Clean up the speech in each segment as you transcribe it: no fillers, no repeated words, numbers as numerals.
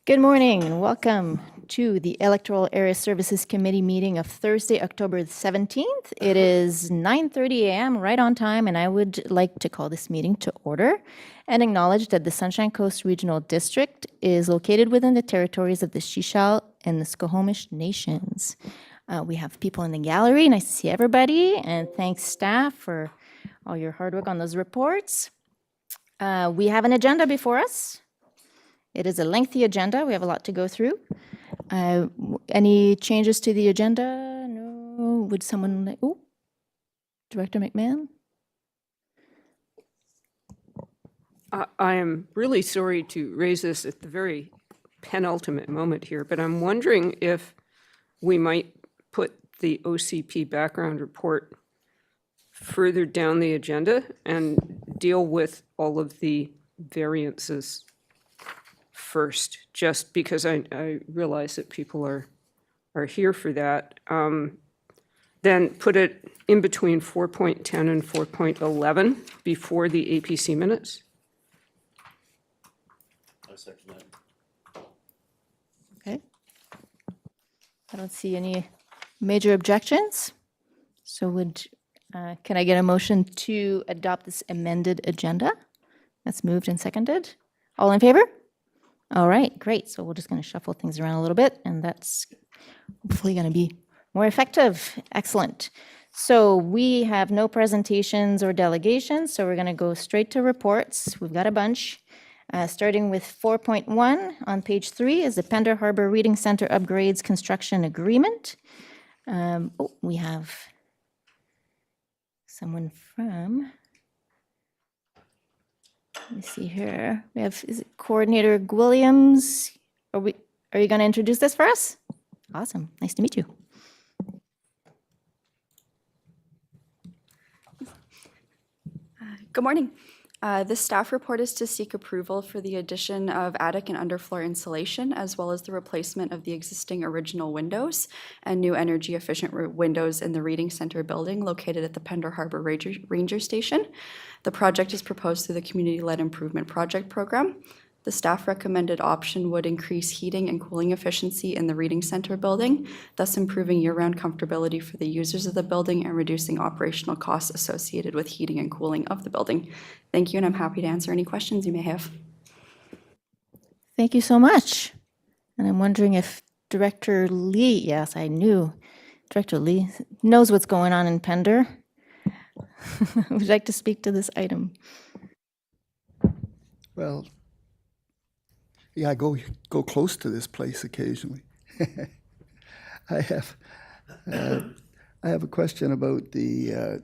Good morning and welcome to the Electoral Area Services Committee meeting of Thursday, October 17th. It is 9:30 a.m. right on time, and I would like to call this meeting to order and acknowledge that the Sunshine Coast Regional District is located within the territories of the Shishal and the Squamish Nations. We have people in the gallery. Nice to see everybody, and thanks staff for all your hard work on those reports. We have an agenda before us. It is a lengthy agenda. We have a lot to go through. Any changes to the agenda? No. Would someone, Director McMahon? I am really sorry to raise this at the very penultimate moment here, but I'm wondering if we might put the OCP background report further down the agenda and deal with all of the variances first, just because I realize that people are here for that. Then put it in between 4.10 and 4.11 before the APC minutes. I second that. Okay. I don't see any major objections. So can I get a motion to adopt this amended agenda? That's moved and seconded. All in favor? All right, great. So we're just going to shuffle things around a little bit, and that's hopefully going to be more effective. Excellent. So we have no presentations or delegations, so we're going to go straight to reports. We've got a bunch. Starting with 4.1 on page 3 is the Pender Harbor Reading Center Upgrades Construction Agreement. We have someone from... Let me see here. We have, is it Coordinator Williams? Are you going to introduce this for us? Awesome. Nice to meet you. Good morning. This staff report is to seek approval for the addition of attic and underfloor insulation, as well as the replacement of the existing original windows and new energy-efficient windows in the Reading Center building located at the Pender Harbor Ranger Station. The project is proposed through the Community-Led Improvement Project Program. The staff recommended option would increase heating and cooling efficiency in the Reading Center building, thus improving year-round comfortability for the users of the building and reducing operational costs associated with heating and cooling of the building. Thank you, and I'm happy to answer any questions you may have. Thank you so much. And I'm wondering if Director Lee, yes, I knew Director Lee knows what's going on in Pender. Would you like to speak to this item? Well, yeah, I go close to this place occasionally. I have a question about the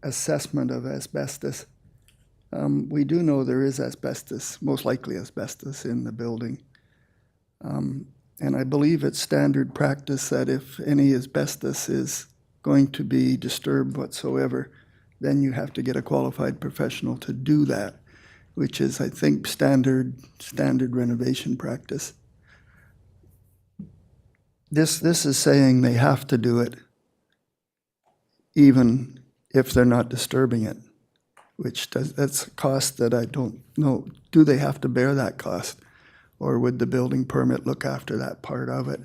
assessment of asbestos. We do know there is asbestos, most likely asbestos, in the building. And I believe it's standard practice that if any asbestos is going to be disturbed whatsoever, then you have to get a qualified professional to do that, which is, I think, standard renovation practice. This is saying they have to do it even if they're not disturbing it, that's a cost that I don't know. Do they have to bear that cost, or would the building permit look after that part of it?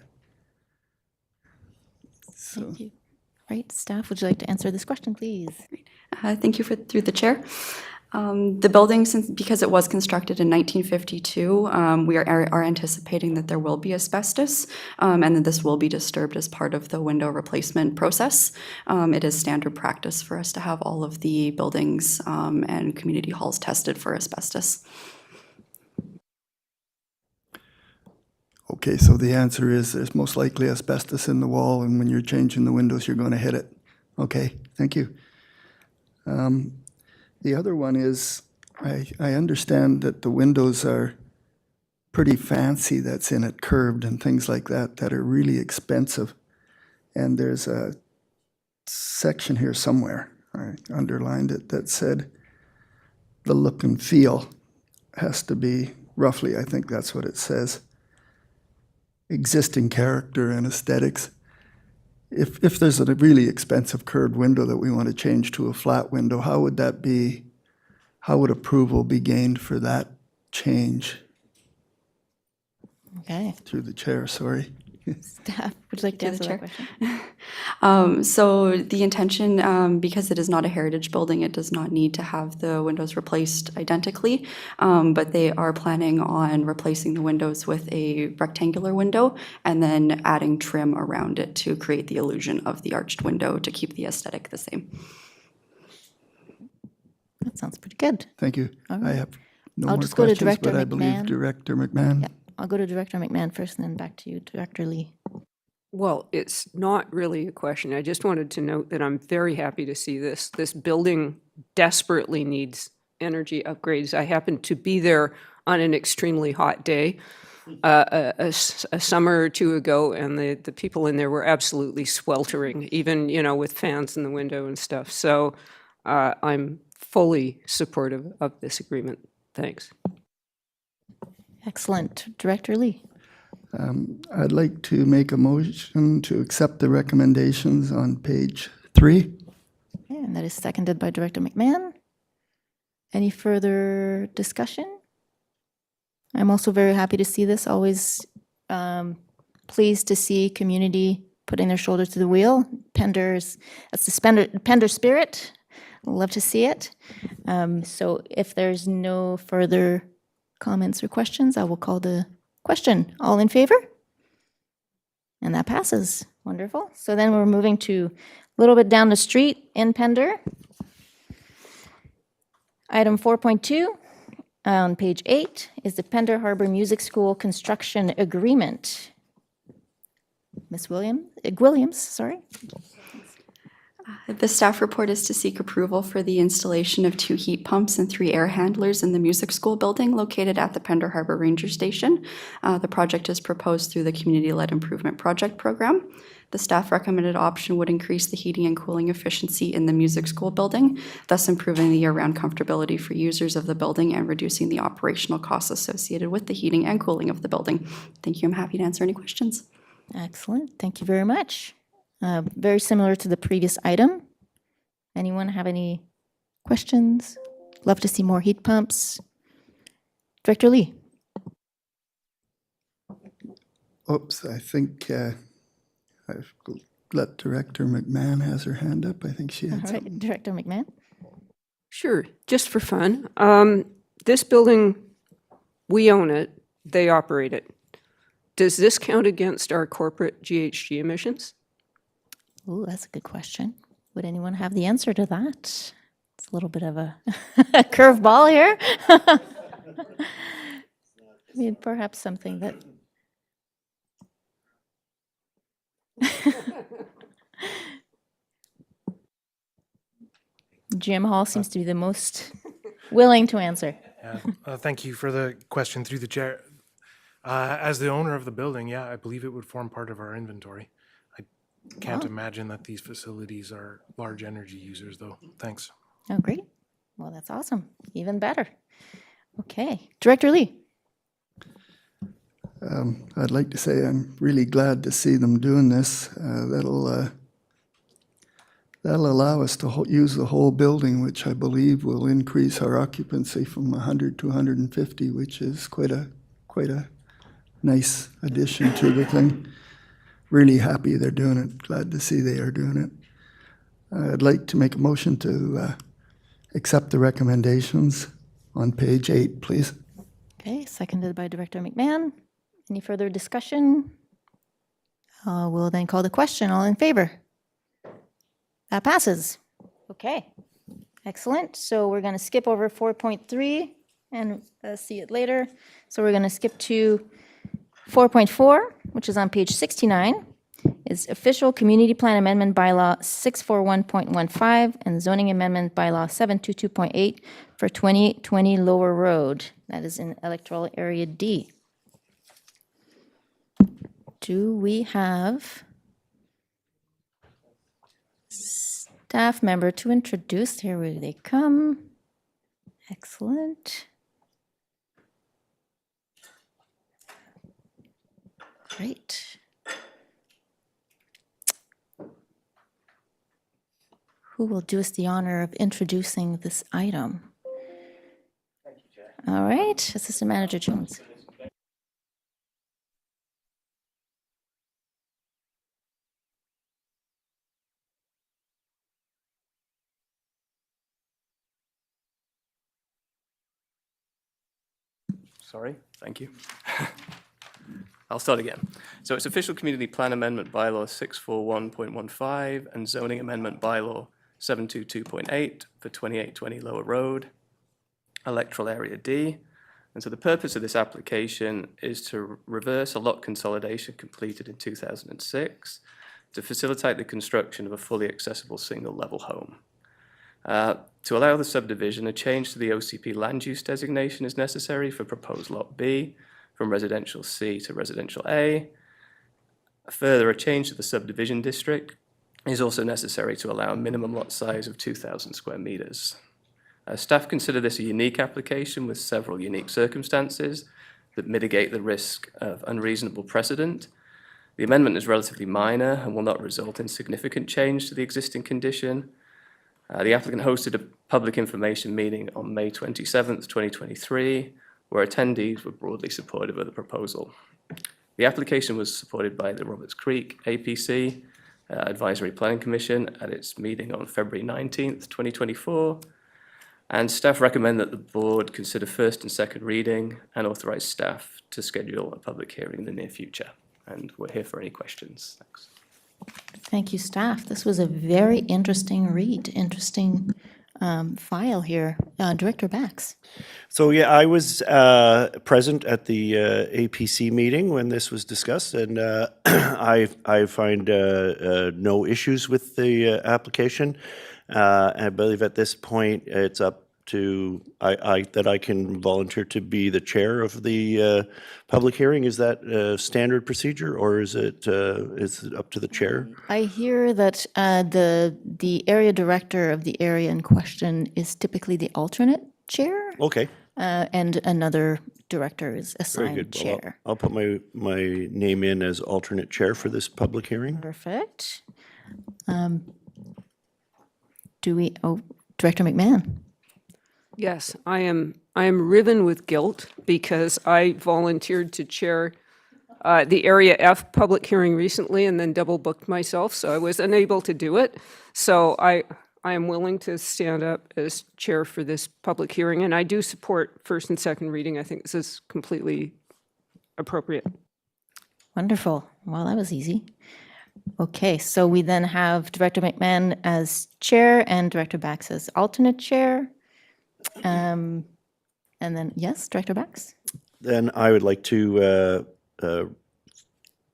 So. Thank you. Right, staff, would you like to answer this question, please? Thank you through the chair. The building, because it was constructed in 1952, we are anticipating that there will be asbestos, and that this will be disturbed as part of the window replacement process. It is standard practice for us to have all of the buildings and community halls tested for asbestos. Okay, so the answer is there's most likely asbestos in the wall, and when you're changing the windows, you're going to hit it. Okay, thank you. The other one is, I understand that the windows are pretty fancy that's in it, curved and things like that are really expensive. And there's a section here somewhere, I underlined it, that said the look and feel has to be, roughly, I think that's what it says, existing character and aesthetics. If there's a really expensive curved window that we want to change to a flat window, how would that be? How would approval be gained for that change? Okay. Through the chair, sorry. Staff, would you like to Through the answer that chair. question? So the intention, because it is not a heritage building, it does not need to have the windows replaced identically, but they are planning on replacing the windows with a rectangular window and then adding trim around it to create the illusion of the arched window to keep the aesthetic the same. That sounds pretty good. Thank you. I have no I'll more just go to questions, Director but I believe McMahon. Director McMahon. Yeah, I'll go to Director McMahon first and then back to you, Director Lee. Well, it's not really a question. I just wanted to note that I'm very happy to see this. This building desperately needs energy upgrades. I happened to be there on an extremely hot day a summer or two ago, and the people in there were absolutely sweltering, even, with fans in the window and stuff. So I'm fully supportive of this agreement. Thanks. Excellent. Director Lee. I'd like to make a motion to accept the recommendations on page 3. Okay, and that is seconded by Director McMahon. Any further discussion? I'm also very happy to see this. Always pleased to see community putting their shoulder to the wheel. That's the Pender spirit. Love to see it. So if there's no further comments or questions, I will call the question. All in favor? And that passes. Wonderful. So then we're moving to a little bit down the street in Pender. Item 4.2 on page 8 is the Pender Harbor Music School construction agreement. Ms. Williams, sorry. The staff report is to seek approval for the installation of 2 heat pumps and 3 air handlers in the music school building located at the Pender Harbor Ranger Station. The project is proposed through the Community-Led Improvement Project Program. The staff recommended option would increase the heating and cooling efficiency in the music school building, thus improving the year-round comfortability for users of the building and reducing the operational costs associated with the heating and cooling of the building. Thank you. I'm happy to answer any questions. Excellent. Thank you very much. Very similar to the previous item. Anyone have any questions? Love to see more heat pumps. Director Lee. Oops, I think I've let Director McMahon has her hand up. I think she had All something. right, Director McMahon. Sure, just for fun. This building, we own it, they operate it. Does this count against our corporate GHG emissions? Ooh, that's a good question. Would anyone have the answer to that? It's a little bit of a curveball here. I mean, perhaps something that. Jim Hall seems to be the most willing to answer. Thank you for the question through the chair. As the owner of the building, yeah, I believe it would form part of our inventory. I can't imagine that these facilities are large energy users, though. Thanks. Oh, great. Well, that's awesome. Even better. Okay. Director Lee. I'd like to say I'm really glad to see them doing this. That'll allow us to use the whole building, which I believe will increase our occupancy from 100 to 150, which is quite a nice addition to the thing. Really happy they're doing it. Glad to see they are doing it. I'd like to make a motion to accept the recommendations on page 8, please. Okay, seconded by Director McMahon. Any further discussion? We'll then call the question. All in favor? That passes. Okay, excellent. So we're going to skip over 4.3 and see it later. So we're going to skip to 4.4, which is on page 69, is official community plan amendment bylaw 641.15 and zoning amendment bylaw 722.8 for 2820 Lower Road. That is in electoral area D. Do we have staff member to introduce? Here they come. Excellent. Great. Who will do us the honor of introducing this item? All right, Assistant Manager Jones. Sorry, thank you. I'll start again. So it's Official Community Plan Amendment Bylaw 641.15 and Zoning Amendment Bylaw 722.8 for 2820 Lower Road, Electoral Area D. And so the purpose of this application is to reverse a lot consolidation completed in 2006 to facilitate the construction of a fully accessible single-level home. To allow the subdivision, a change to the OCP land use designation is necessary for proposed Lot B from Residential C to Residential A. Further, a change to the subdivision district is also necessary to allow a minimum lot size of 2,000 square meters. Staff consider this a unique application with several unique circumstances that mitigate the risk of unreasonable precedent. The amendment is relatively minor and will not result in significant change to the existing condition. The applicant hosted a public information meeting on May 27th, 2023, where attendees were broadly supportive of the proposal. The application was supported by the Roberts Creek APC Advisory Planning Commission at its meeting on February 19th, 2024, and staff recommend that the board consider first and second reading and authorize staff to schedule a public hearing in the near future. And we're here for any questions. Thanks. Thank you, staff. This was a very interesting read, interesting file here. Director Bax. So yeah, I was present at the APC meeting when this was discussed, and I find no issues with the application. I believe at this point it's up to that I can volunteer to be the chair of the public hearing. Is that standard procedure, or is it up to the chair? I hear that the area director of the area in question is typically the alternate chair, Okay, and another director is very assigned good. Well, chair. I'll put my name in as alternate chair for this public hearing. Perfect. Director McMahon? Yes, I am riven with guilt because I volunteered to chair the Area F public hearing recently and then double booked myself, so I was unable to do it. So I am willing to stand up as chair for this public hearing, and I do support first and second reading. I think this is completely appropriate. Wonderful. Well, that was easy. Okay, so we then have Director McMahon as chair and Director Bax as alternate chair. And then, yes, Director Bax? Then I would like to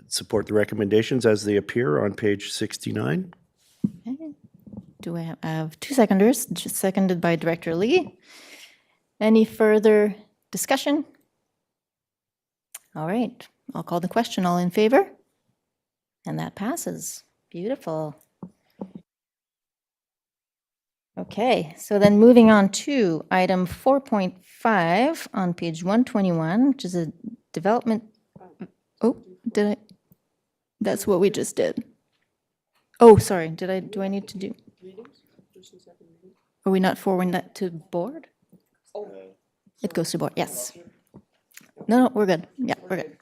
support the recommendations as they appear on page 69. Okay. Do I have two seconders? Just seconded by Director Lee. Any further discussion? All right, I'll call the question. All in favor? And that passes. Beautiful. Okay, so then moving on to item 4.5 on page 121, which is a development. Oh, did I? That's what we just did. Oh, sorry. Do I need to do? Are we not forwarding that to board? It goes to board, yes. No, we're good. Yeah, we're good.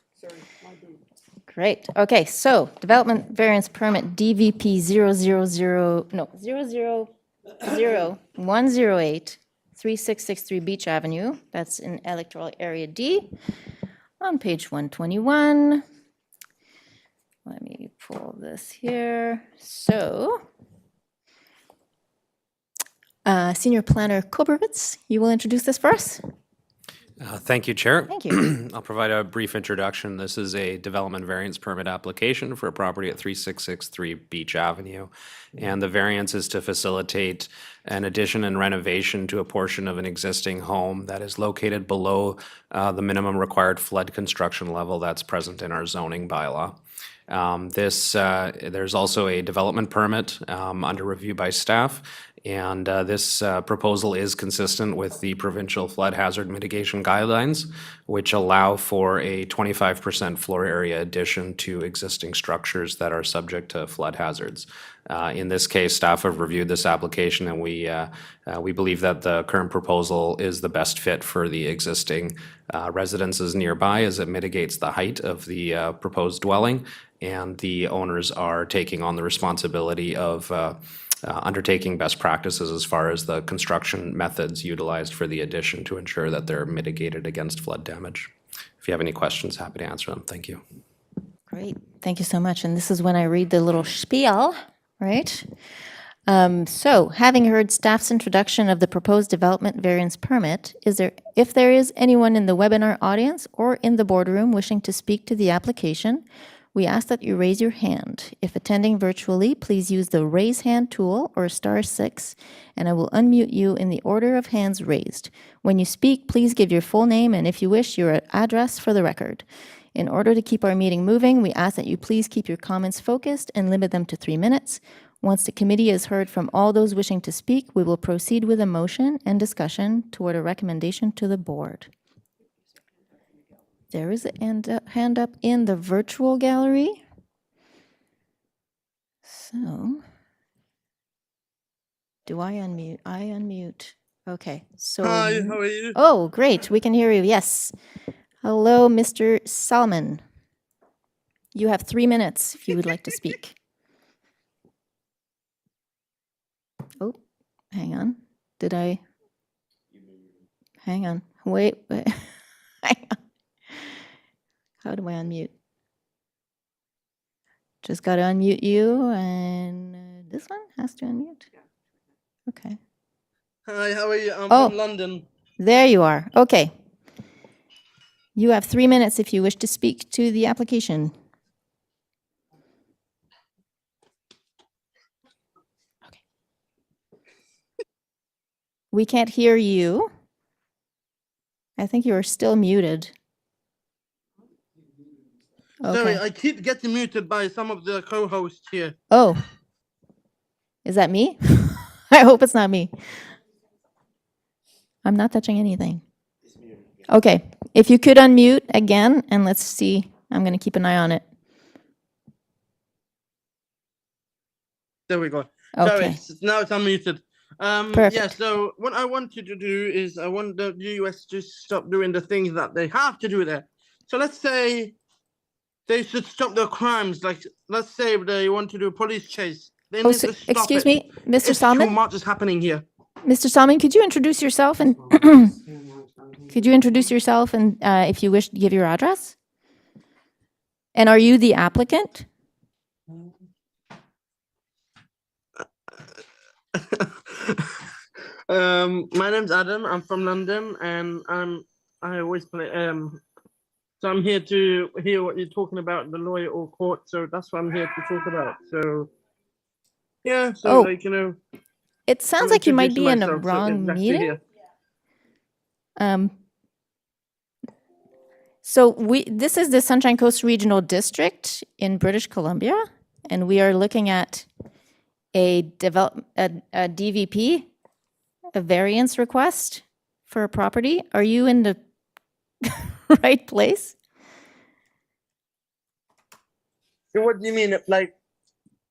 Great. Okay, so development variance permit DVP 00108 3663 Beach Avenue. That's in Electoral Area D on page 121. Let me pull this here. So, Senior Planner Koberwitz, you will introduce this for us? Thank you, Chair. Thank you. I'll provide a brief introduction. This is a development variance permit application for a property at 3663 Beach Avenue. And the variance is to facilitate an addition and renovation to a portion of an existing home that is located below the minimum required flood construction level that's present in our zoning bylaw. There's also a development permit under review by staff, and this proposal is consistent with the provincial flood hazard mitigation guidelines, which allow for a 25% floor area addition to existing structures that are subject to flood hazards. In this case, staff have reviewed this application, and we believe that the current proposal is the best fit for the existing residences nearby, as it mitigates the height of the proposed dwelling, and the owners are taking on the responsibility of undertaking best practices as far as the construction methods utilized for the addition to ensure that they're mitigated against flood damage. If you have any questions, happy to answer them. Thank you. Great, thank you so much. And this is when I read the little spiel, right? So, having heard staff's introduction of the proposed development variance permit, if there is anyone in the webinar audience or in the boardroom wishing to speak to the application, we ask that you raise your hand. If attending virtually, please use the raise hand tool or *6, and I will unmute you in the order of hands raised. When you speak, please give your full name and, if you wish, your address for the record. In order to keep our meeting moving, we ask that you please keep your comments focused and limit them to 3 minutes. Once the committee has heard from all those wishing to speak, we will proceed with a motion and discussion toward a recommendation to the board. There is a hand up in the virtual gallery. So, do I unmute? I unmute. Okay, so. Hi, how are you? Oh, great, we can hear you, yes. Hello, Mr. Salmon. You have 3 minutes if you would like to speak. Oh, hang on. Did I? Hang on. Wait. Hang on. How do I unmute? Just got to unmute you, and this one has to unmute. Okay. Hi, how are you? I'm Oh. from London. There you are. Okay. You have 3 minutes if you wish to speak to the application. Okay. We can't hear you. I think you are still muted. Sorry, Okay. I keep getting muted by some of the co-hosts here. Oh. Is that me? I hope it's not me. I'm not touching anything. Okay. If you could unmute again, and let's see. I'm going to keep an eye on it. There we go. Sorry, Okay. now it's unmuted. Yeah, Perfect. so what I wanted to do is I want the US to stop doing the things that they have to do there. So let's say they should stop their crimes. Like, let's say they want to do a police chase. They Oh, need so, to stop excuse it. me, Mr. It's too Salmon? much is happening here. Mr. Salmon, could you introduce yourself and if you wish to give your address? And are you the applicant? My name's Adam. I'm from London, and I always play. So I'm here to hear what you're talking about in the lawyer or court. So that's what I'm here to talk about. So yeah, so Oh. like It sounds I'm like you might introducing be in a myself, so yeah, wrong back to meeting. here. So this is the Sunshine Coast Regional District in British Columbia, and we are looking at a DVP, a variance request for a property. Are you in the right place? So what do you mean? Like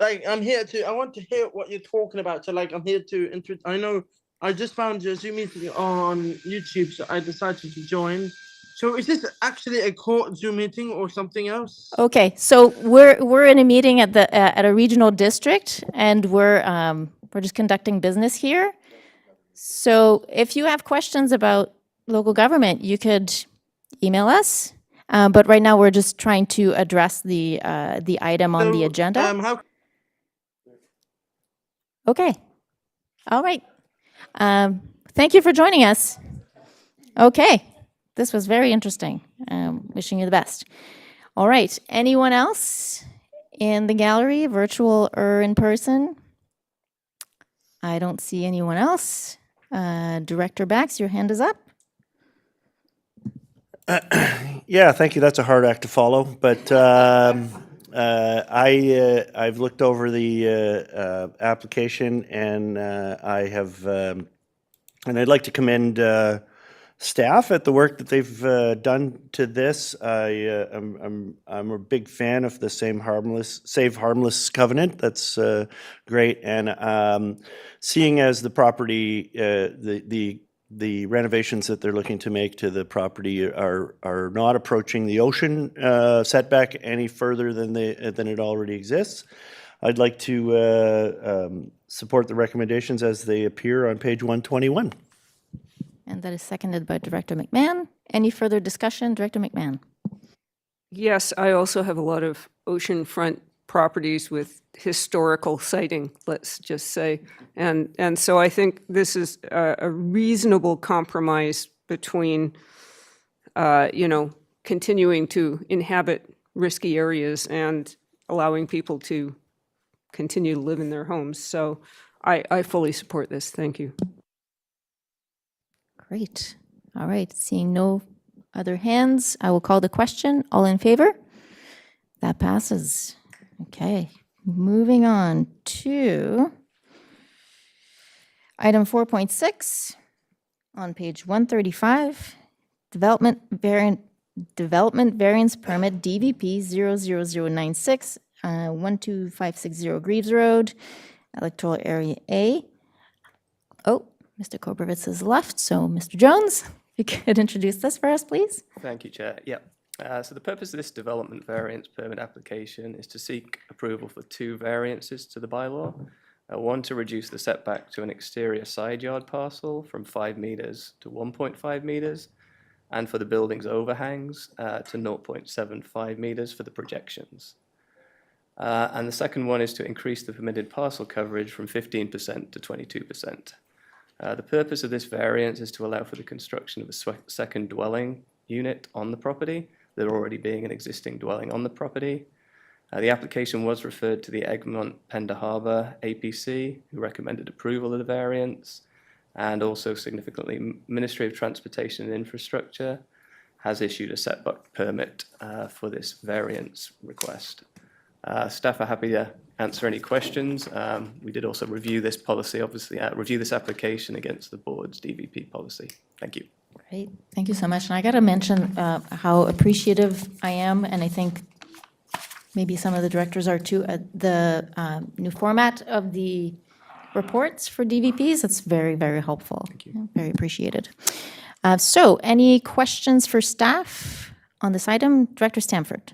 I'm here to. I want to hear what you're talking about. So like I'm here to. I know. I just found your Zoom meeting on YouTube, so I decided to join. So is this actually a court Zoom meeting or something else? Okay, so we're in a meeting at the at a regional district, and we're just conducting business here. So if you have questions about local government, you could email us. But right now, we're just trying to address the item on the So, agenda. How Okay. All right. Thank you for joining us. Okay. This was very interesting. Wishing you the best. All right. Anyone else in the gallery, virtual or in person? I don't see anyone else. Director Bax, your hand is up. Yeah, thank you. That's a hard act to follow, but I've looked over the application, and I have, and I'd like to commend staff at the work that they've done to this. I'm a big fan of the Save Harmless covenant. That's great, and seeing as the property, the renovations that they're looking to make to the property are not approaching the ocean setback any further than it already exists. I'd like to support the recommendations as they appear on page 121. And that is seconded by Director McMahon. Any further discussion, Director McMahon? Yes, I also have a lot of oceanfront properties with historical siting, let's just say. And so I think this is a reasonable compromise between, continuing to inhabit risky areas and allowing people to continue to live in their homes. So I fully support this. Thank you. Great. All right, seeing no other hands, I will call the question. All in favor? That passes. Okay, moving on to item 4.6 on page 135, development variance permit DVP 00096, 12560 Greaves Road, Electoral Area A. Oh, Mr. Kobrovitz has left, so Mr. Jones, if you could introduce this for us, please. Thank you, Chair. Yeah. So the purpose of this development variance permit application is to seek approval for two variances to the bylaw. One to reduce the setback to an exterior side yard parcel from 5 meters to 1.5 meters, and for the building's overhangs to 0.75 meters for the projections. And the second one is to increase the permitted parcel coverage from 15% to 22%. The purpose of this variance is to allow for the construction of a second dwelling unit on the property, there already being an existing dwelling on the property. The application was referred to the Egmont Pender Harbour APC, who recommended approval of the variance, and also significantly, Ministry of Transportation and Infrastructure has issued a setback permit for this variance request. Staff are happy to answer any questions. We did also review this policy, obviously, review this application against the board's DVP policy. Thank you. Great, thank you so much. And I got to mention how appreciative I am, and I think maybe some of the directors are too, the new format of the reports for DVPs. That's very, very helpful. Thank you. Very appreciated. So any questions for staff on this item? Director Stanford.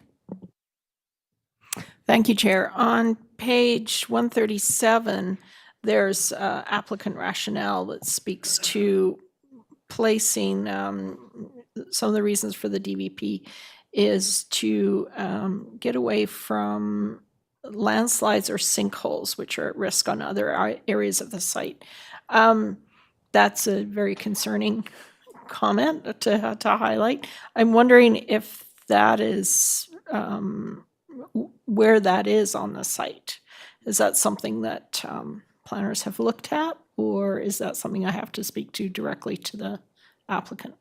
Thank you, Chair. On page 137, there's applicant rationale that speaks to placing some of the reasons for the DVP is to get away from landslides or sinkholes, which are at risk on other areas of the site. That's a very concerning comment to highlight. I'm wondering if that is where that is on the site. Is that something that planners have looked at, or is that something I have to speak to directly to the applicant?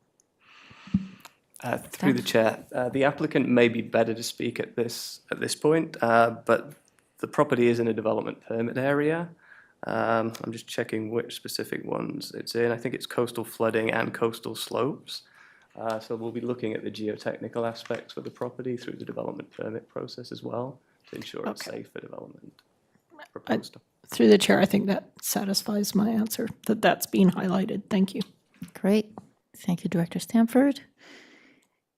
Through the chair, the applicant may be better to speak at this point, but the property is in a development permit area. I'm just checking which specific ones it's in. I think it's coastal flooding and coastal slopes. So we'll be looking at the geotechnical aspects for the property through the development permit process as well to ensure it's safe for development proposed. Through the chair, I think that satisfies my answer, that that's being highlighted. Thank you. Great. Thank you, Director Stanford.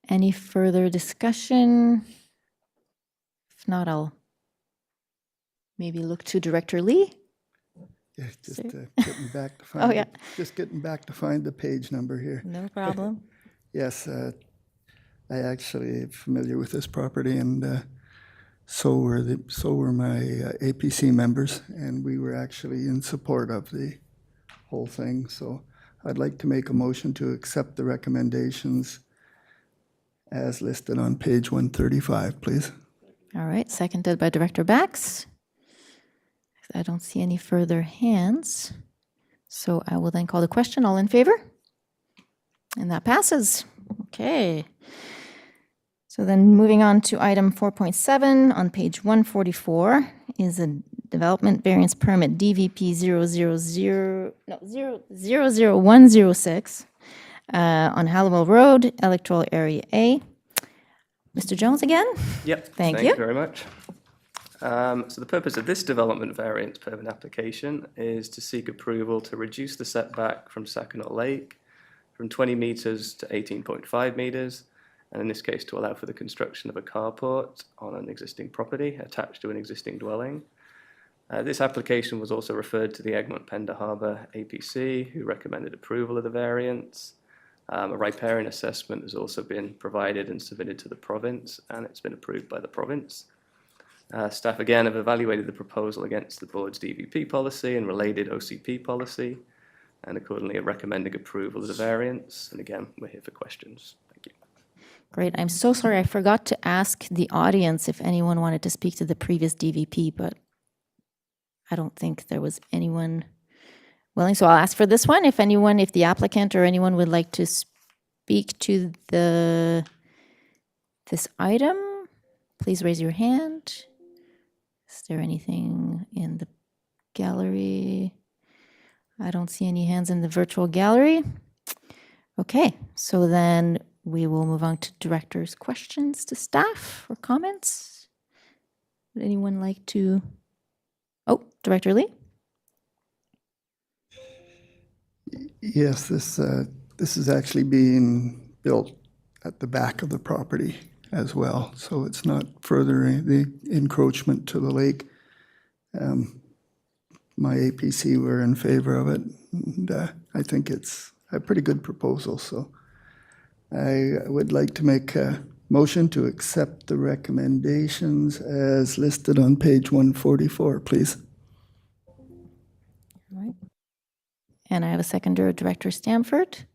Any further discussion? If not, I'll maybe look to Director Lee. Yeah, just getting back to find. Oh, yeah. Just getting back to find the page number here. No problem. Yes, I actually am familiar with this property, and so were my APC members, and we were actually in support of the whole thing. So I'd like to make a motion to accept the recommendations as listed on page 135, please. All right, seconded by Director Bax. I don't see any further hands, so I will then call the question. All in favor? And that passes. Okay. So then moving on to item 4.7 on page 144 is a development variance permit DVP 00106 on Hallowell Road, Electoral Area A. Mr. Jones again? Yep. Thank you you. very much. So the purpose of this development variance permit application is to seek approval to reduce the setback from Sackinaw Lake from 20 meters to 18.5 meters, and in this case to allow for the construction of a carport on an existing property attached to an existing dwelling. This application was also referred to the Egmont Pender Harbour APC, who recommended approval of the variance. A riparian assessment has also been provided and submitted to the province, and it's been approved by the province. Staff again have evaluated the proposal against the board's DVP policy and related OCP policy, and accordingly are recommending approval of the variance. And again, we're here for questions. Thank you. Great. I'm so sorry. I forgot to ask the audience if anyone wanted to speak to the previous DVP, but I don't think there was anyone willing. So I'll ask for this one. If the applicant or anyone would like to speak to this item, please raise your hand. Is there anything in the gallery? I don't see any hands in the virtual gallery. Okay, so then we will move on to director's questions to staff or comments. Would anyone like to? Oh, Director Lee? Yes, this is actually being built at the back of the property as well, so it's not further the encroachment to the lake. My APC were in favor of it, and I think it's a pretty good proposal, so I would like to make a motion to accept the recommendations as listed on page 144, please. All right. And I have a seconder, Director Stamford.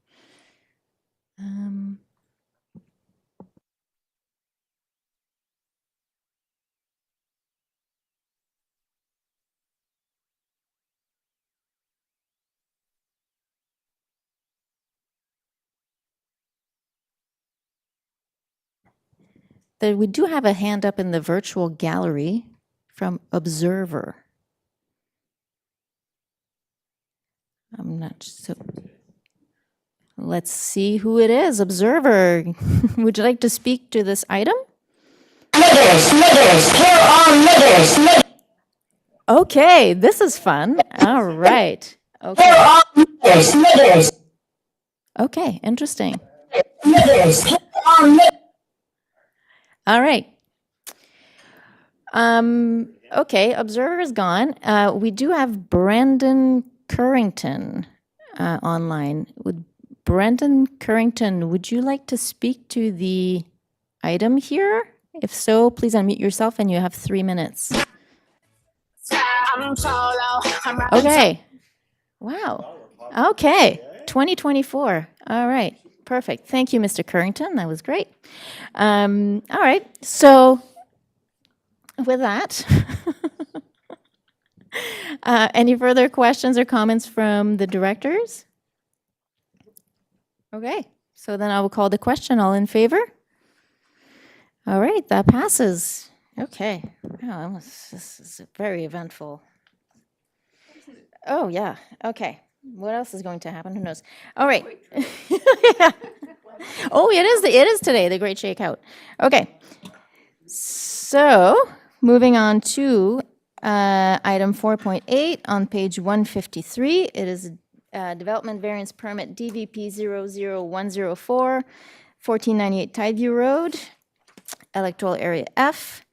We do have a hand up in the virtual gallery from Observer. I'm not so. Let's see who it is. Observer, would you like to speak to this item? Okay, this is fun. All right. Okay. Okay, interesting. All right. Okay, Observer is gone. We do have Brandon Currington online. Brandon Currington, would you like to speak to the item here? If so, please unmute yourself and you have 3 minutes. Okay. Wow. Okay. 2024. All right. Perfect. Thank you, Mr. Currington. That was great. All right. So with that, any further questions or comments from the directors? Okay. So then I will call the question. All in favor? All right. That passes. Okay. Oh, this is very eventful. Oh, yeah. Okay. What else is going to happen? Who knows? All right. Yeah. Oh, it is today, the Great Shakeout. Okay. So moving on to item 4.8 on page 153. It is Development Variance Permit DVP 00104, 1498 Tideview Road, Electoral Area F.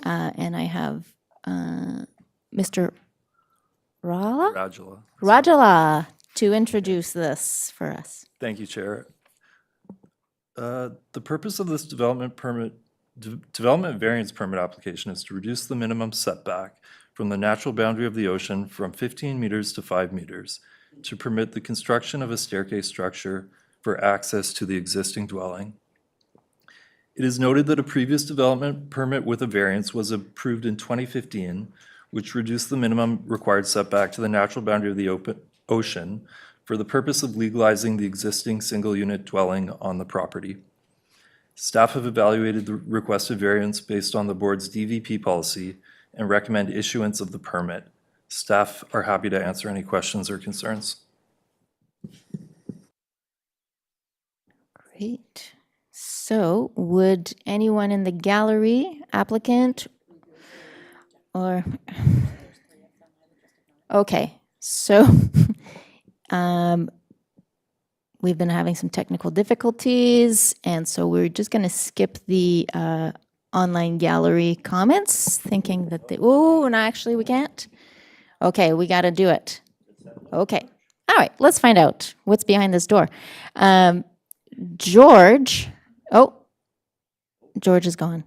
And I have Mr. Rajala to introduce this for us. Thank you, Chair. The purpose of this development variance permit application is to reduce the minimum setback from the natural boundary of the ocean from 15 meters to 5 meters to permit the construction of a staircase structure for access to the existing dwelling. It is noted that a previous development permit with a variance was approved in 2015, which reduced the minimum required setback to the natural boundary of the ocean for the purpose of legalizing the existing single-unit dwelling on the property. Staff have evaluated the requested variance based on the board's DVP policy and recommend issuance of the permit. Staff are happy to answer any questions or concerns. Great. So would anyone in the gallery, applicant, or... Okay, so we've been having some technical difficulties, and so we're just going to skip the online gallery comments, thinking that oh, no, actually we can't. Okay, we got to do it. Okay. All right, let's find out what's behind this door. George, oh, George is gone,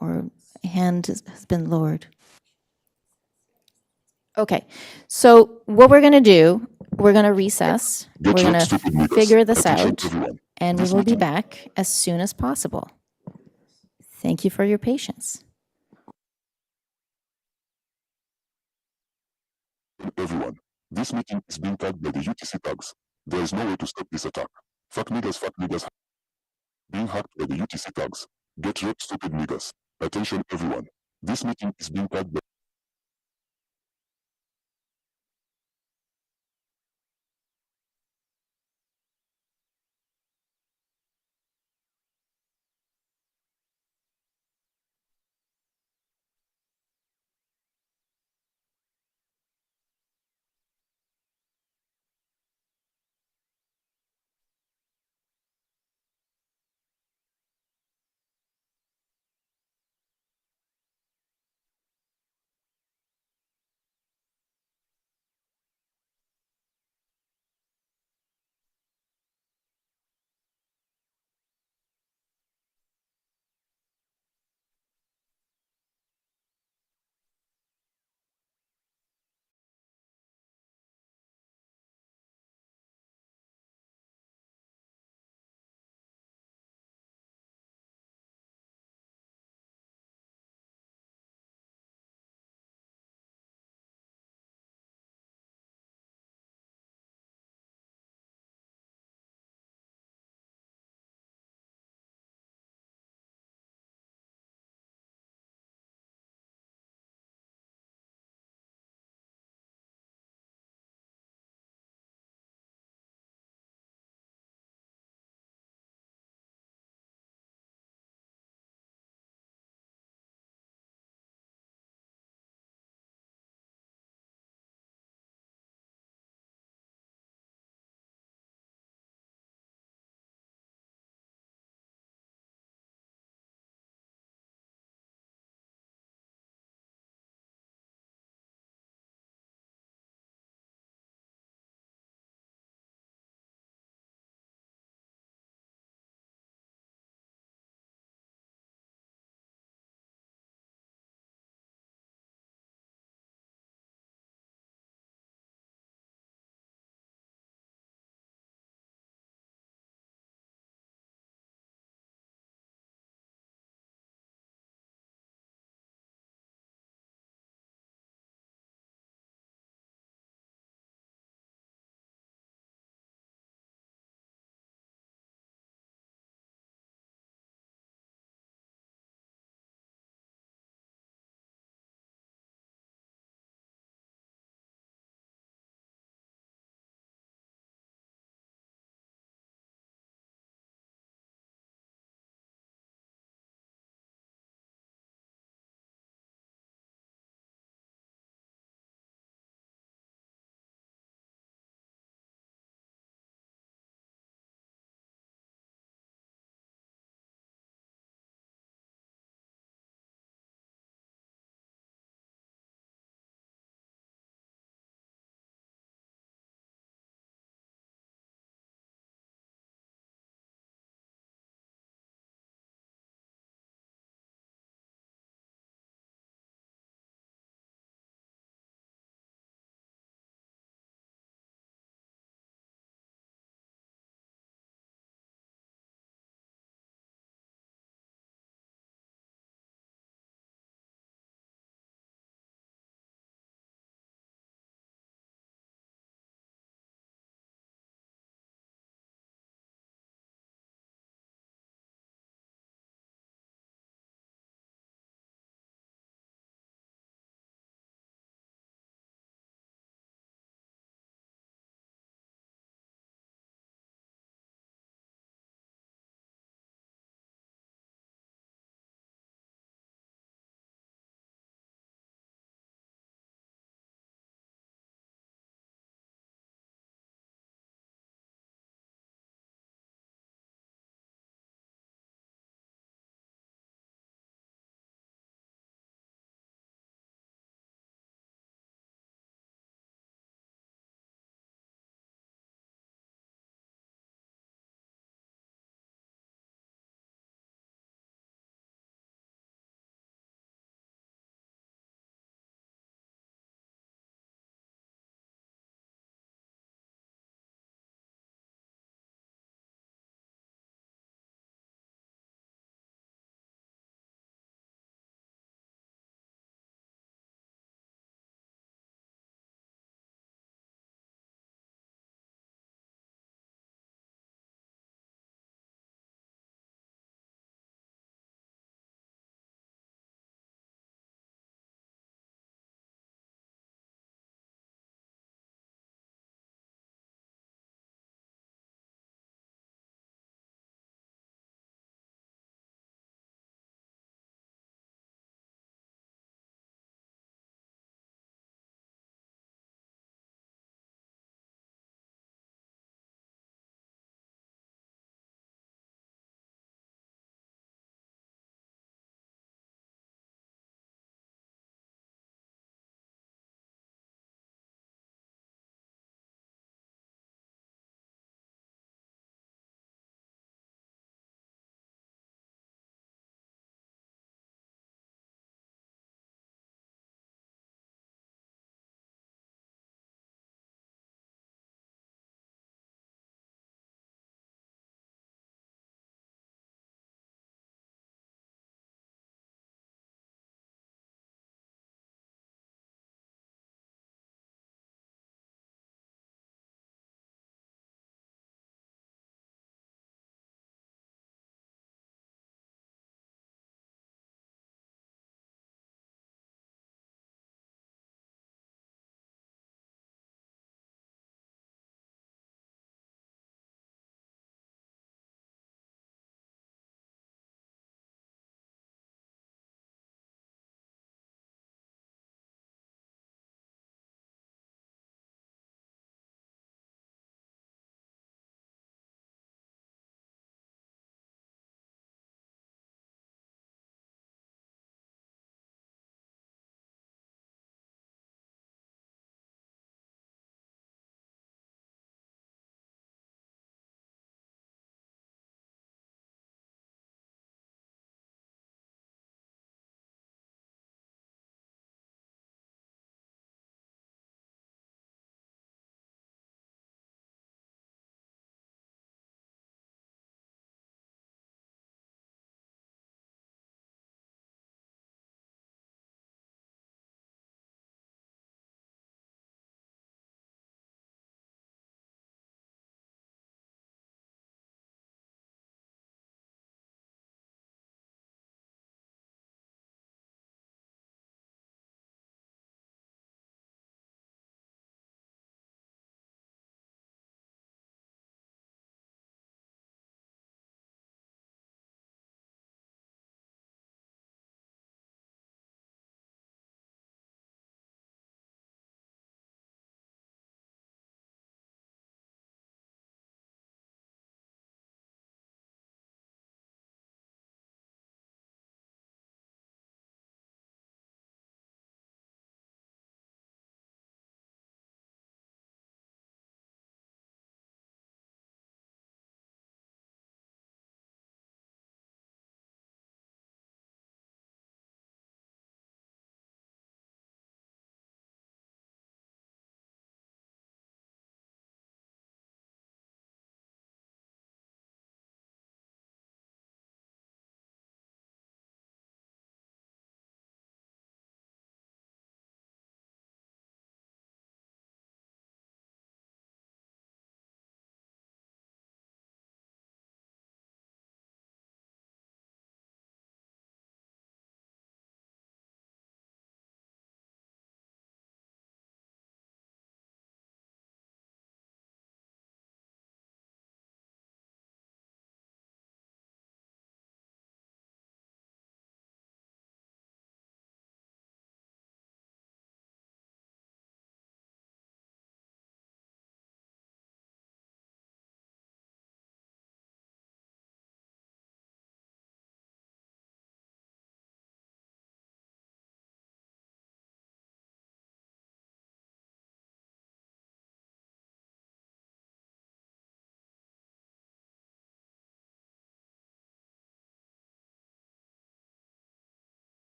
or hand has been lowered. Okay, so what we're going to do, we're going to recess. We're going to figure this out, and we will be back as soon as possible. Thank you for your patience. Everyone, this meeting is being tagged by the UTC tags. There is no way to stop this attack. Fuck niggas being hacked by the UTC tags. Get wrecked, stupid niggas. Attention everyone. This meeting is being tagged by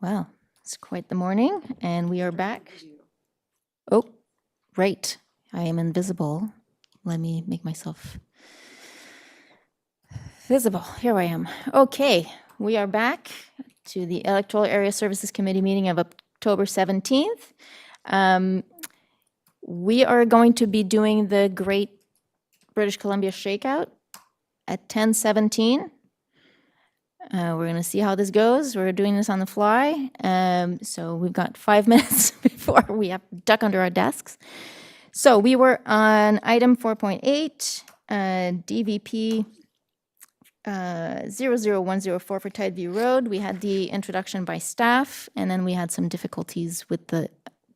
Well, it's quite the morning, and we are back. Oh, right. I am invisible. Let me make myself visible. Here I am. Okay, we are back to the Electoral Area Services Committee meeting of October 17th. We are going to be doing the Great British Columbia Shakeout at 10:17. We're going to see how this goes. We're doing this on the fly. So we've got 5 minutes before we have to duck under our desks. So we were on item 4.8, DVP 00104 for Tideview Road. We had the introduction by staff, and then we had some difficulties with the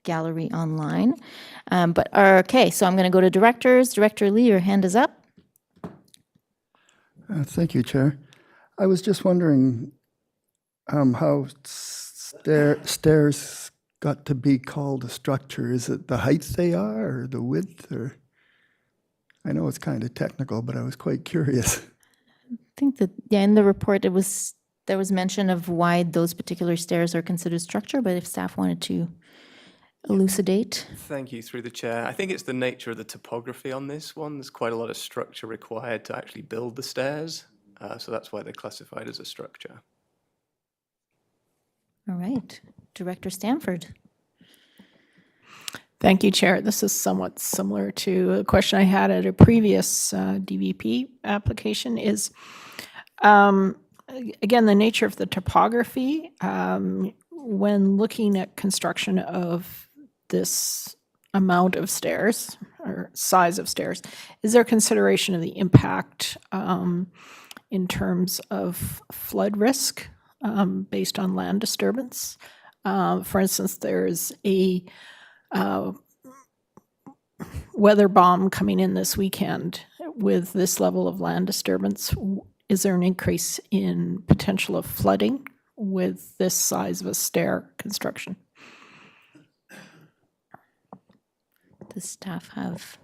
gallery online. Okay, so I'm going to go to directors. Director Lee, your hand is up. Thank you, Chair. I was just wondering how stairs got to be called a structure. Is it the height they are or the width? Or I know it's kind of technical, but I was quite curious. I think that, yeah, in the report, there was mention of why those particular stairs are considered structure, but if staff wanted to elucidate. Thank you, through the chair. I think it's the nature of the topography on this one. There's quite a lot of structure required to actually build the stairs. So that's why they're classified as a structure. All right. Director Stanford. Thank you, Chair. This is somewhat similar to a question I had at a previous DVP application is, again, the nature of the topography. When looking at construction of this amount of stairs or size of stairs, is there consideration of the impact in terms of flood risk based on land disturbance? For instance, there's a weather bomb coming in this weekend. With this level of land disturbance, is there an increase in potential of flooding with this size of a stair construction? Does staff have?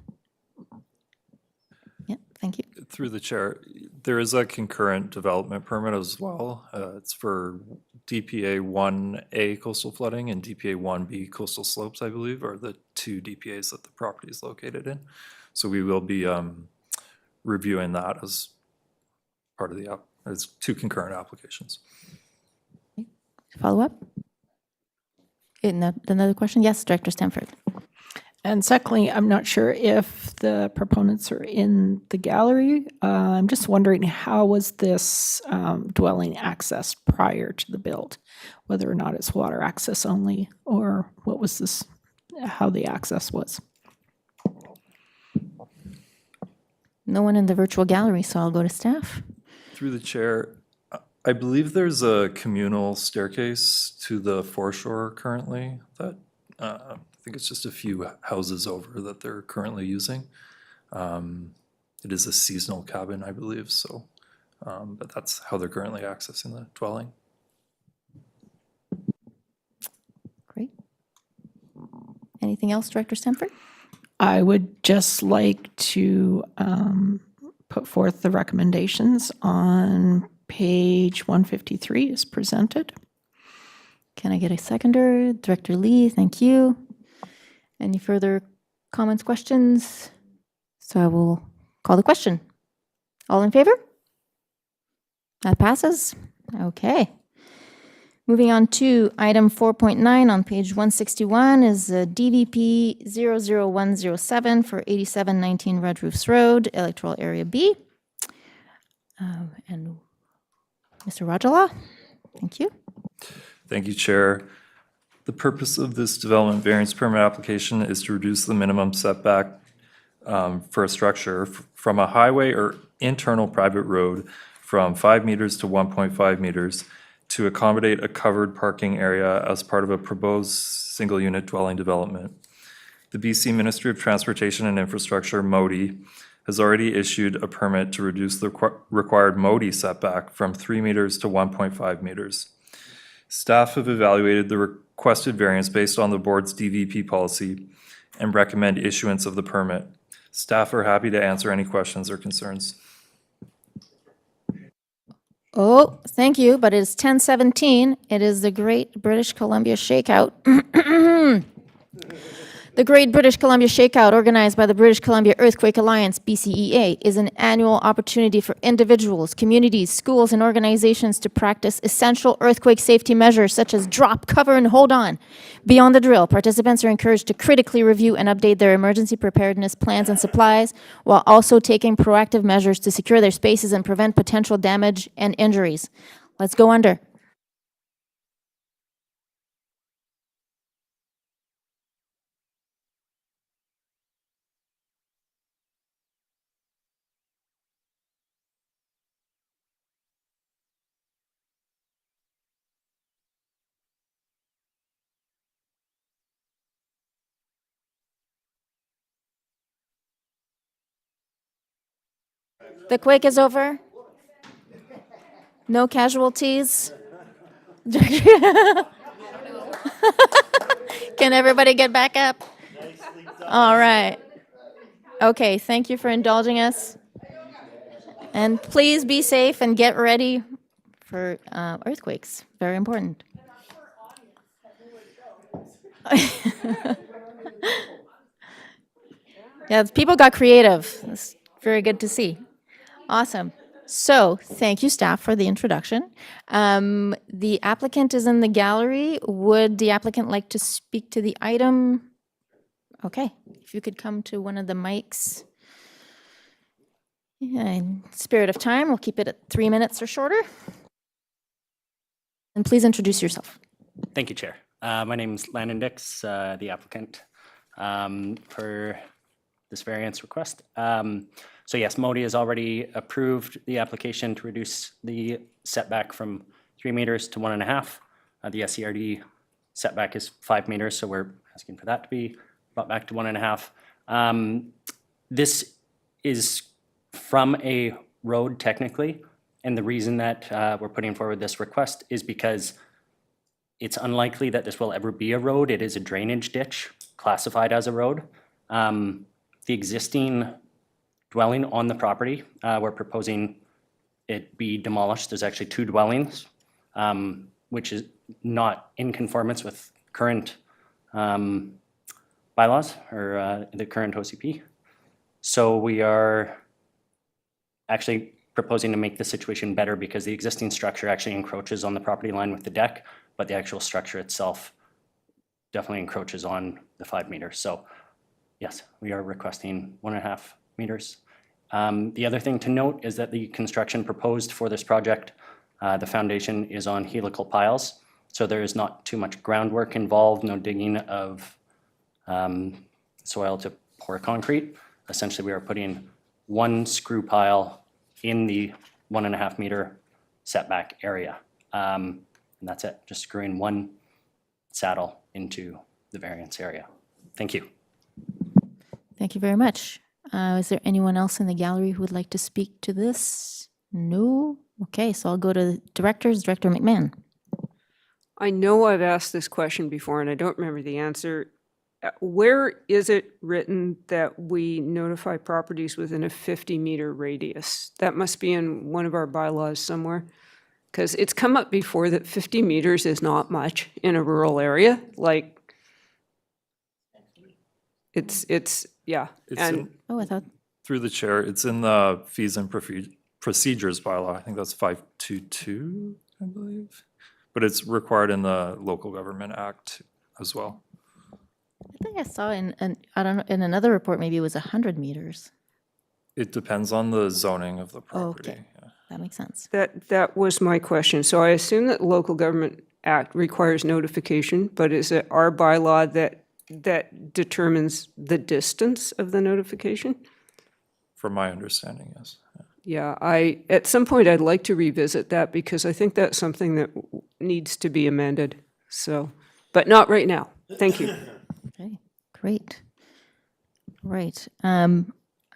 Yeah, thank you. Through the chair, there is a concurrent development permit as well. It's for DPA 1A coastal flooding and DPA 1B coastal slopes, I believe, are the two DPAs that the property is located in. So we will be reviewing that as part of the as two concurrent applications. Follow up? Another question? Yes, Director Stanford. And secondly, I'm not sure if the proponents are in the gallery. I'm just wondering, how was this dwelling accessed prior to the build? Whether or not it's water access only, or what was this, how the access was? No one in the virtual gallery, so I'll go to staff. Through the chair, I believe there's a communal staircase to the foreshore currently that I think it's just a few houses over that they're currently using. It is a seasonal cabin, I believe, so, but that's how they're currently accessing the dwelling. Great. Anything else, Director Stanford? I would just like to put forth the recommendations on page 153 as presented. Can I get a seconder? Director Lee, thank you. Any further comments, questions? So I will call the question. All in favor? That passes. Okay. Moving on to item 4.9 on page 161 is DVP 00107 for 8719 Red Roofs Road, Electoral Area B. And Mr. Rajala, thank you. Thank you, Chair. The purpose of this development variance permit application is to reduce the minimum setback for a structure from a highway or internal private road from 5 meters to 1.5 meters to accommodate a covered parking area as part of a proposed single-unit dwelling development. The BC Ministry of Transportation and Infrastructure, MOTI, has already issued a permit to reduce the required MOTI setback from 3 meters to 1.5 meters. Staff have evaluated the requested variance based on the board's DVP policy and recommend issuance of the permit. Staff are happy to answer any questions or concerns. Oh, thank you, but it's 10:17. It is the Great British Columbia Shakeout. The Great British Columbia Shakeout, organized by the British Columbia Earthquake Alliance, BCEA, is an annual opportunity for individuals, communities, schools, and organizations to practice essential earthquake safety measures such as drop, cover, and hold on. Beyond the drill, participants are encouraged to critically review and update their emergency preparedness plans and supplies, while also taking proactive measures to secure their spaces and prevent potential damage and injuries. Let's go under. The quake is over. No casualties. Can everybody get back up? All right. Okay, thank you for indulging us. And please be safe and get ready for earthquakes. Very important. Yeah, people got creative. It's very good to see. Awesome. So, thank you, staff, for the introduction. The applicant is in the gallery. Would the applicant like to speak to the item? Okay, if you could come to one of the mics. Yeah, in spirit of time, we'll keep it at 3 minutes or shorter. And please introduce yourself. Thank you, Chair. My name is Landon Dix, the applicant for this variance request. So yes, MODI has already approved the application to reduce the setback from 3 meters to 1.5. The SCRD setback is 5 meters, so we're asking for that to be brought back to 1.5. This is from a road technically, and the reason that we're putting forward this request is because it's unlikely that this will ever be a road. It is a drainage ditch classified as a road. The existing dwelling on the property, we're proposing it be demolished. There's actually 2 dwellings, which is not in conformance with current bylaws or the current OCP. So we are actually proposing to make the situation better because the existing structure actually encroaches on the property line with the deck, but the actual structure itself definitely encroaches on the 5 meters. So yes, we are requesting 1.5 meters. The other thing to note is that the construction proposed for this project, the foundation is on helical piles. So there is not too much groundwork involved, no digging of soil to pour concrete. Essentially, we are putting 1 screw pile in the 1.5 meter setback area. And that's it, just screwing 1 saddle into the variance area. Thank you. Thank you very much. Is there anyone else in the gallery who would like to speak to this? No? Okay, so I'll go to directors. Director McMahon. I know I've asked this question before and I don't remember the answer. Where is it written that we notify properties within a 50-meter radius? That must be in one of our bylaws somewhere. Because it's come up before that 50 meters is not much in a rural area. Like, it's yeah. It's And in- Oh, I thought, Through the chair, it's in the fees and procedures bylaw. I think that's 522, I believe. But it's required in the Local Government Act as well. I think I saw I don't know, in another report, maybe it was 100 meters. It depends on the zoning of the property. Okay. That makes sense. that was my question. So I assume that Local Government Act requires notification, but is it our bylaw that determines the distance of the notification? From my understanding, yes. Yeah, at some point I'd like to revisit that because I think that's something that needs to be amended. So, but not right now. Thank you. Okay, great. Right. I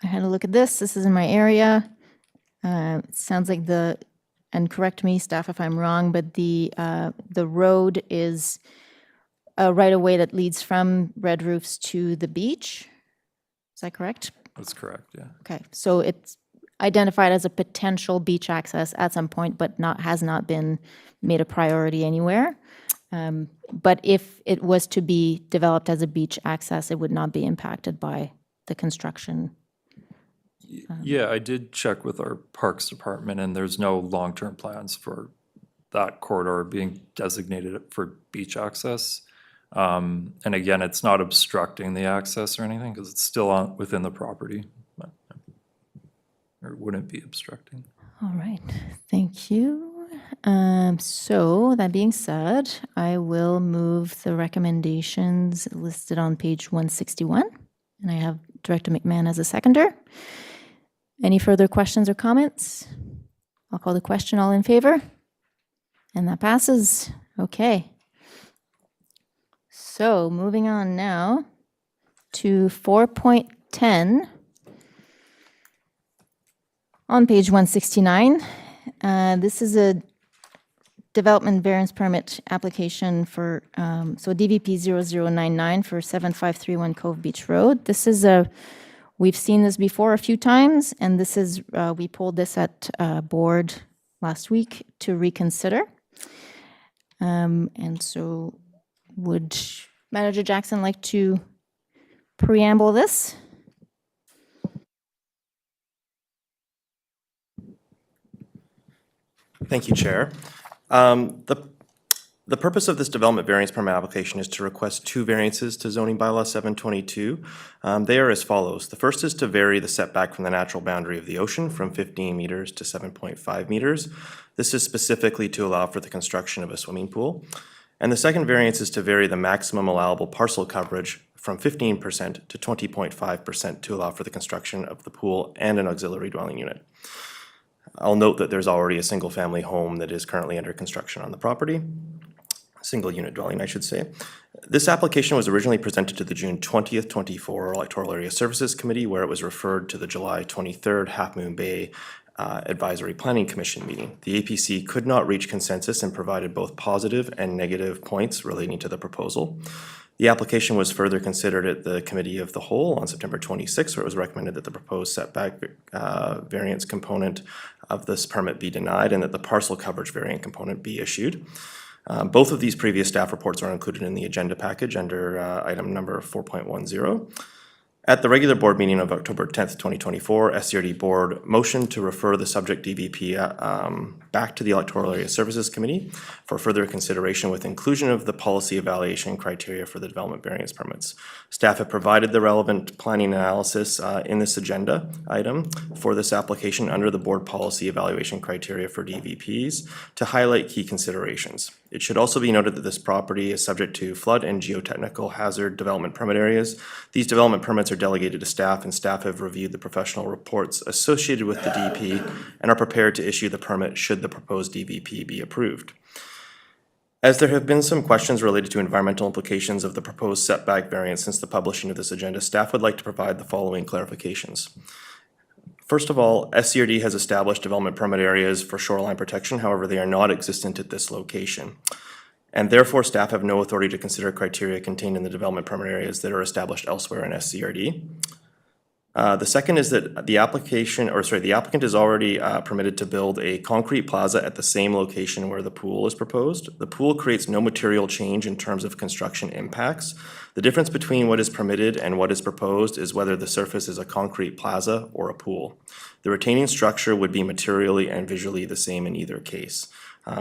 had a look at this. This is in my area. It sounds like and correct me, staff, if I'm wrong, but the road is a right-of-way that leads from Red Roofs to the beach. Is that correct? That's correct, yeah. Okay, so it's identified as a potential beach access at some point, but has not been made a priority anywhere. But if it was to be developed as a beach access, it would not be impacted by the construction. Yeah, I did check with our Parks Department, and there's no long-term plans for that corridor being designated for beach access. And again, it's not obstructing the access or anything, because it's still within the property. But- Or it wouldn't be obstructing. All right, thank you. So that being said, I will move the recommendations listed on page 161, and I have Director McMahon as a seconder. Any further questions or comments? I'll call the question. All in favor? And that passes. Okay. So moving on now to 4.10 on page 169. This is a development variance permit application for, so DVP 0099 for 7531 Cove Beach Road. This is we've seen this before a few times, and this is, we pulled this at board last week to reconsider. And so would Manager Jackson like to preamble this? Thank you, Chair. The purpose of this development variance permit application is to request two variances to zoning bylaw 722. They are as follows. The first is to vary the setback from the natural boundary of the ocean from 15 meters to 7.5 meters. This is specifically to allow for the construction of a swimming pool. And the second variance is to vary the maximum allowable parcel coverage from 15% to 20.5% to allow for the construction of the pool and an auxiliary dwelling unit. I'll note that there's already a single-family home that is currently under construction on the property. Single unit dwelling, I should say. This application was originally presented to the June 20th, 24 Electoral Area Services Committee, where it was referred to the July 23rd Half Moon Bay Advisory Planning Commission meeting. The APC could not reach consensus and provided both positive and negative points relating to the proposal. The application was further considered at the Committee of the Whole on September 26, where it was recommended that the proposed setback variance component of this permit be denied and that the parcel coverage variant component be issued. Both of these previous staff reports are included in the agenda package under item number 4.10. At the regular board meeting of October 10th, 2024, SCRD board motioned to refer the subject DVP back to the Electoral Area Services Committee for further consideration with inclusion of the policy evaluation criteria for the development variance permits. Staff have provided the relevant planning analysis in this agenda item for this application under the board policy evaluation criteria for DVPs to highlight key considerations. It should also be noted that this property is subject to flood and geotechnical hazard development permit areas. These development permits are delegated to staff, and staff have reviewed the professional reports associated with the DP and are prepared to issue the permit should the proposed DVP be approved. As there have been some questions related to environmental implications of the proposed setback variance since the publishing of this agenda, staff would like to provide the following clarifications. First of all, SCRD has established development permit areas for shoreline protection. However, they are not existent at this location. And therefore, staff have no authority to consider criteria contained in the development permit areas that are established elsewhere in SCRD. The second is that the applicant is already permitted to build a concrete plaza at the same location where the pool is proposed. The pool creates no material change in terms of construction impacts. The difference between what is permitted and what is proposed is whether the surface is a concrete plaza or a pool. The retaining structure would be materially and visually the same in either case.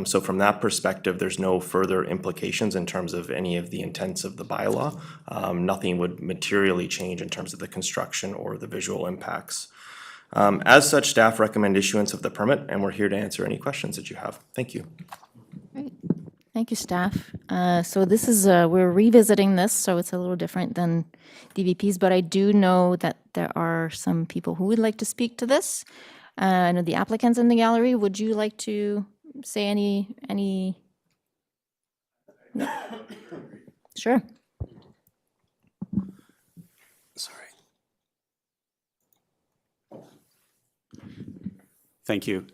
So from that perspective, there's no further implications in terms of any of the intents of the bylaw. Nothing would materially change in terms of the construction or the visual impacts. As such, staff recommend issuance of the permit, and we're here to answer any questions that you have. Thank you. Great. Thank you, staff. So this is, we're revisiting this, so it's a little different than DVPs, but I do know that there are some people who would like to speak to this. I know the applicants in the gallery. Would you like to say any? Sure. Sorry. Thank you.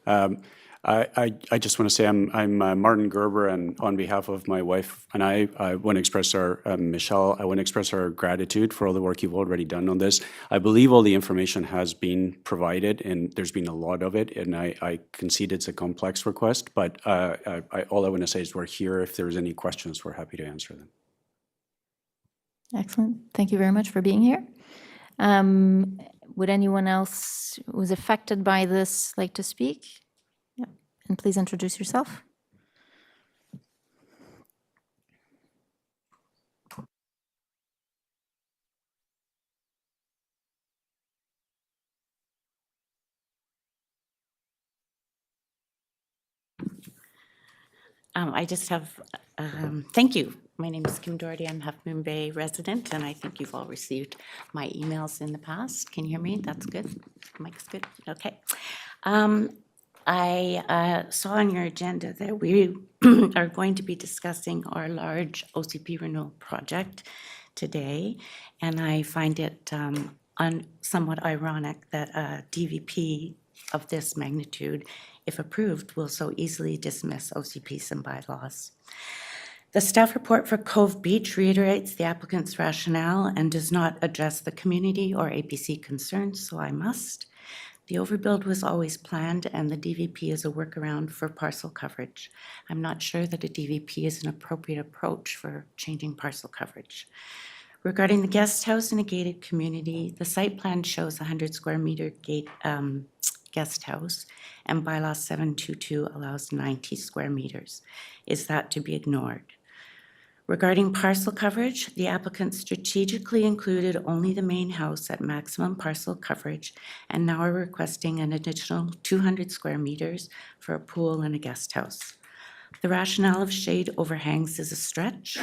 I just want to say I'm Martin Gerber, and on behalf of my wife and I want to express our, Michelle, I want to express our gratitude for all the work you've already done on this. I believe all the information has been provided, and there's been a lot of it, and I concede it's a complex request, but all I want to say is we're here. If there's any questions, we're happy to answer them. Excellent. Thank you very much for being here. Would anyone else who was affected by this like to speak? Yeah. And please introduce yourself. I just have, thank you. My name is Kim Doherty. I'm Half Moon Bay resident, and I think you've all received my emails in the past. Can you hear me? That's good. Mic's good. Okay. I saw on your agenda that we are going to be discussing our large OCP renewal project today, and I find it somewhat ironic that a DVP of this magnitude, if approved, will so easily dismiss OCPs and bylaws. The staff report for Cove Beach reiterates the applicant's rationale and does not address the community or APC concerns, so I must. The overbuild was always planned, and the DVP is a workaround for parcel coverage. I'm not sure that a DVP is an appropriate approach for changing parcel coverage. Regarding the guest house in a gated community, the site plan shows a 100 square meter guest house, and bylaw 722 allows 90 square meters. Is that to be ignored? Regarding parcel coverage, the applicant strategically included only the main house at maximum parcel coverage and now are requesting an additional 200 square meters for a pool and a guest house. The rationale of shade overhangs is a stretch.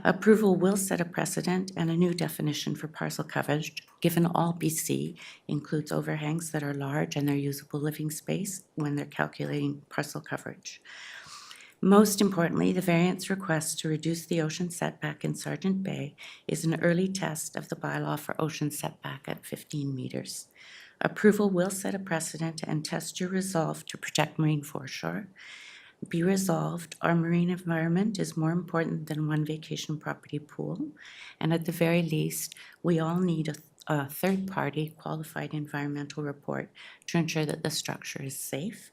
Approval will set a precedent and a new definition for parcel coverage, given all BC includes overhangs that are large and their usable living space when they're calculating parcel coverage. Most importantly, the variance request to reduce the ocean setback in Sargent Bay is an early test of the bylaw for ocean setback at 15 meters. Approval will set a precedent and test your resolve to protect marine foreshore. Be resolved, our marine environment is more important than one vacation property pool, and at the very least, we all need a third-party qualified environmental report to ensure that the structure is safe.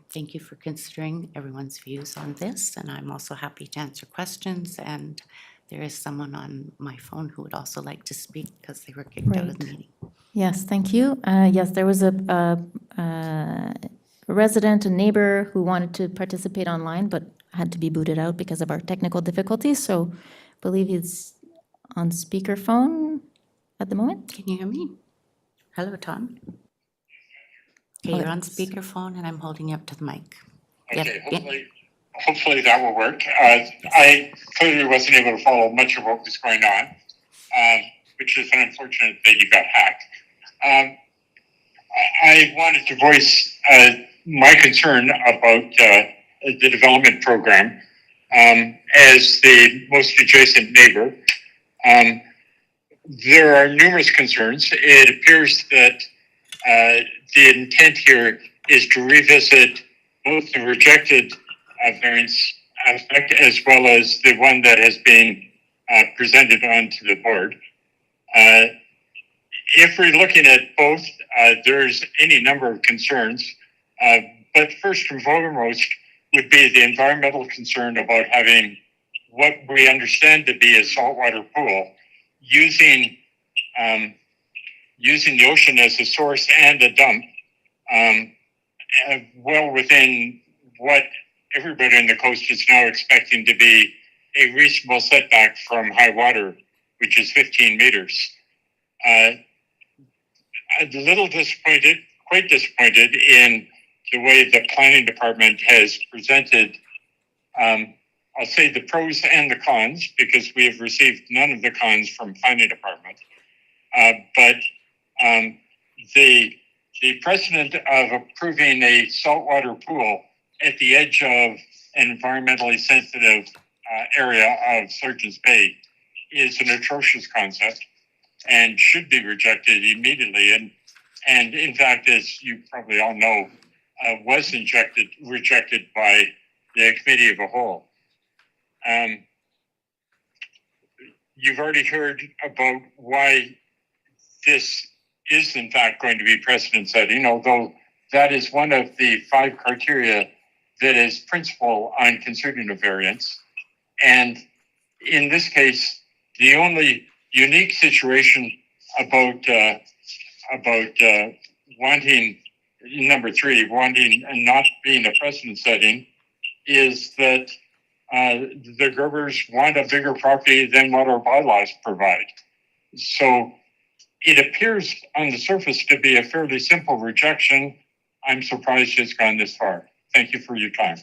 Thank you for considering everyone's views on this, and I'm also happy to answer questions, and there is someone on my phone who would also like to speak because they were kicked out of the meeting. Yes, thank you. Yes, there was a resident, a neighbor who wanted to participate online but had to be booted out because of our technical difficulties, so I believe he's on speakerphone at the moment. Can you hear me? Hello, Tom. Okay, you're on speakerphone and I'm holding you up to the mic. Okay, hopefully that will work. I clearly wasn't able to follow much of what was going on, which is unfortunate that you got hacked. I wanted to voice my concern about the development program as the most adjacent neighbor. There are numerous concerns. It appears that the intent here is to revisit both the rejected variance aspect as well as the one that has been presented onto the board. If we're looking at both, there's any number of concerns, but first and foremost would be the environmental concern about having what we understand to be a saltwater pool, using the ocean as a source and a dump, well within what everybody on the coast is now expecting to be a reasonable setback from high water, which is 15 meters. I'm a little disappointed, quite disappointed in the way the planning department has presented, I'll say the pros and the cons, because we have received none of the cons from planning department. But the precedent of approving a saltwater pool at the edge of an environmentally sensitive area of Surgeons Bay is an atrocious concept and should be rejected immediately. And in fact, as you probably all know, was rejected by the committee of a whole. You've already heard about why this is in fact going to be precedent setting, although that is one of the 5 criteria that is principal on considering a variance. And in this case, the only unique situation about wanting, number 3, wanting and not being a precedent setting, is that the Gerbers want a bigger property than what our bylaws provide. So it appears on the surface to be a fairly simple rejection. I'm surprised it's gone this far. Thank you for your time.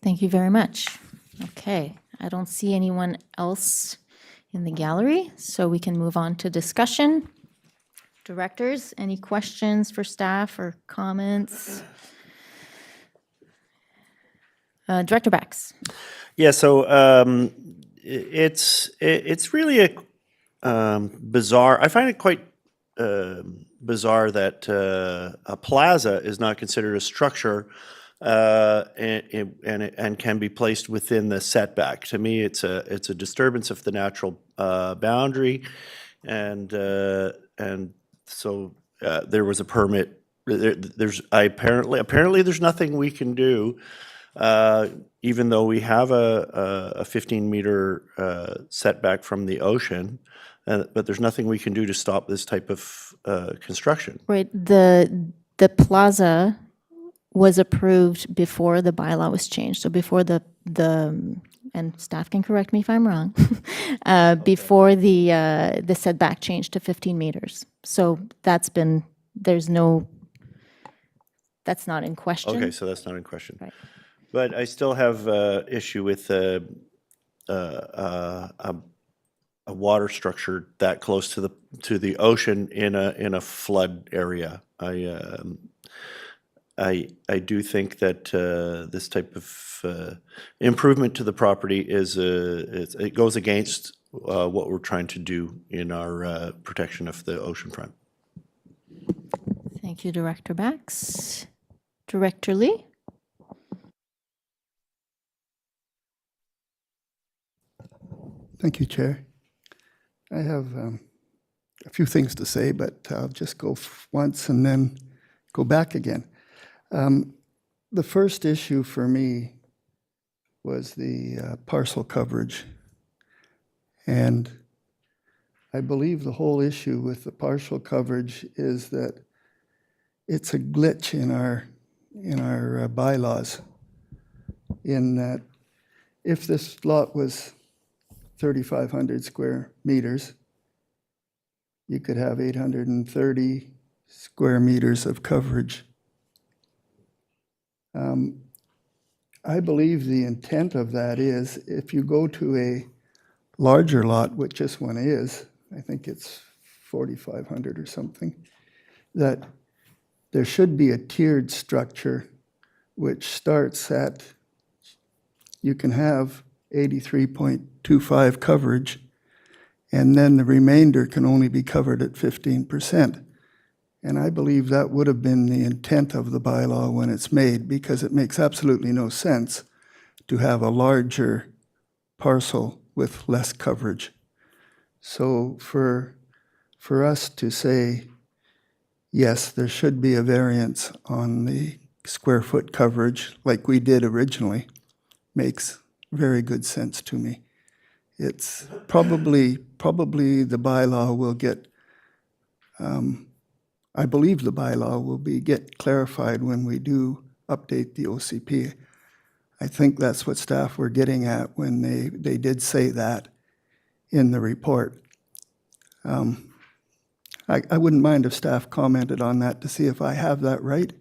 Thank you very much. Okay, I don't see anyone else in the gallery, so we can move on to discussion. Directors, any questions for staff or comments? Director Bax. Yeah, so it's really a bizarre. I find it quite bizarre that a plaza is not considered a structure and can be placed within the setback. To me, it's a disturbance of the natural boundary, and so there was a permit. Apparently there's nothing we can do. Even though we have a 15-meter setback from the ocean, but there's nothing we can do to stop this type of construction. Right, the plaza was approved before the bylaw was changed, so before the and staff can correct me if I'm wrong, before the setback changed to 15 meters. So that's not in question. Okay, so that's not in question. Right. But I still have issue with a water structure that close to the ocean in a flood area. I do think that this type of improvement to the property it goes against what we're trying to do in our protection of the ocean front. Thank you, Director Bax. Director Lee? Thank you, Chair. I have a few things to say, but I'll just go once and then go back again. The first issue for me was the parcel coverage. And I believe the whole issue with the partial coverage is that it's a glitch in our bylaws, in that if this lot was 3,500 square meters, you could have 830 square meters of coverage. I believe the intent of that is if you go to a larger lot, which this one is, I think it's 4,500 or something, that there should be a tiered structure which starts at, you can have 83.25 coverage, and then the remainder can only be covered at 15%. And I believe that would have been the intent of the bylaw when it's made, because it makes absolutely no sense to have a larger parcel with less coverage. So for us to say, yes, there should be a variance on the square foot coverage like we did originally, makes very good sense to me. It's probably the bylaw will get, I believe the bylaw will get clarified when we do update the OCP. I think that's what staff were getting at when they did say that in the report. I wouldn't mind if staff commented on that to see if I have that right.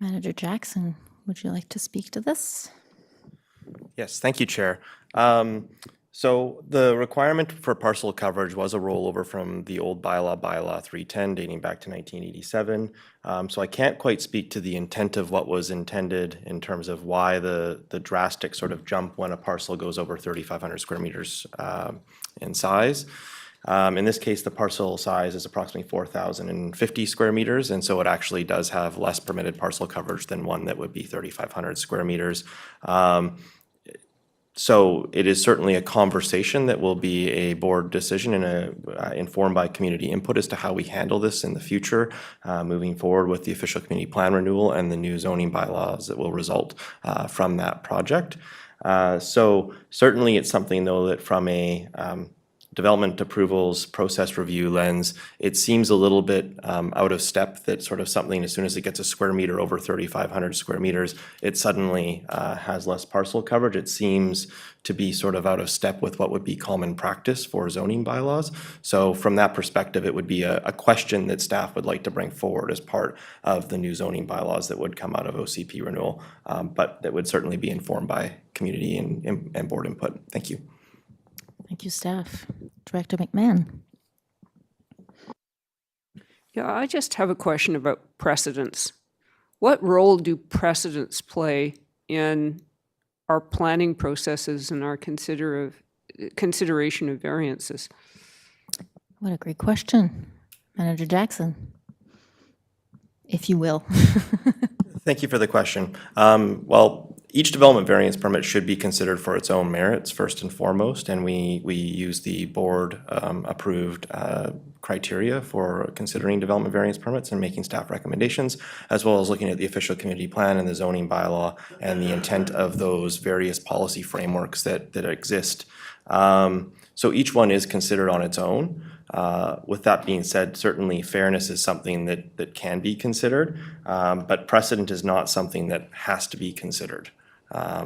Manager Jackson, would you like to speak to this? Yes, thank you, Chair. So the requirement for parcel coverage was a rollover from the old bylaw 310 dating back to 1987. So I can't quite speak to the intent of what was intended in terms of why the drastic sort of jump when a parcel goes over 3,500 square meters in size. In this case, the parcel size is approximately 4,050 square meters, and so it actually does have less permitted parcel coverage than one that would be 3,500 square meters. So it is certainly a conversation that will be a board decision and informed by community input as to how we handle this in the future, moving forward with the official community plan renewal and the new zoning bylaws that will result from that project. So certainly it's something, though, that from a development approvals process review lens, it seems a little bit out of step that sort of something, as soon as it gets a square meter over 3,500 square meters, it suddenly has less parcel coverage. It seems to be sort of out of step with what would be common practice for zoning bylaws. So from that perspective, it would be a question that staff would like to bring forward as part of the new zoning bylaws that would come out of OCP renewal, but that would certainly be informed by community and board input. Thank you. Thank you, staff. Director McMahon. Yeah, I just have a question about precedents. What role do precedents play in our planning processes and our consideration of variances? What a great question. Manager Jackson, if you will. Thank you for the question. Well, each development variance permit should be considered for its own merits, first and foremost, and we use the board approved criteria for considering development variance permits and making staff recommendations, as well as looking at the official community plan and the zoning bylaw and the intent of those various policy frameworks that exist. So each one is considered on its own. With that being said, certainly fairness is something that can be considered, but precedent is not something that has to be considered.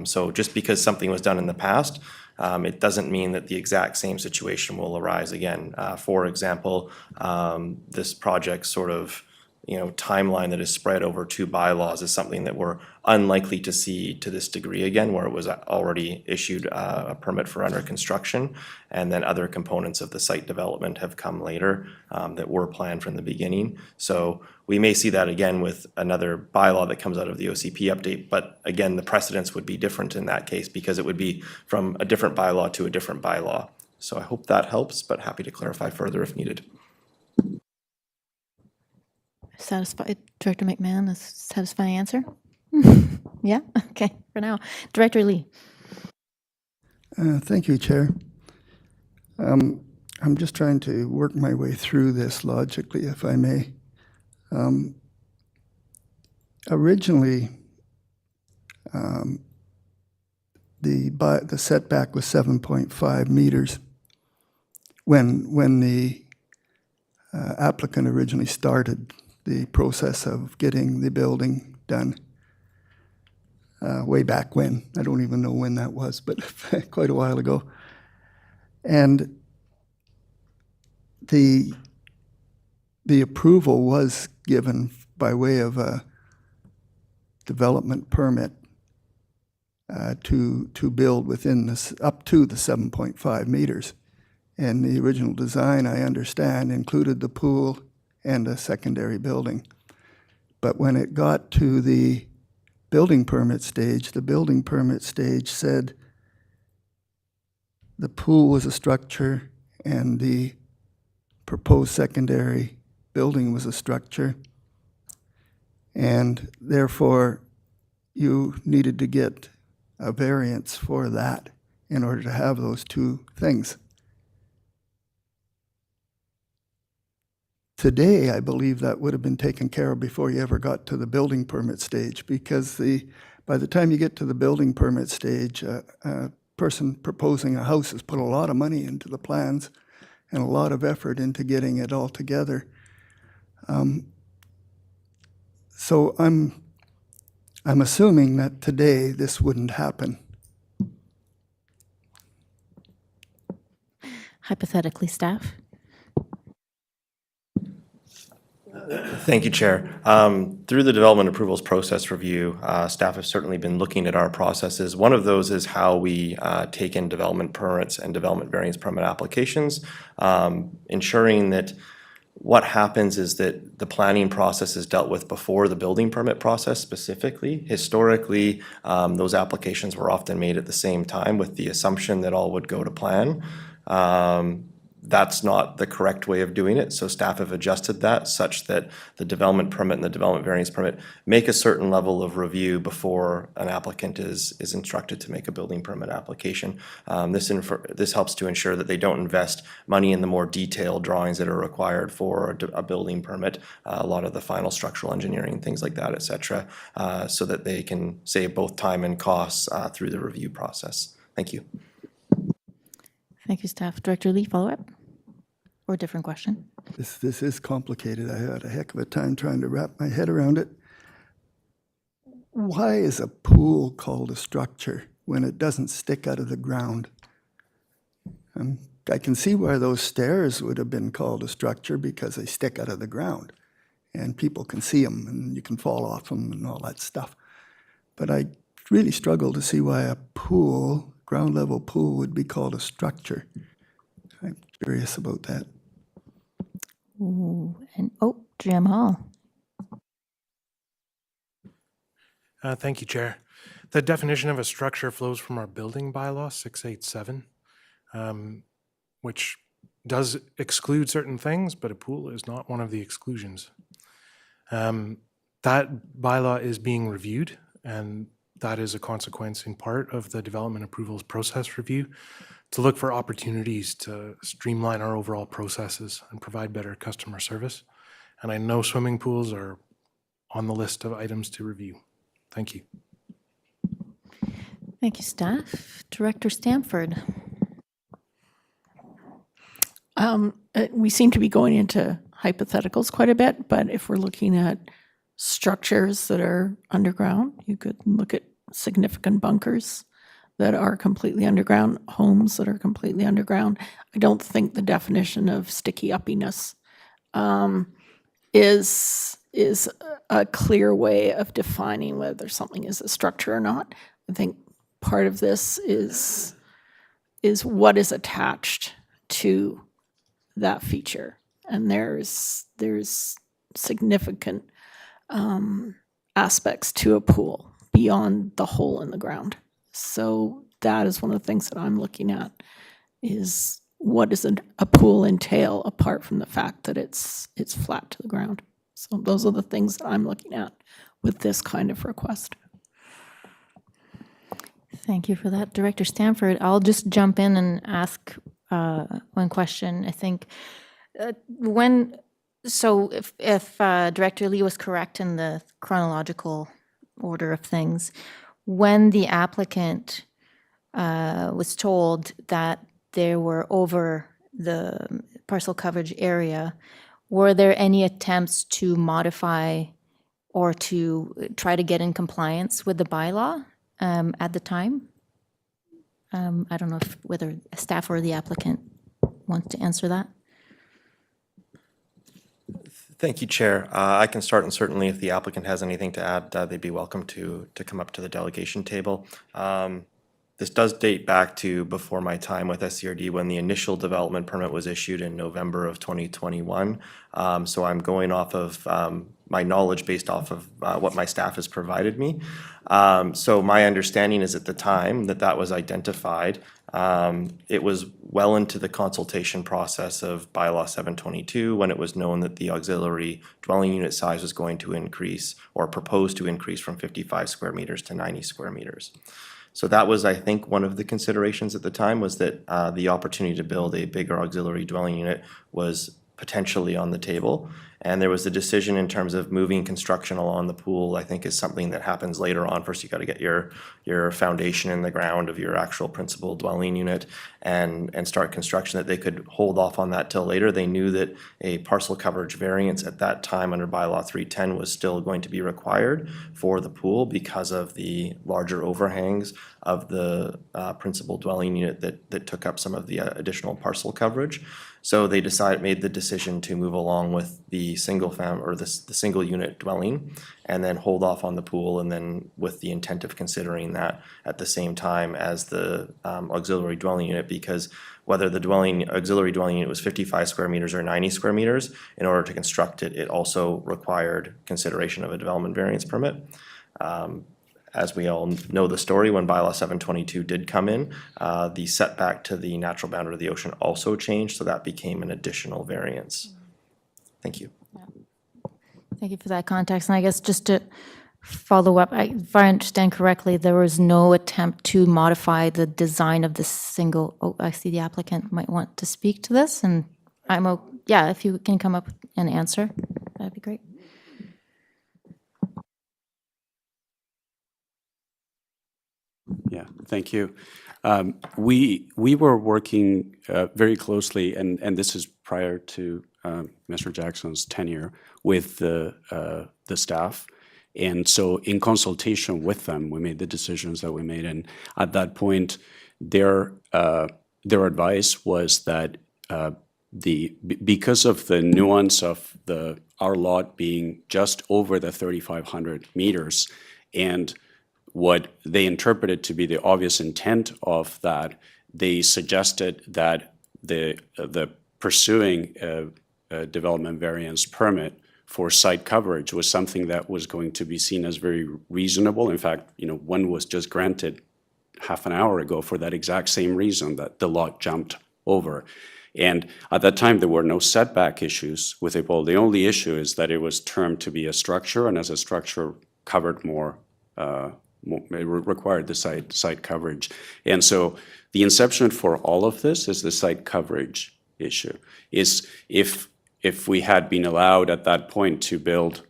So just because something was done in the past, it doesn't mean that the exact same situation will arise again. For example, this project sort of timeline that is spread over two bylaws is something that we're unlikely to see to this degree again, where it was already issued a permit for under construction, and then other components of the site development have come later that were planned from the beginning. So we may see that again with another bylaw that comes out of the OCP update, but again, the precedents would be different in that case because it would be from a different bylaw to a different bylaw. So I hope that helps, but happy to clarify further if needed. Satisfied, Director McMahon, a satisfying answer? Yeah, okay, for now. Director Lee. Thank you, Chair. I'm just trying to work my way through this logically, if I may. Originally, the setback was 7.5 meters when the applicant originally started the process of getting the building done. Way back when. I don't even know when that was, but quite a while ago. And the approval was given by way of a development permit to build within this up to the 7.5 meters. And the original design, I understand, included the pool and a secondary building. But when it got to the building permit stage, the building permit stage said the pool was a structure and the proposed secondary building was a structure, and therefore you needed to get a variance for that in order to have those two things. Today, I believe that would have been taken care of before you ever got to the building permit stage, because by the time you get to the building permit stage, a person proposing a house has put a lot of money into the plans and a lot of effort into getting it all together. So I'm assuming that today this wouldn't happen. Hypothetically, staff. Thank you, Chair. Through the development approvals process review, staff have certainly been looking at our processes. One of those is how we take in development permits and development variance permit applications, ensuring that what happens is that the planning process is dealt with before the building permit process specifically. Historically, those applications were often made at the same time with the assumption that all would go to plan. that's not the correct way of doing it. So staff have adjusted that such that the development permit and the development variance permit make a certain level of review before an applicant is instructed to make a building permit application. This helps to ensure that they don't invest money in the more detailed drawings that are required for a building permit, a lot of the final structural engineering, things like that, et cetera, so that they can save both time and costs through the review process. Thank you. Thank you, staff. Director Lee, follow up? Or a different question? This is complicated. I had a heck of a time trying to wrap my head around it. Why is a pool called a structure when it doesn't stick out of the ground? I can see why those stairs would have been called a structure because they stick out of the ground and people can see them and you can fall off them and all that stuff. But I really struggle to see why a pool, ground level pool, would be called a structure. I'm curious about that. Ooh, and Jim Hall. Thank you, Chair. The definition of a structure flows from our building bylaw 687, which does exclude certain things, but a pool is not one of the exclusions. That bylaw is being reviewed, and that is a consequence in part of the development approvals process review to look for opportunities to streamline our overall processes and provide better customer service. And I know swimming pools are on the list of items to review. Thank you. Thank you, staff. Director Stamford. We seem to be going into hypotheticals quite a bit, but if we're looking at structures that are underground, you could look at significant bunkers that are completely underground, homes that are completely underground. I don't think the definition of sticky uppiness is a clear way of defining whether something is a structure or not. I think part of this is what is attached to that feature, and there's significant aspects to a pool beyond the hole in the ground. So that is one of the things that I'm looking at, is what does a pool entail apart from the fact that it's flat to the ground. So those are the things that I'm looking at with this kind of request. Thank you for that, Director Stamford. I'll just jump in and ask one question. I think if Director Lee was correct in the chronological order of things, when the applicant was told that they were over the parcel coverage area, were there any attempts to modify or to try to get in compliance with the bylaw at the time? I don't know whether staff or the applicant wants to answer that. Thank you, Chair. I can start, and certainly if the applicant has anything to add, they'd be welcome to come up to the delegation table. This does date back to before my time with SCRD when the initial development permit was issued in November of 2021. So I'm going off of my knowledge based off of what my staff has provided me. So my understanding is at the time that was identified, it was well into the consultation process of bylaw 722 when it was known that the auxiliary dwelling unit size was going to increase or proposed to increase from 55 square meters to 90 square meters. So that was, I think, one of the considerations at the time, was that the opportunity to build a bigger auxiliary dwelling unit was potentially on the table. And there was a decision in terms of moving construction along the pool, I think is something that happens later on. First, you got to get your foundation in the ground of your actual principal dwelling unit and start construction, that they could hold off on that till later. They knew that a parcel coverage variance at that time under bylaw 310 was still going to be required for the pool because of the larger overhangs of the principal dwelling unit that took up some of the additional parcel coverage. So they made the decision to move along with the single single unit dwelling and then hold off on the pool, and then with the intent of considering that at the same time as the auxiliary dwelling unit, because whether the auxiliary dwelling unit was 55 square meters or 90 square meters, in order to construct it, it also required consideration of a development variance permit. as we all know the story, when bylaw 722 did come in, the setback to the natural boundary of the ocean also changed, so that became an additional variance. Thank you. Thank you for that context. And I guess just to follow up, if I understand correctly, there was no attempt to modify the design of this single, oh, I see the applicant might want to speak to this, and yeah, if you can come up and answer, that'd be great. Yeah, thank you. We were working very closely, and this is prior to Mr. Jackson's tenure, with the staff. And so in consultation with them, we made the decisions that we made. And at that point, their advice was that because of the nuance of our lot being just over the 3,500 meters, and what they interpreted to be the obvious intent of that, they suggested that the pursuing a development variance permit for site coverage was something that was going to be seen as very reasonable. In fact, one was just granted half an hour ago for that exact same reason, that the lot jumped over. And at that time, there were no setback issues with it. Well, the only issue is that it was termed to be a structure, and as a structure covered more, it required the site coverage. And so the inception for all of this is the site coverage issue. Is if we had been allowed at that point to build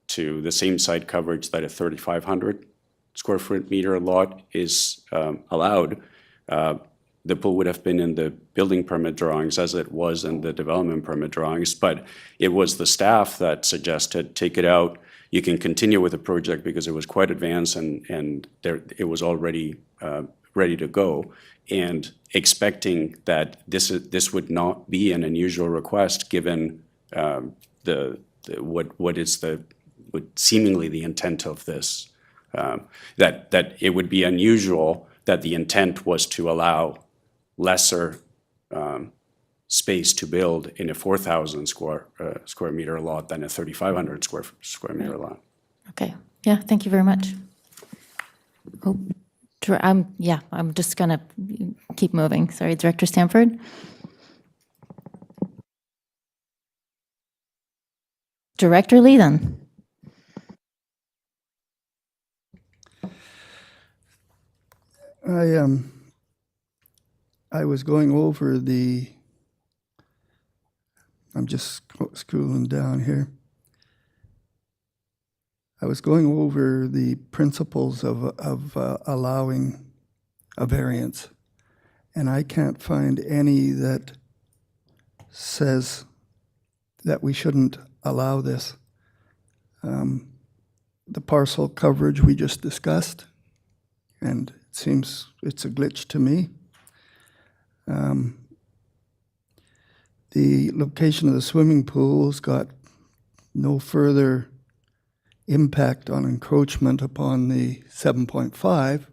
to the same site coverage that a 3,500 square foot meter lot is allowed, the pool would have been in the building permit drawings as it was in the development permit drawings, but it was the staff that suggested take it out. You can continue with the project because it was quite advanced and it was already ready to go, and expecting that this would not be an unusual request given what seemingly the intent of this. That it would be unusual that the intent was to allow lesser space to build in a 4,000 square meter lot than a 3,500 square meter lot. Okay, yeah, thank you very much. Oh, I'm just gonna keep moving. Sorry, Director Stanford. Director Lee, then. I was going over I'm just scrolling down here. I was going over the principles of allowing a variance, and I can't find any that says that we shouldn't allow this. The parcel coverage we just discussed, and it seems it's a glitch to me. The location of the swimming pool's got no further impact on encroachment upon the 7.5,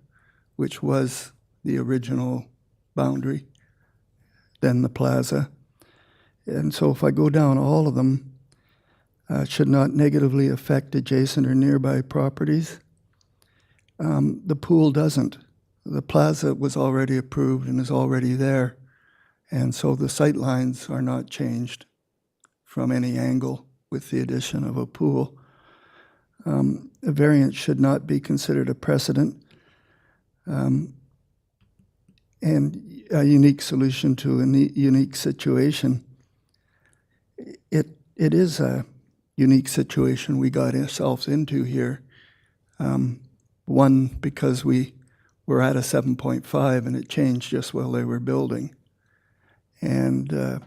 which was the original boundary, than the plaza. And so if I go down all of them, it should not negatively affect adjacent or nearby properties. The pool doesn't. The plaza was already approved and is already there. And so the sight lines are not changed from any angle with the addition of a pool. A variance should not be considered a precedent and a unique solution to a unique situation. It is a unique situation we got ourselves into here. One, because we were at a 7.5 and it changed just while they were building. And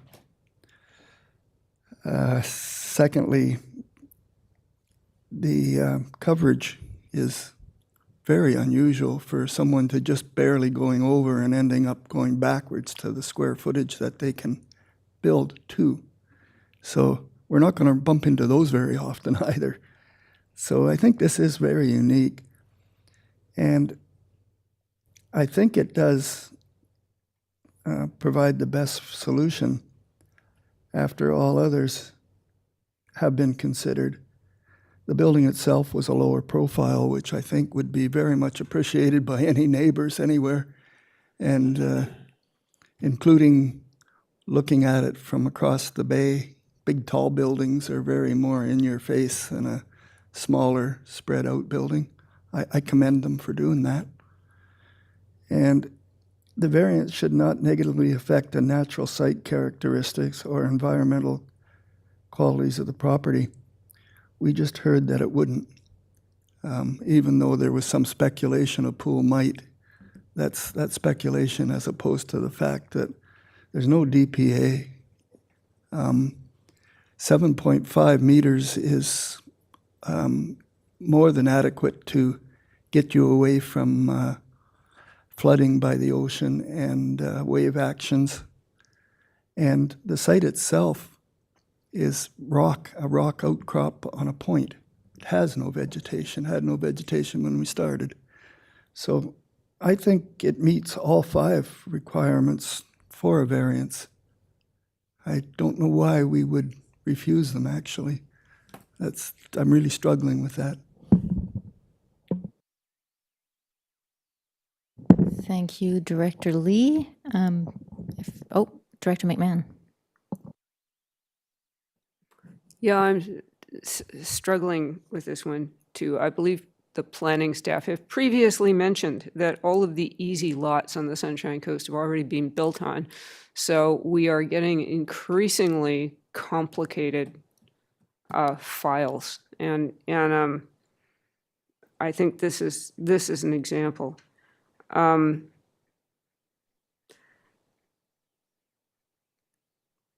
secondly, the coverage is very unusual for someone to just barely going over and ending up going backwards to the square footage that they can build to. So we're not going to bump into those very often either. So I think this is very unique. And I think it does provide the best solution after all others have been considered. the building itself was a lower profile, which I think would be very much appreciated by any neighbors anywhere, and including looking at it from across the bay. Big, tall buildings are very more in your face than a smaller, spread out building. I commend them for doing that. And the variance should not negatively affect the natural site characteristics or environmental qualities of the property. We just heard that it wouldn't, even though there was some speculation a pool might. That's speculation as opposed to the fact that there's no DPA. 7.5 meters is more than adequate to get you away from flooding by the ocean and wave actions. And the site itself is a rock outcrop on a point. It has no vegetation, had no vegetation when we started. So I think it meets all 5 requirements for a variance. I don't know why we would refuse them, actually. I'm really struggling with that. Thank you, Director Lee. Director McMahon. Yeah, I'm struggling with this one too. I believe the planning staff have previously mentioned that all of the easy lots on the Sunshine Coast have already been built on. So we are getting increasingly complicated files. And I think this is an example.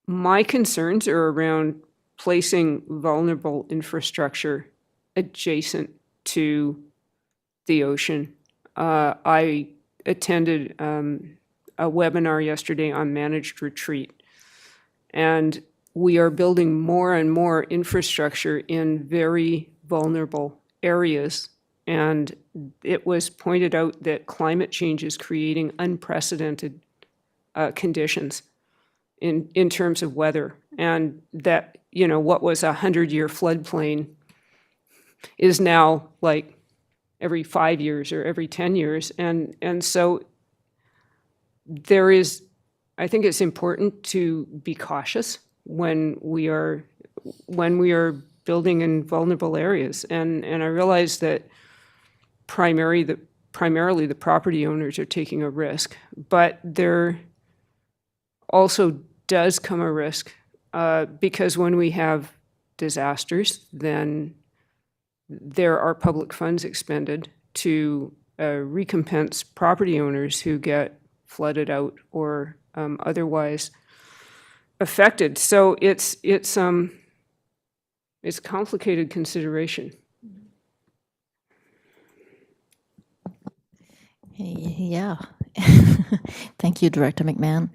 My concerns are around placing vulnerable infrastructure adjacent to the ocean. I attended a webinar yesterday on managed retreat, and we are building more and more infrastructure in very vulnerable areas. And it was pointed out that climate change is creating unprecedented conditions in terms of weather, and that, what was a 100-year floodplain is now like every 5 years or every 10 years. And so I think it's important to be cautious when we are building in vulnerable areas. And I realize that primarily the property owners are taking a risk, but there also does come a risk because when we have disasters, then there are public funds expended to recompense property owners who get flooded out or otherwise affected. So it's complicated consideration. Yeah. Thank you, Director McMahon.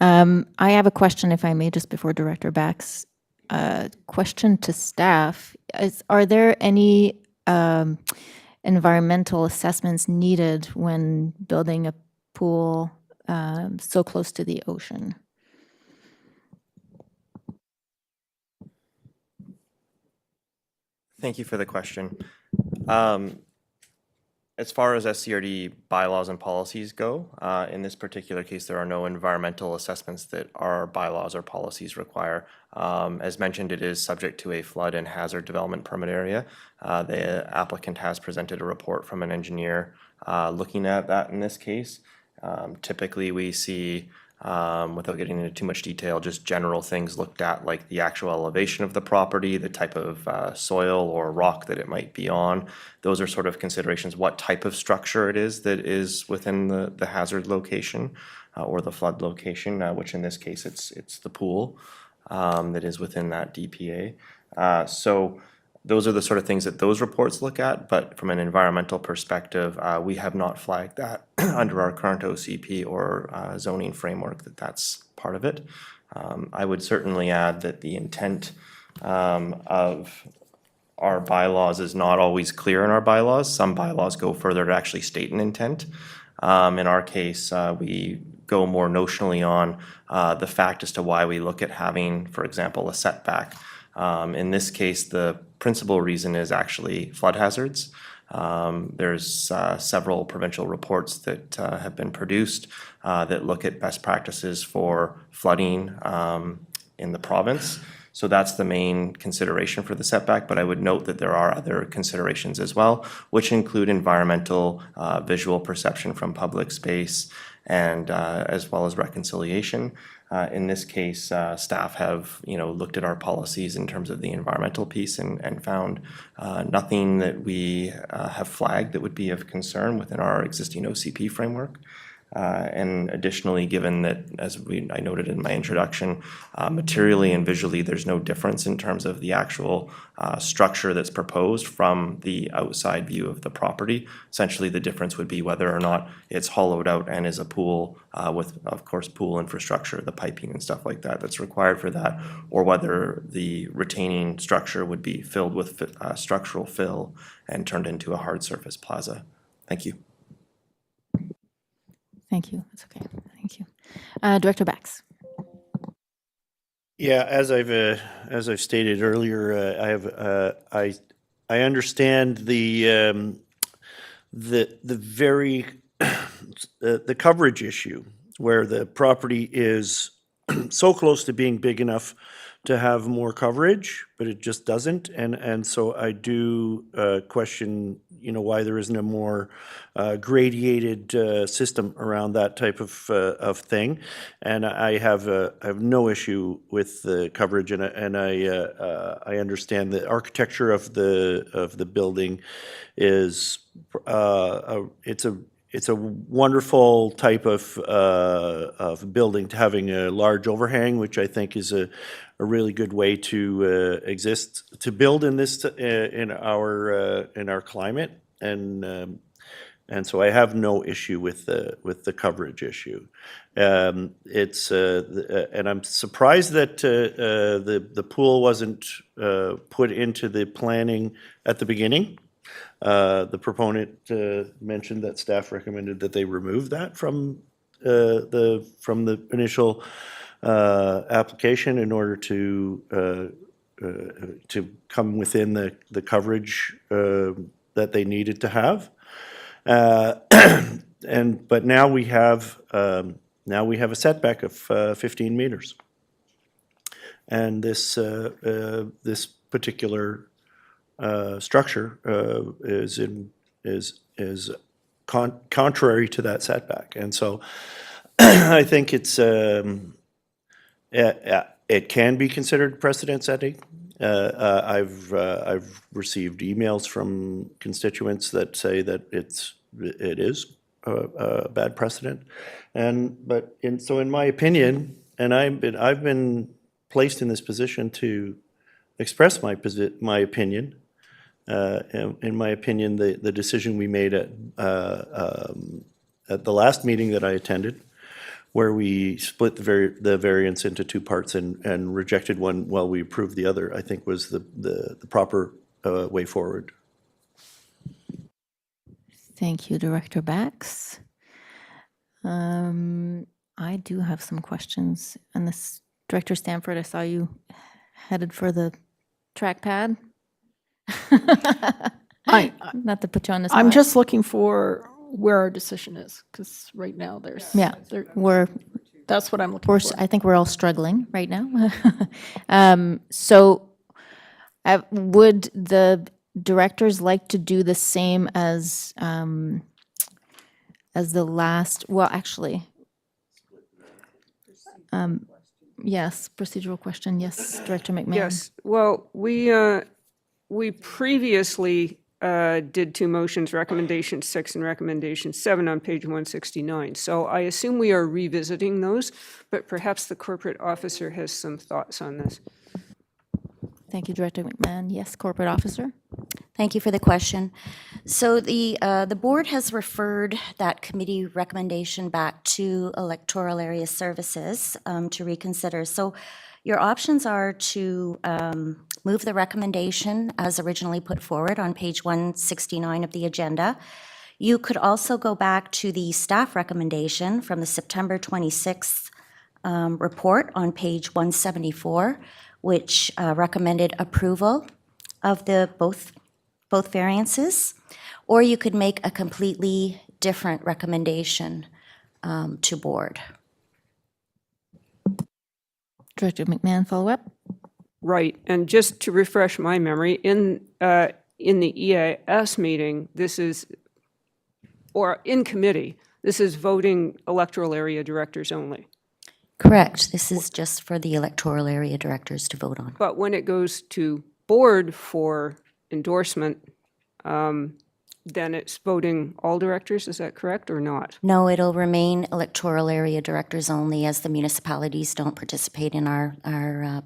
I have a question, if I may, just before Director Back's question to staff. Are there any environmental assessments needed when building a pool so close to the ocean? Thank you for the question. As far as SCRD bylaws and policies go, in this particular case, there are no environmental assessments that our bylaws or policies require. As mentioned, it is subject to a flood and hazard development permit area. The applicant has presented a report from an engineer looking at that in this case. Typically, we see, without getting into too much detail, just general things looked at, like the actual elevation of the property, the type of soil or rock that it might be on. Those are sort of considerations, what type of structure it is that is within the hazard location or the flood location, which in this case, it's the pool that is within that DPA. So those are the sort of things that those reports look at, but from an environmental perspective, we have not flagged that under our current OCP or zoning framework that's part of it. I would certainly add that the intent of our bylaws is not always clear in our bylaws. Some bylaws go further to actually state an intent. In our case, we go more notionally on the fact as to why we look at having, for example, a setback. In this case, the principal reason is actually flood hazards. There's several provincial reports that have been produced that look at best practices for flooding in the province. So that's the main consideration for the setback, but I would note that there are other considerations as well, which include environmental, visual perception from public space, and as well as reconciliation. In this case, staff have, looked at our policies in terms of the environmental piece and found nothing that we have flagged that would be of concern within our existing OCP framework. And additionally, given that, as I noted in my introduction, materially and visually, there's no difference in terms of the actual structure that's proposed from the outside view of the property. Essentially, the difference would be whether or not it's hollowed out and is a pool with, of course, pool infrastructure, the piping and stuff like that that's required for that, or whether the retaining structure would be filled with structural fill and turned into a hard surface plaza. Thank you. Thank you. That's okay. Thank you. Director Bax. Yeah, as I've stated earlier, I understand the very the coverage issue where the property is so close to being big enough to have more coverage, but it just doesn't, and so I do question, why there isn't a more gradiated system around that type of thing, and I have no issue with the coverage, and I understand the architecture of the building is it's a wonderful type of building, to having a large overhang, which I think is a really good way to build in this in our climate, and so I have no issue with the coverage issue. And I'm surprised that the pool wasn't put into the planning at the beginning. The proponent mentioned that staff recommended that they remove that from the initial application in order to come within the coverage that they needed to have. But now we have a setback of 15 meters, and this particular structure is contrary to that setback, and so I think it can be considered precedent setting. I've received emails from constituents that say that it is a bad precedent, so in my opinion, and I've been placed in this position to express my opinion. In my opinion, the decision we made at the last meeting that I attended, where we split the variance into two parts and rejected one while we approved the other, I think was the proper way forward. Thank you, Director Bax. I do have some questions. And this, Director Stanford, I saw you headed for the trackpad. Not to put you on the spot. I'm just looking for where our decision is, because right now there's. Yeah, that's what I'm looking for. I think we're all struggling right now. So would the directors like to do the same as the last, well, actually, yes, procedural question. Yes, Director McMahon. Yes, well, we previously did two motions, recommendation 6 and recommendation 7 on page 169. So I assume we are revisiting those, but perhaps the corporate officer has some thoughts on this. Thank you, Director McMahon. Yes, corporate officer. Thank you for the question. So the board has referred that committee recommendation back to Electoral Area Services to reconsider. So your options are to move the recommendation as originally put forward on page 169 of the agenda. You could also go back to the staff recommendation from the September 26th report on page 174, which recommended approval of the both variances, or you could make a completely different recommendation to board. Director McMahon, follow up? Right, and just to refresh my memory, in the EAS meeting, this is, or in committee, this is voting electoral area directors only. Correct. This is just for the electoral area directors to vote on. But when it goes to board for endorsement, then it's voting all directors, is that correct or not? No, it'll remain electoral area directors only, as the municipalities don't participate in our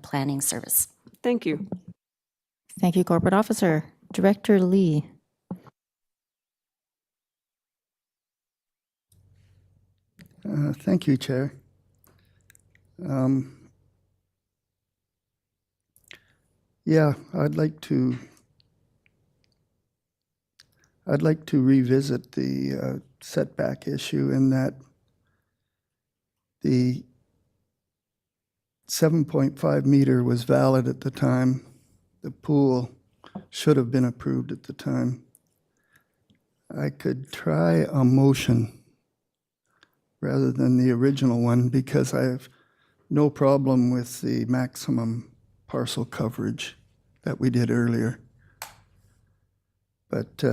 planning service. Thank you. Thank you, Corporate Officer. Director Lee. Thank you, Chair. Yeah, I'd like to revisit the setback issue, in that the 7.5 meter was valid at the time. The pool should have been approved at the time. I could try a motion rather than the original one, because I have no problem with the maximum parcel coverage that we did earlier. But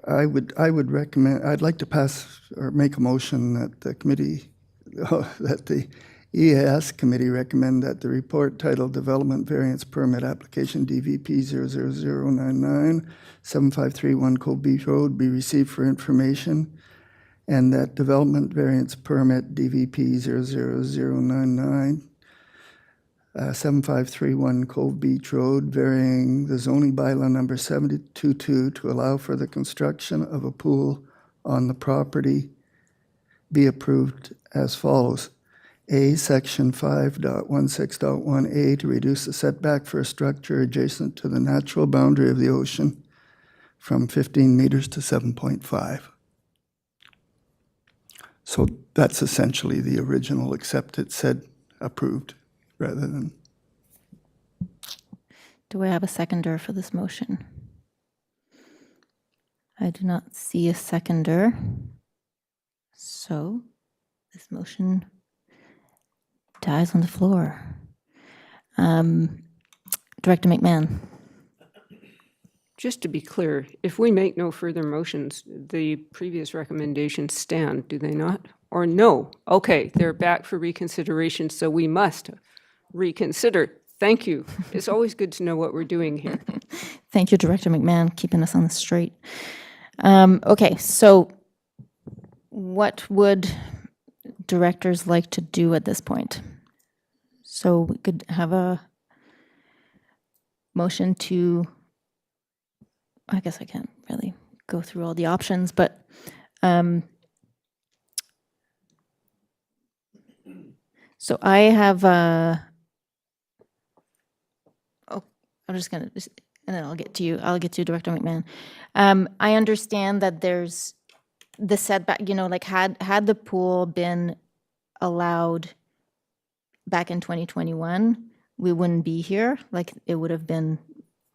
I would recommend, I'd like to pass or make a motion that the committee, that the EAS committee recommend that the report titled Development Variance Permit Application DVP 000099 7531 Cole Beach Road be received for information, and that Development Variance Permit DVP 000099 7531 Cove Beach Road, varying the zoning bylaw number 722 to allow for the construction of a pool on the property, be approved as follows. A, Section 5.16.1A, to reduce the setback for a structure adjacent to the natural boundary of the ocean from 15 meters to 7.5. So that's essentially the original, except it said approved rather than. Do I have a seconder for this motion? I do not see a seconder. So this motion dies on the floor. Director McMahon. Just to be clear, if we make no further motions, the previous recommendations stand, do they not? Or no? Okay, they're back for reconsideration, so we must reconsider. Thank you. It's always good to know what we're doing here. Thank you, Director McMahon, keeping us on the straight. Okay, so what would directors like to do at this point? So we could have a motion to, I guess I can't really go through all the options, but so I have I'm just gonna, and then I'll get to you, Director McMahon. I understand that there's the setback, like had the pool been allowed back in 2021, we wouldn't be here. Like it would have been,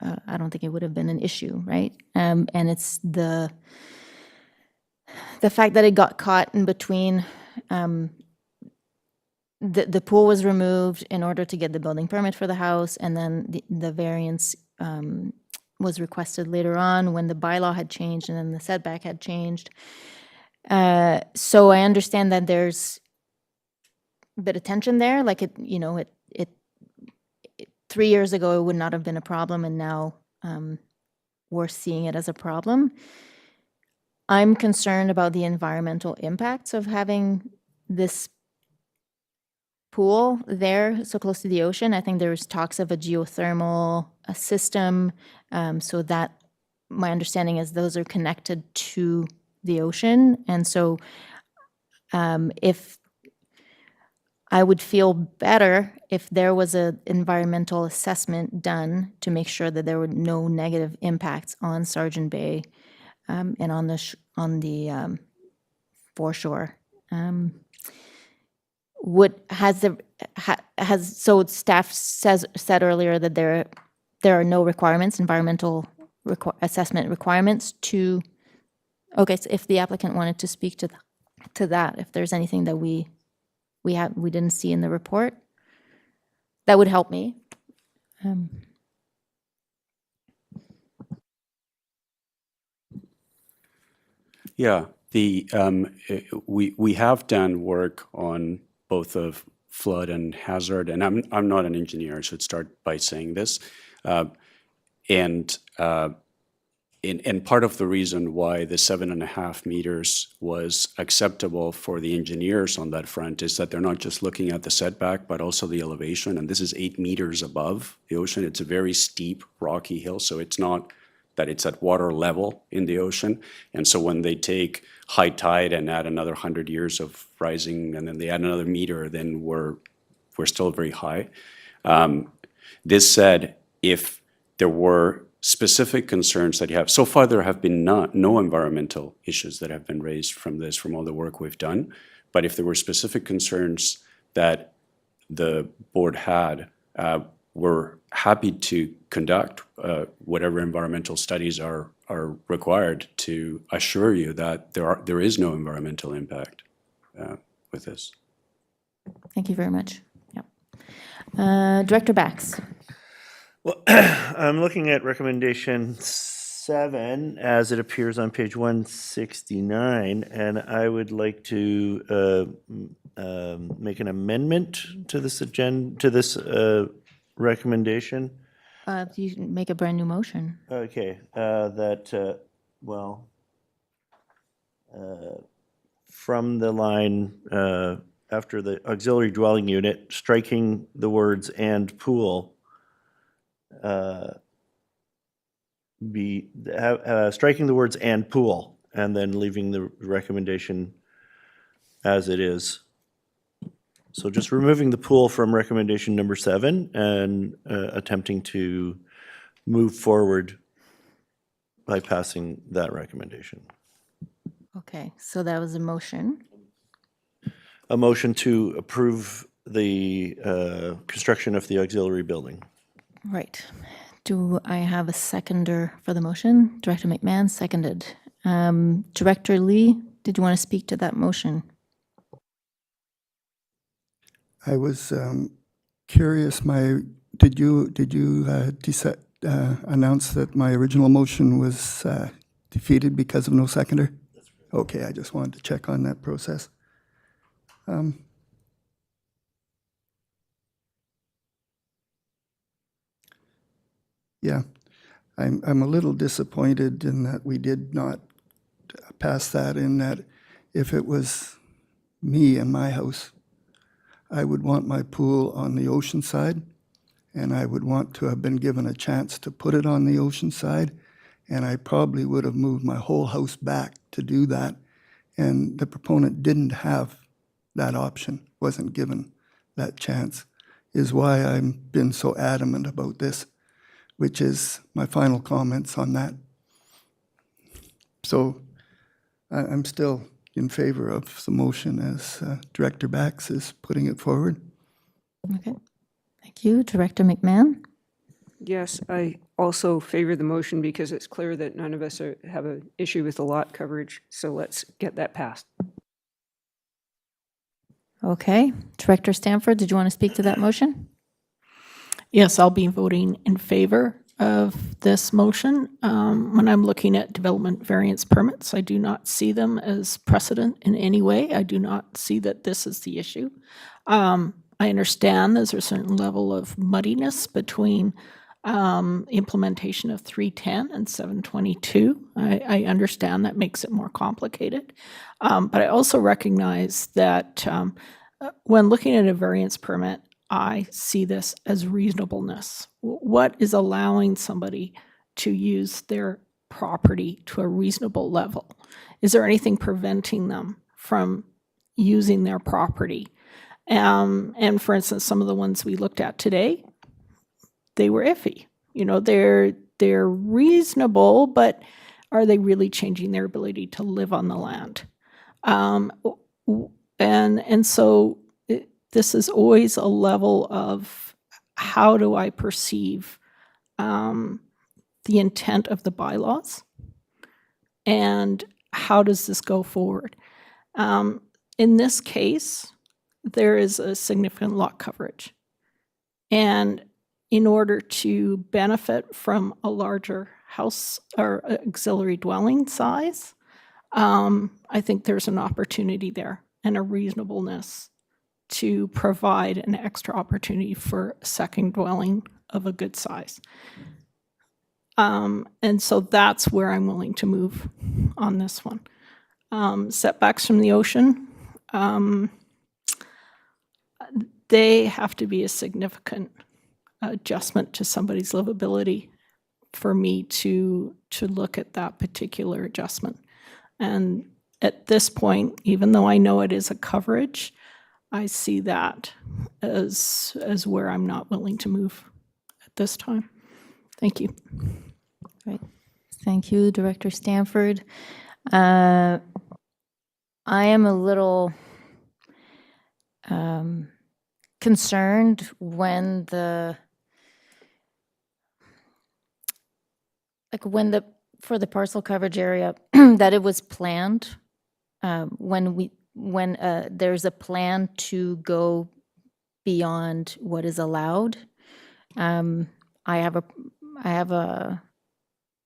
I don't think it would have been an issue, right? And it's the fact that it got caught in between. The pool was removed in order to get the building permit for the house, and then the variance was requested later on when the bylaw had changed and then the setback had changed. So I understand that there's a bit of tension there. Like it 3 years ago it would not have been a problem, and now we're seeing it as a problem. I'm concerned about the environmental impacts of having this pool there so close to the ocean. I think there's talks of a geothermal system, so that my understanding is those are connected to the ocean. And so if I would feel better if there was an environmental assessment done to make sure that there were no negative impacts on Sargent Bay and on the foreshore. so staff said earlier that there are no requirements, environmental assessment requirements to, okay, so if the applicant wanted to speak to that, if there's anything that we didn't see in the report, that would help me. Yeah, we have done work on both of flood and hazard, and I'm not an engineer. I should start by saying this, and part of the reason why the 7.5 meters was acceptable for the engineers on that front is that they're not just looking at the setback, but also the elevation, and this is 8 meters above the ocean. It's a very steep, rocky hill, so it's not that it's at water level in the ocean. And so when they take high tide and add another 100 years of rising, and then they add another meter, then we're still very high. This said, if there were specific concerns that you have, so far there have been no environmental issues that have been raised from this, from all the work we've done. But if there were specific concerns that the board had, we're happy to conduct whatever environmental studies are required to assure you that there is no environmental impact with this. Thank you very much. Yep. Director Bax. Well, I'm looking at recommendation 7 as it appears on page 169, and I would like to make an amendment to this recommendation. You can make a brand new motion. Okay, from the line after the auxiliary dwelling unit, striking the words "and pool," striking the words "and pool," and then leaving the recommendation as it is. So just removing the pool from recommendation number 7 and attempting to move forward by passing that recommendation. Okay, so that was a motion. A motion to approve the construction of the auxiliary building. Right. Do I have a seconder for the motion? Director McMahon seconded. Director Lee, did you want to speak to that motion? I was curious. Did you announce that my original motion was defeated because of no seconder? Okay, I just wanted to check on that process. Yeah, I'm a little disappointed in that we did not pass that, in that if it was me and my house, I would want my pool on the ocean side, and I would want to have been given a chance to put it on the ocean side, and I probably would have moved my whole house back to do that, and the proponent didn't have that option, wasn't given that chance, is why I've been so adamant about this, which is my final comments on that. So I'm still in favor of the motion as Director Bax is putting it forward. Okay, thank you. Director McMahon? Yes, I also favor the motion because it's clear that none of us have an issue with the lot coverage, so let's get that passed. Okay. Director Stanford, did you want to speak to that motion? Yes, I'll be voting in favor of this motion. When I'm looking at development variance permits, I do not see them as precedent in any way. I do not see that this is the issue. I understand there's a certain level of muddiness between implementation of 310 and 722. I understand that makes it more complicated. But I also recognize that when looking at a variance permit, I see this as reasonableness. What is allowing somebody to use their property to a reasonable level? Is there anything preventing them from using their property? And for instance, some of the ones we looked at today, they were iffy. You know, they're reasonable, but are they really changing their ability to live on the land? And so this is always a level of how do I perceive the intent of the bylaws, and how does this go forward? In this case, there is a significant lot coverage. And in order to benefit from a larger house or auxiliary dwelling size, I think there's an opportunity there and a reasonableness to provide an extra opportunity for a second dwelling of a good size. And so that's where I'm willing to move on this one. Setbacks from the ocean, they have to be a significant adjustment to somebody's livability for me to look at that particular adjustment. And at this point, even though I know it is a coverage, I see that as where I'm not willing to move at this time. Thank you. Right. Thank you, Director Stanford. I am a little concerned when for the parcel coverage area that it was planned when there's a plan to go beyond what is allowed. I have a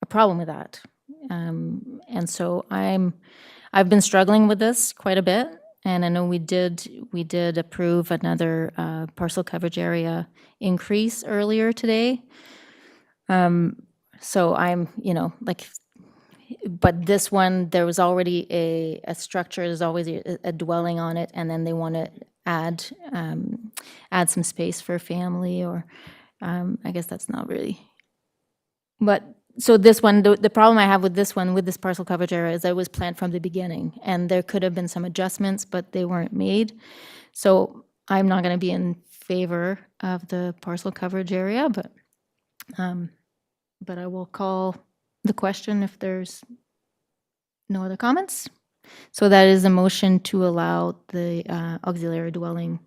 problem with that, and so I've been struggling with this quite a bit. And I know we did approve another parcel coverage area increase earlier today. So I'm, but this one, there was already a structure, there's always a dwelling on it, and then they want to add some space for a family, or I guess that's not really. But so this one, the problem I have with this one, with this parcel coverage area, is that it was planned from the beginning, and there could have been some adjustments, but they weren't made. So I'm not going to be in favor of the parcel coverage area, but I will call the question if there's no other comments. So that is a motion to allow the auxiliary dwelling.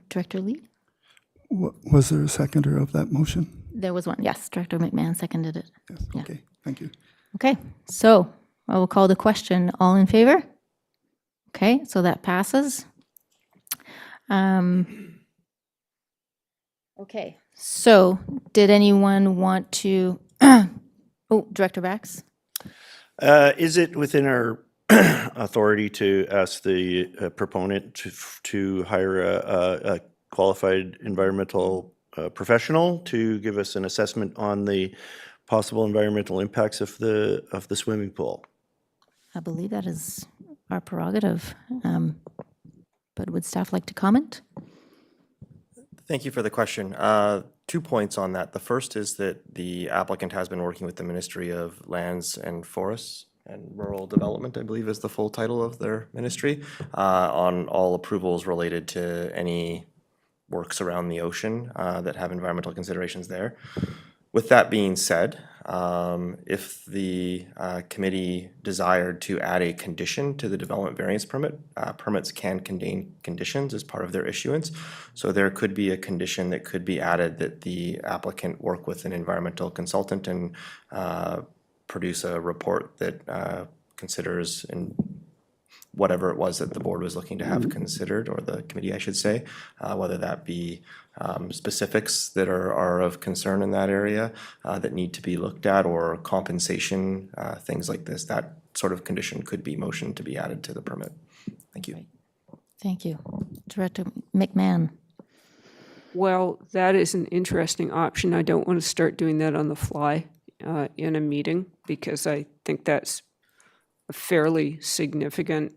Director Lee? Was there a seconder of that motion? There was one, yes. Director McMahon seconded it. Yes, okay, thank you. Okay, so I will call the question. All in favor? Okay, so that passes. Okay, so did anyone want to, oh, Director Bax? Is it within our authority to ask the proponent to hire a qualified environmental professional to give us an assessment on the possible environmental impacts of the swimming pool? I believe that is our prerogative, but would staff like to comment? Thank you for the question. 2 points on that. The first is that the applicant has been working with the Ministry of Lands and Forests and Rural Development, I believe is the full title of their ministry, on all approvals related to any works around the ocean that have environmental considerations there. With that being said, if the committee desired to add a condition to the development variance permit, permits can contain conditions as part of their issuance. So there could be a condition that could be added that the applicant work with an environmental consultant and produce a report that considers and whatever it was that the board was looking to have considered, or the committee, I should say, whether that be specifics that are of concern in that area that need to be looked at, or compensation, things like this. That sort of condition could be motioned to be added to the permit. Thank you. Thank you. Director McMahon. Well, that is an interesting option. I don't want to start doing that on the fly in a meeting, because I think that's a fairly significant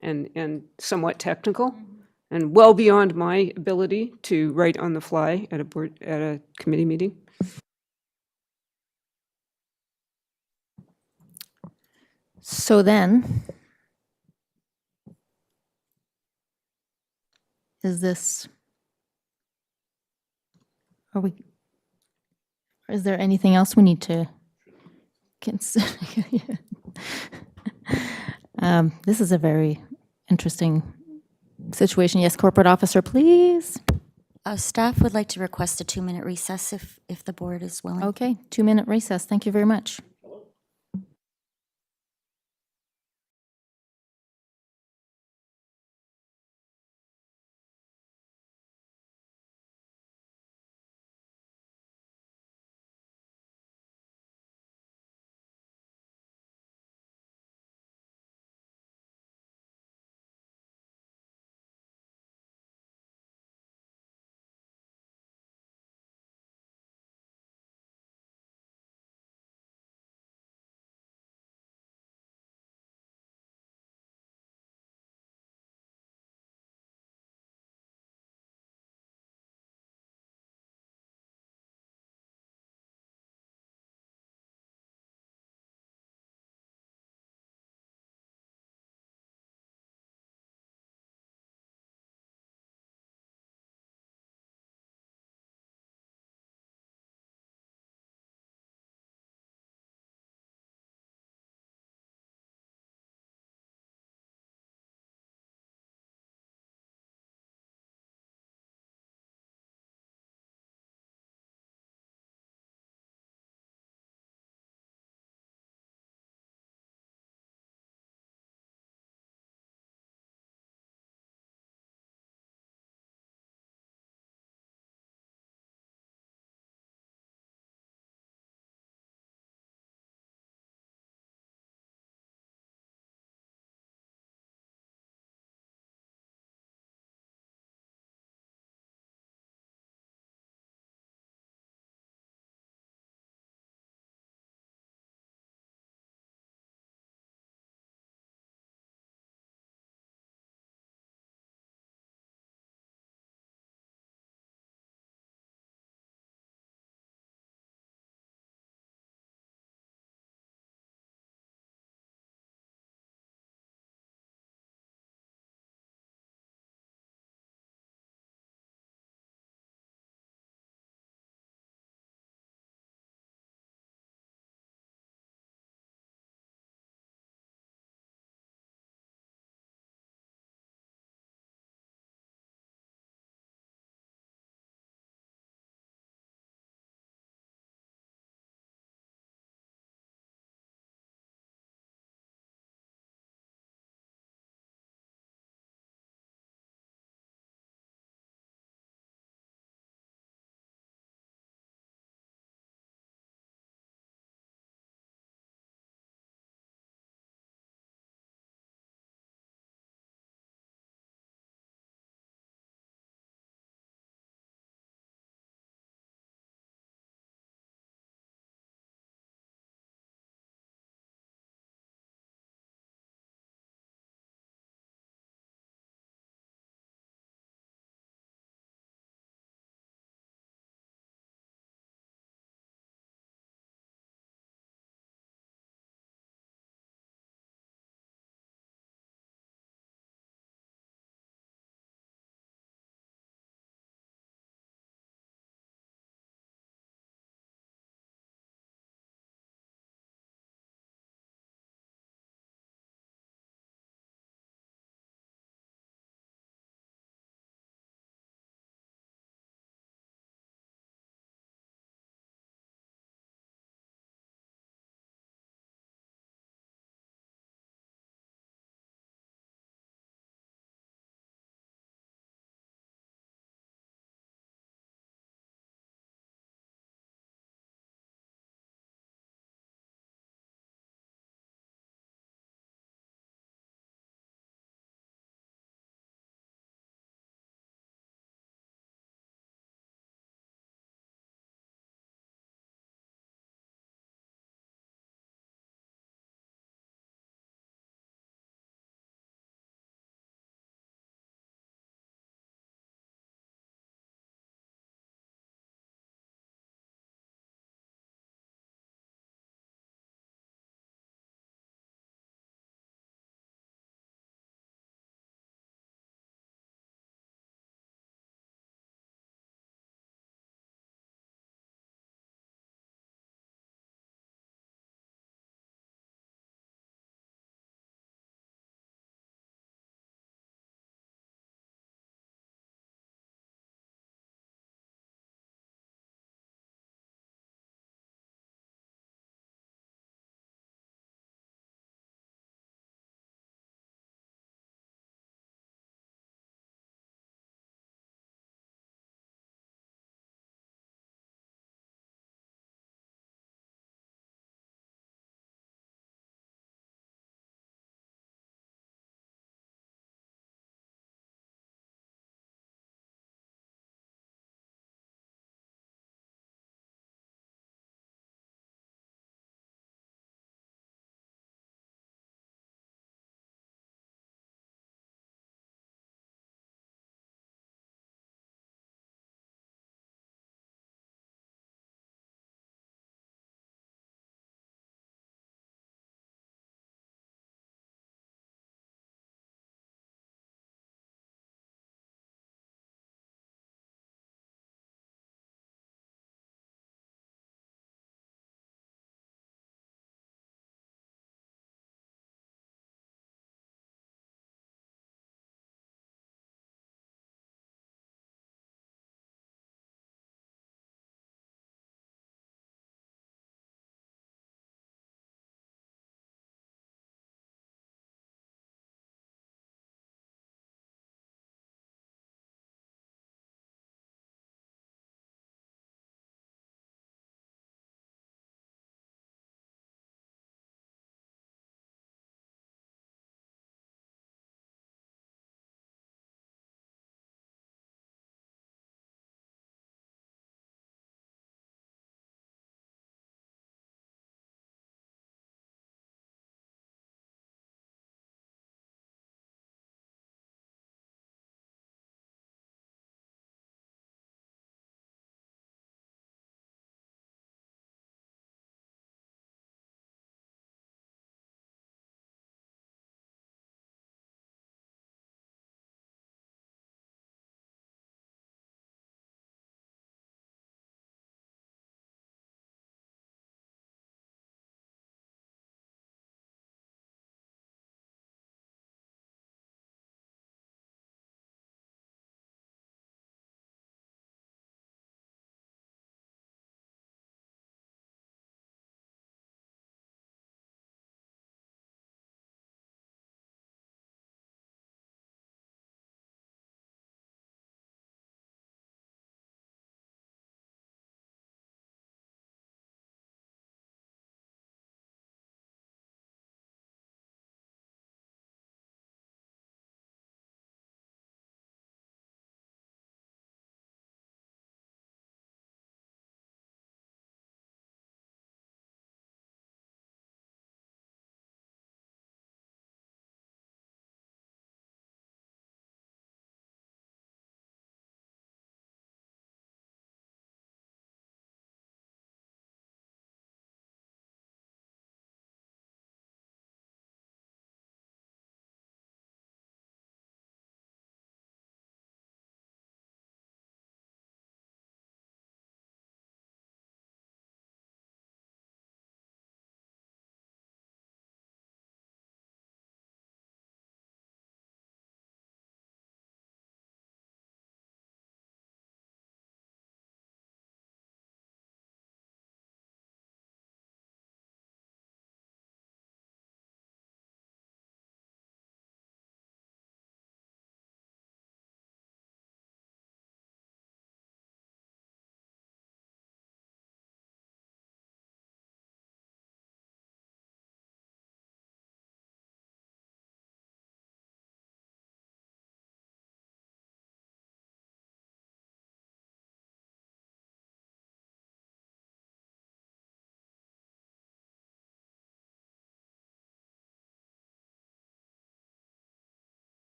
and somewhat technical, and well beyond my ability to write on the fly at a committee meeting. So then, is there anything else we need to consider? This is a very interesting situation. Yes, corporate officer, please. Staff would like to request a 2-minute recess if the board is willing. Okay, 2-minute recess. Thank you very much.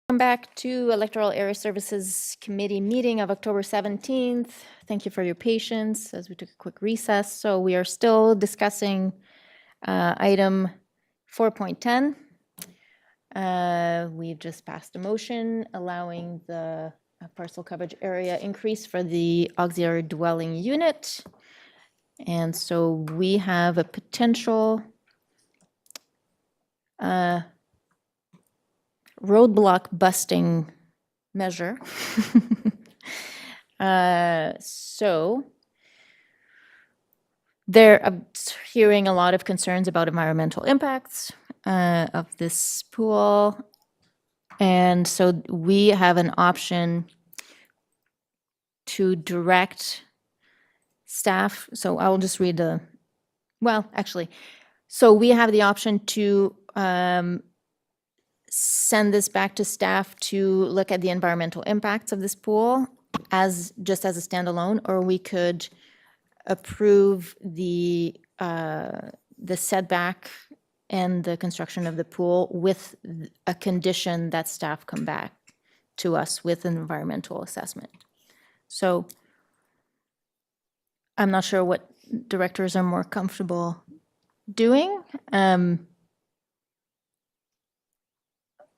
Welcome back to Electoral Area Services Committee meeting of October 17th. Thank you for your patience as we took a quick recess. So we are still discussing item 4.10. We've just passed a motion allowing the parcel coverage area increase for the auxiliary dwelling unit. And so we have a potential roadblock busting measure. So I'm hearing a lot of concerns about environmental impacts of this pool. And so we have an option to direct staff. So I'll just read so we have the option to send this back to staff to look at the environmental impacts of this pool just as a standalone, or we could approve the setback and the construction of the pool with a condition that staff come back to us with an environmental assessment. So I'm not sure what directors are more comfortable doing.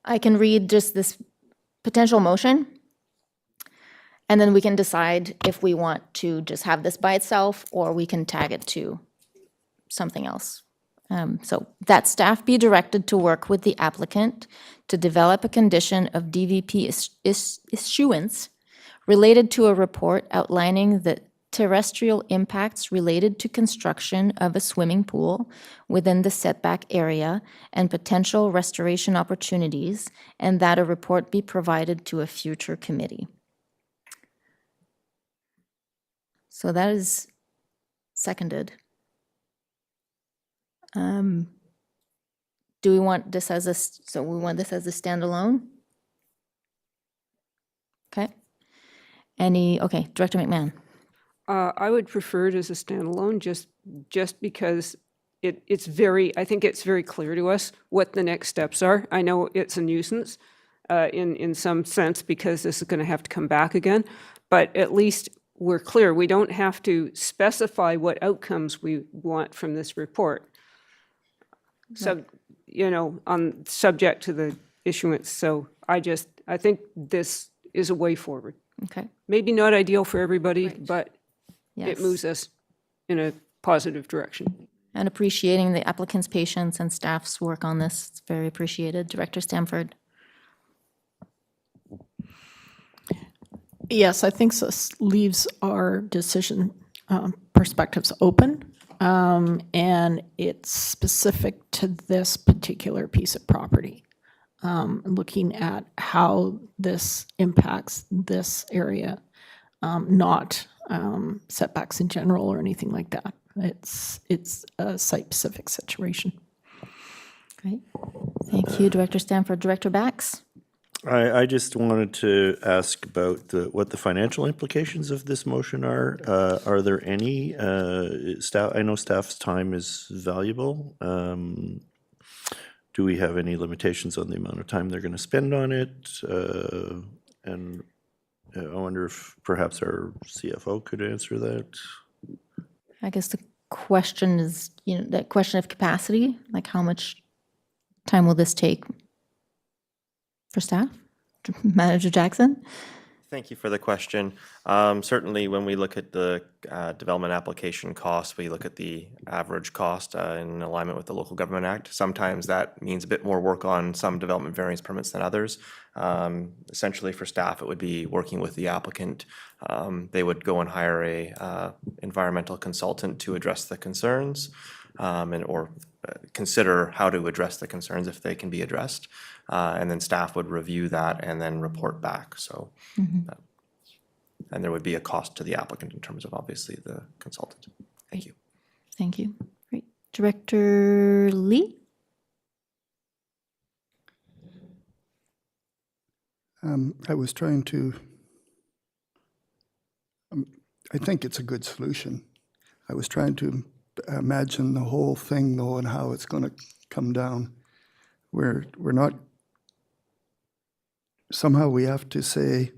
I can read just this potential motion, and then we can decide if we want to just have this by itself or we can tag it to something else. So that staff be directed to work with the applicant to develop a condition of DVP issuance related to a report outlining the terrestrial impacts related to construction of a swimming pool within the setback area and potential restoration opportunities, and that a report be provided to a future committee. So that is seconded. Do we want this as we want this as a standalone? Okay. Okay, Director McMahon. I would prefer it as a standalone, just because I think it's very clear to us what the next steps are. I know it's a nuisance in some sense because this is going to have to come back again, but at least we're clear. We don't have to specify what outcomes we want from this report. So, on subject to the issuance. So I think this is a way forward. Okay. Maybe not ideal for everybody, Right. but Yes. it moves us in a positive direction. And appreciating the applicant's patience and staff's work on this. It's very appreciated. Director Stamford. Yes, I think this leaves our decision perspectives open. And it's specific to this particular piece of property. Looking at how this impacts this area, not setbacks in general or anything like that. It's a site-specific situation. Great. Thank you, Director Stamford. Director Bax? I just wanted to ask about what the financial implications of this motion are. Are there any? I know staff's time is valuable. Do we have any limitations on the amount of time they're going to spend on it? And I wonder if perhaps our CFO could answer that. I guess the question is, that question of capacity, like how much time will this take for staff? Manager Jackson? Thank you for the question. Certainly, when we look at the development application cost, we look at the average cost in alignment with the Local Government Act. Sometimes that means a bit more work on some development variance permits than others. Essentially, for staff, it would be working with the applicant. They would go and hire a environmental consultant to address the concerns or consider how to address the concerns if they can be addressed. And then staff would review that and then report back. So, and there would be a cost to the applicant in terms of obviously the consultant. Thank you. Thank you. Great. Director Lee? I was trying to, I think it's a good solution. I was trying to imagine the whole thing though and how it's going to come down. We're not somehow we have to say,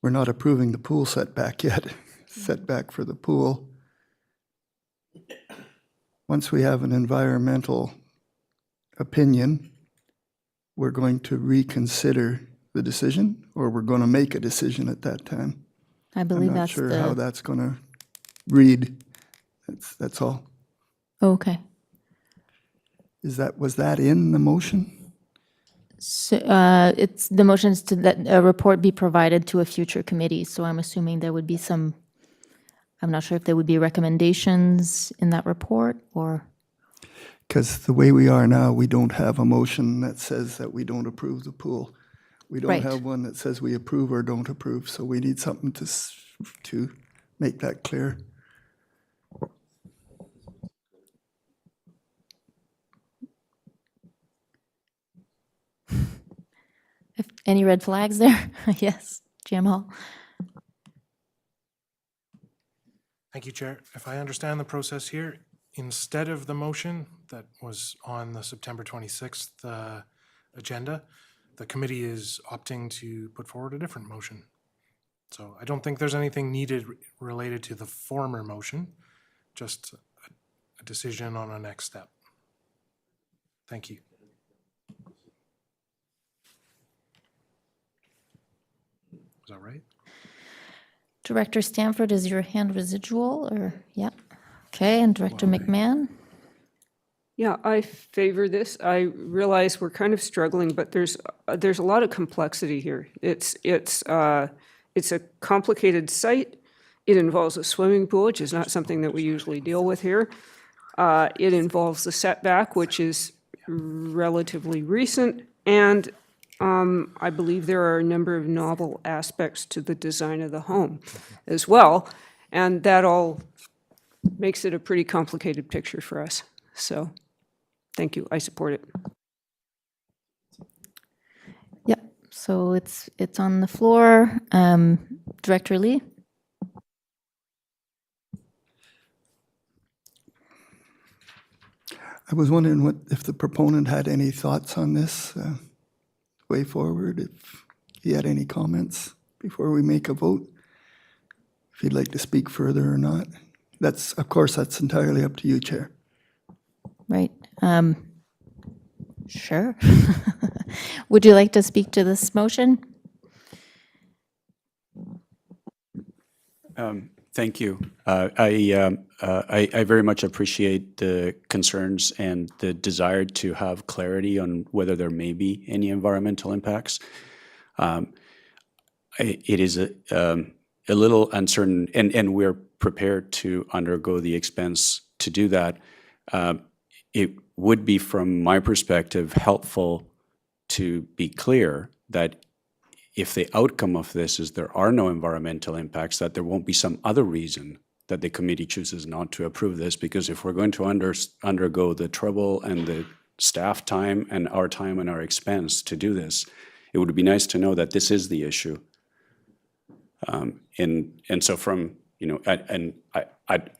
we're not approving the pool setback yet, setback for the pool. Once we have an environmental opinion, we're going to reconsider the decision, or we're going to make a decision at that time. I believe I'm not that's sure the. how that's going to read. That's all. Okay. Was that in the motion? So, it's, the motion is to that a report be provided to a future committee, so I'm assuming there would be some, I'm not sure if there would be recommendations in that report, or? Because the way we are now, we don't have a motion that says that we don't approve the pool. We don't Right. have one that says we approve or don't approve, so we need something to make that clear. If any red flags there? Yes, GM Hall. Thank you, Chair. If I understand the process here, instead of the motion that was on the September 26th agenda, the committee is opting to put forward a different motion. So I don't think there's anything needed related to the former motion, just a decision on a next step. Thank you. Is that right? Director Stanford, is your hand residual, or, yeah? Okay, and Director McMahon? Yeah, I favor this. I realize we're kind of struggling, but there's a lot of complexity here. It's a complicated site. It involves a swimming pool, which is not something that we usually deal with here. It involves the setback, which is relatively recent, and I believe there are a number of novel aspects to the design of the home as well, and that all makes it a pretty complicated picture for us. So, thank you. I support it. Yep, so it's on the floor. Director Lee? I was wondering if the proponent had any thoughts on this way forward, if he had any comments before we make a vote, if he'd like to speak further or not. Of course, that's entirely up to you, Chair. Right. Sure. Would you like to speak to this motion? Thank you. I very much appreciate the concerns and the desire to have clarity on whether there may be any environmental impacts. It is a little uncertain, and we're prepared to undergo the expense to do that. It would be, from my perspective, helpful to be clear that if the outcome of this is there are no environmental impacts, that there won't be some other reason that the committee chooses not to approve this, because if we're going to undergo the trouble and the staff time and our expense to do this, it would be nice to know that this is the issue. And so from, and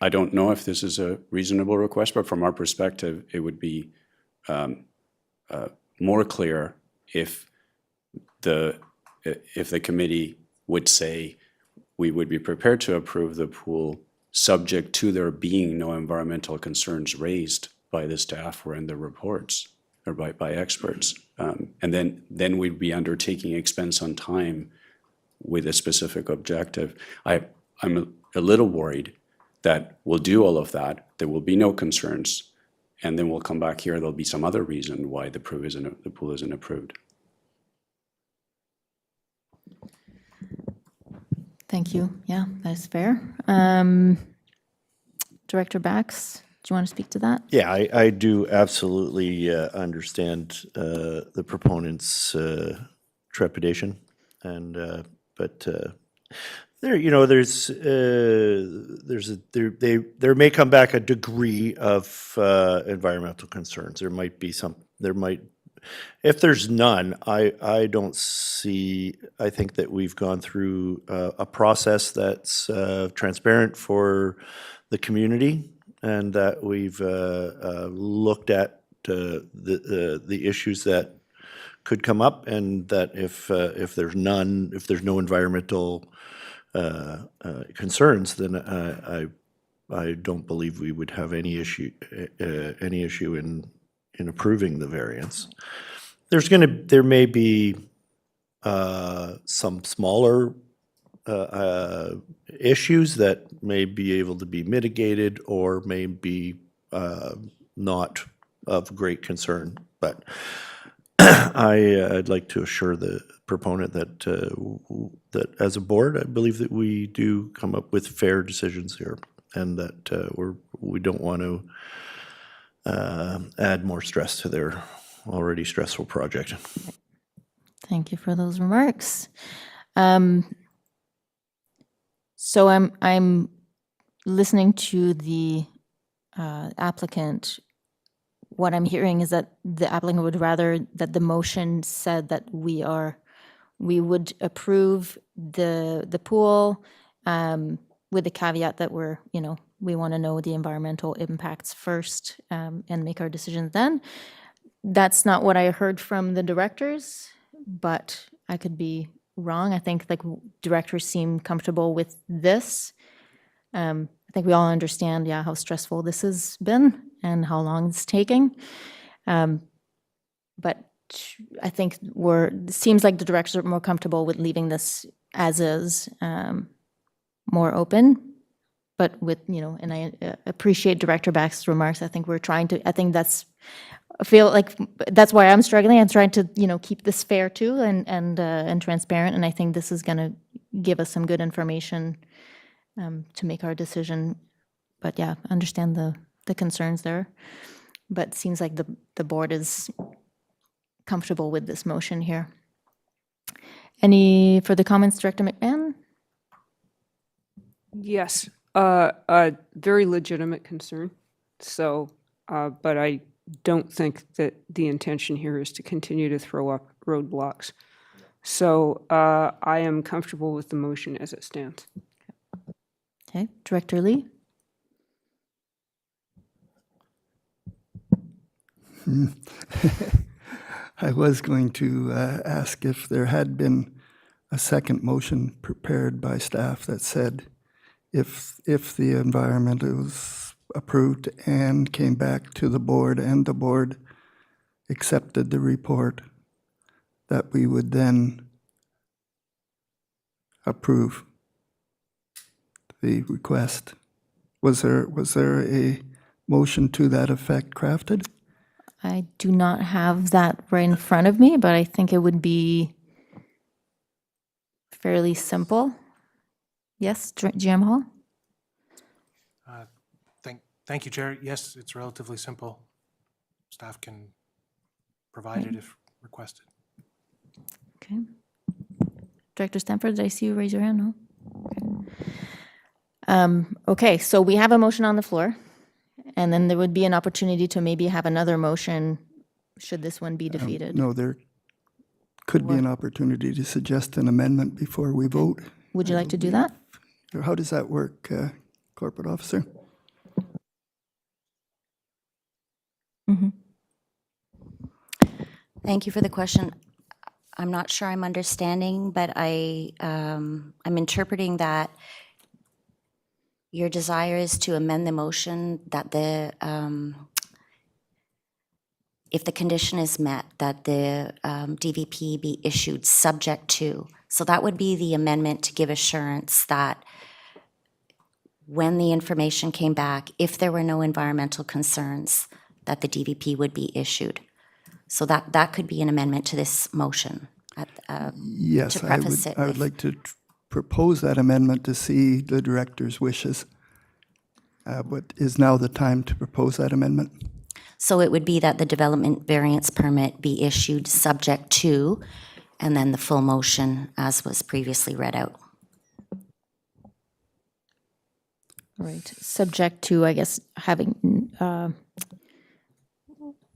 I don't know if this is a reasonable request, but from our perspective, it would be more clear if the committee would say we would be prepared to approve the pool subject to there being no environmental concerns raised by the staff or in the reports or by experts. And then we'd be undertaking expense on time with a specific objective. I'm a little worried that we'll do all of that, there will be no concerns, and then we'll come back here, there'll be some other reason why the pool isn't approved. Thank you. Yeah, that's fair. Director Bax, do you want to speak to that? Yeah, I do absolutely understand the proponent's trepidation, and but there, there may come back a degree of environmental concerns. There might be some. If there's none, I don't see. I think that we've gone through a process that's transparent for the community, and that we've looked at the issues that could come up, and that if there's none, if there's no environmental concerns, then I don't believe we would have any issue in approving the variance. There may be some smaller issues that may be able to be mitigated or may be not of great concern, but I'd like to assure the proponent that that as a board, I believe that we do come up with fair decisions here, and that we don't want to add more stress to their already stressful project. Thank you for those remarks. So I'm listening to the applicant. What I'm hearing is that the applicant would rather that the motion said that we would approve the pool with the caveat that we want to know the environmental impacts first and make our decisions then. That's not what I heard from the directors, but I could be wrong. I think directors seem comfortable with this. I think we all understand, how stressful this has been and how long it's taking. But I think it seems like the directors are more comfortable with leaving this as is, more open. But with, and I appreciate Director Back's remarks. I think I feel like that's why I'm struggling. I'm trying to, keep this fair too and transparent. And I think this is going to give us some good information to make our decision. But yeah, understand the concerns there. But it seems like the board is comfortable with this motion here. Any further comments, Director McMahon? Yes, a very legitimate concern. So, but I don't think that the intention here is to continue to throw up roadblocks. So I am comfortable with the motion as it stands. Okay, Director Lee? I was going to ask if there had been a second motion prepared by staff that said if the environment was approved and came back to the board and the board accepted the report, that we would then approve the request. Was there a motion to that effect crafted? I do not have that right in front of me, but I think it would be fairly simple. Yes, GM Hall? Thank you, Chair. Yes, it's relatively simple. Staff can provide it if requested. Okay. Director Stanford, did I see you raise your hand? No? Okay. Okay, so we have a motion on the floor, and then there would be an opportunity to maybe have another motion should this one be defeated. No, there could be an opportunity to suggest an amendment before we vote. Would you like to do that? How does that work, Corporate Officer? Mm-hmm. Thank you for the question. I'm not sure I'm understanding, but I'm interpreting that your desire is to amend the motion that if the condition is met, that the DVP be issued subject to. So that would be the amendment to give assurance that when the information came back, if there were no environmental concerns, that the DVP would be issued. So that could be an amendment to this motion. Yes, to preface I would with. like to propose that amendment to see the director's wishes. But is now the time to propose that amendment? So it would be that the development variance permit be issued subject to, and then the full motion as was previously read out. Right, subject to, I guess, having,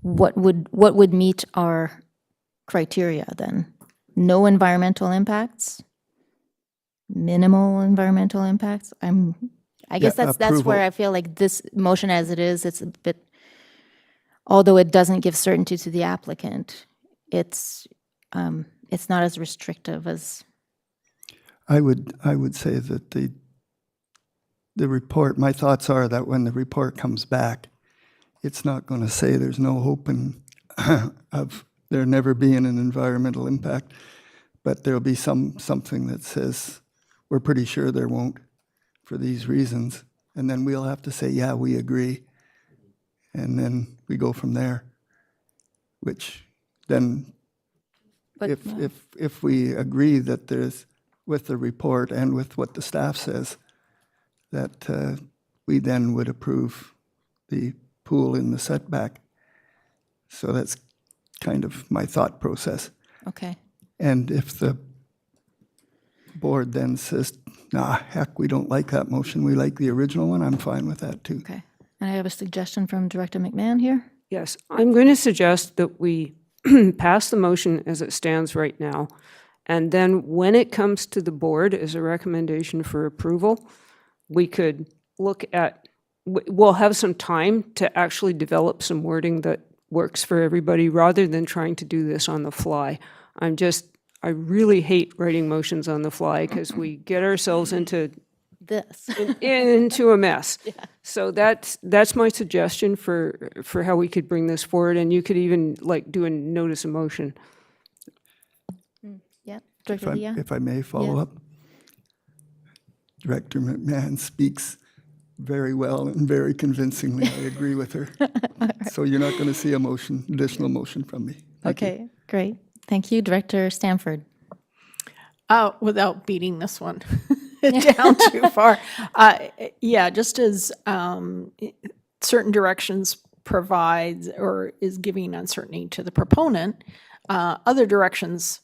what would meet our criteria then? No environmental impacts? Minimal environmental impacts? I guess that's where I feel like this motion as it is, it's a bit, although it doesn't give certainty to the applicant, it's it's not as restrictive as, I would say that the report, my thoughts are that when the report comes back, it's not going to say there's no hope of there never being an environmental impact, but there'll be something that says, we're pretty sure there won't for these reasons. And then we'll have to say, yeah, we agree. And then we go from there, which then but if we agree that there's, with the report and with what the staff says, that we then would approve the pool in the setback. So that's kind of my thought process. okay. And if the board then says, nah, heck, we don't like that motion, we like the original one, I'm fine with that too. Okay. And I have a suggestion from Director McMahon here. Yes, I'm going to suggest that we pass the motion as it stands right now. And then when it comes to the board as a recommendation for approval, we could look at, we'll have some time to actually develop some wording that works for everybody rather than trying to do this on the fly. I really hate writing motions on the fly because we get ourselves into a mess. Yeah. So that's my suggestion for how we could bring this forward, and you could even like do a notice of motion. Yeah, Director Leah? If I may follow up. Director McMahon speaks very well and very convincingly. I agree with her. So you're not going to see additional motion from me. Thank you. Okay, great. Thank you, Director Stanford. Without beating this one down too far. Yeah, just as certain directions provides or is giving uncertainty to the proponent, other directions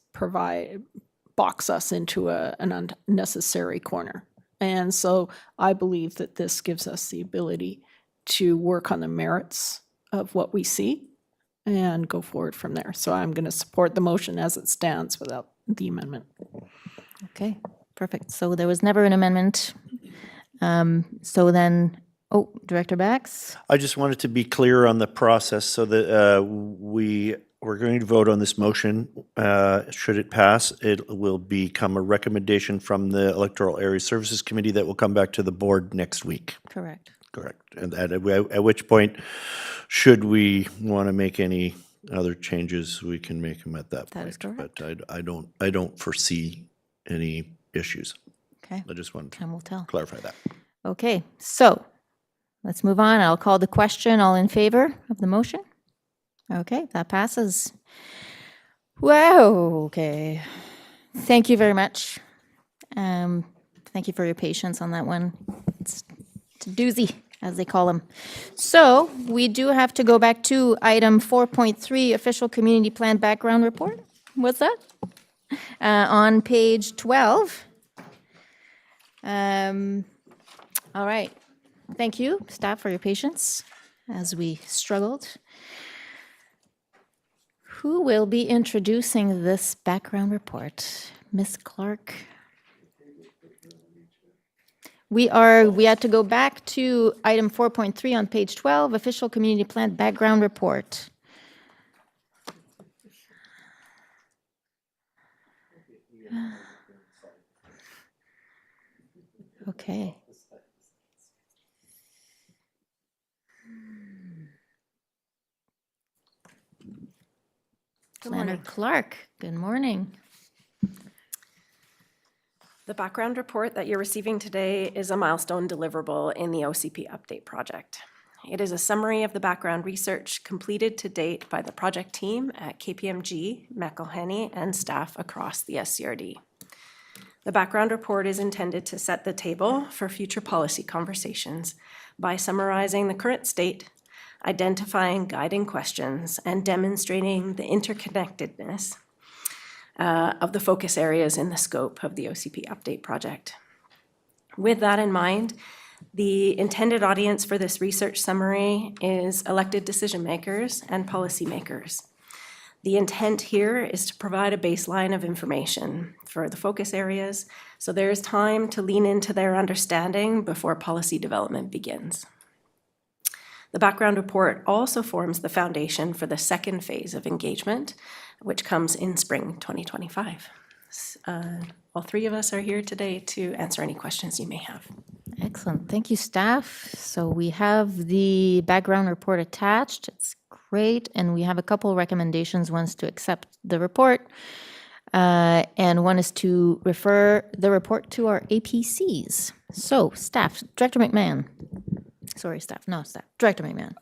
box us into an unnecessary corner. And so I believe that this gives us the ability to work on the merits of what we see and go forward from there. So I'm going to support the motion as it stands without the amendment. Okay, perfect. So there was never an amendment. So then, Director Bax? I just wanted to be clear on the process so that we're going to vote on this motion. Should it pass, it will become a recommendation from the Electoral Area Services Committee that will come back to the board next week. Correct. Correct. And at which point, should we want to make any other changes, we can make them at that point. That is correct. But I don't foresee any issues. Okay. I just wanted Time will tell. to clarify that. Okay, so let's move on. I'll call the question. All in favor of the motion? Okay, that passes. Wow, okay. Thank you very much. Thank you for your patience on that one. It's a doozy, as they call them. So we do have to go back to item 4.3, official community plan background report. What's that? On page 12. All right. Thank you, staff, for your patience as we struggled. Who will be introducing this background report? Ms. Clark? We had to go back to item 4.3 on page 12, official community plan background report. Okay. Planner Clark, good morning. The background report that you're receiving today is a milestone deliverable in the OCP update project. It is a summary of the background research completed to date by the project team at KPMG, McElhenney, and staff across the SCRD. The background report is intended to set the table for future policy conversations by summarizing the current state, identifying guiding questions, and demonstrating the interconnectedness of the focus areas in the scope of the OCP update project. With that in mind, the intended audience for this research summary is elected decision makers and policymakers. The intent here is to provide a baseline of information for the focus areas, so there is time to lean into their understanding before policy development begins. The background report also forms the foundation for the second phase of engagement, which comes in spring 2025. All three of us are here today to answer any questions you may have. Excellent. Thank you, staff. So we have the background report attached. It's great. And we have a couple recommendations. One's to accept the report, and one is to refer the report to our APCs. So staff, Director McMahon. Sorry, staff. No, staff. Director McMahon.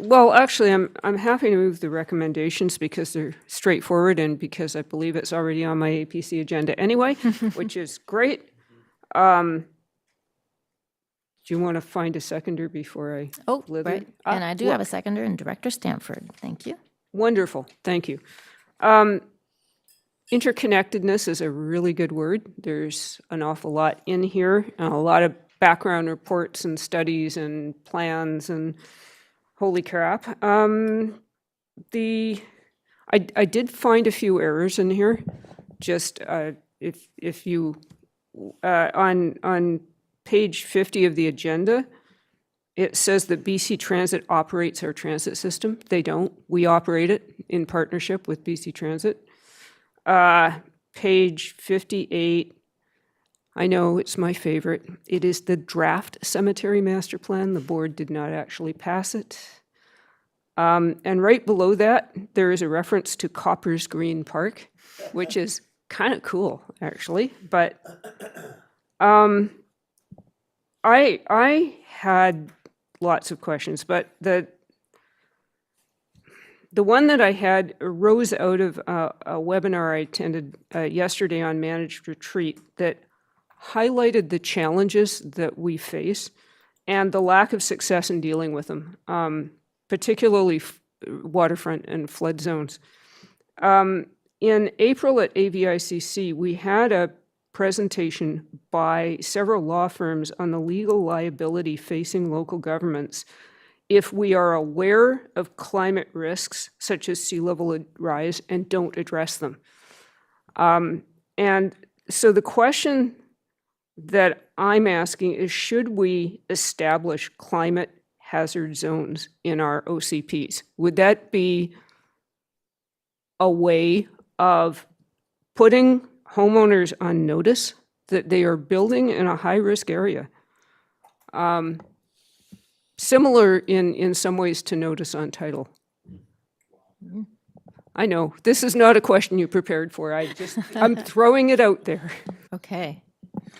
Well, actually, I'm happy to move the recommendations because they're straightforward and because I believe it's already on my APC agenda anyway, which is great. Do you want to find a secondar before I? Oh, blither? right. And I do have a seconder in Director Stanford. Thank you. Wonderful. Thank you. Interconnectedness is a really good word. There's an awful lot in here, and a lot of background reports and studies and plans and holy crap. I did find a few errors in here. Just if you on page 50 of the agenda, it says that BC Transit operates our transit system. They don't. We operate it in partnership with BC Transit. Page 58, I know it's my favorite. It is the draft cemetery master plan. The board did not actually pass it. And right below that, there is a reference to Copper's Green Park, which is kind of cool, actually. But I had lots of questions, but the one that I had arose out of a webinar I attended yesterday on managed retreat that highlighted the challenges that we face and the lack of success in dealing with them, particularly waterfront and flood zones. In April at AVICC, we had a presentation by several law firms on the legal liability facing local governments if we are aware of climate risks, such as sea level rise, and don't address them. And so the question that I'm asking is, should we establish climate hazard zones in our OCPs? Would that be a way of putting homeowners on notice that they are building in a high-risk area? Similar in some ways to notice on title. I know, this is not a question you prepared for. I'm throwing it out there. Okay.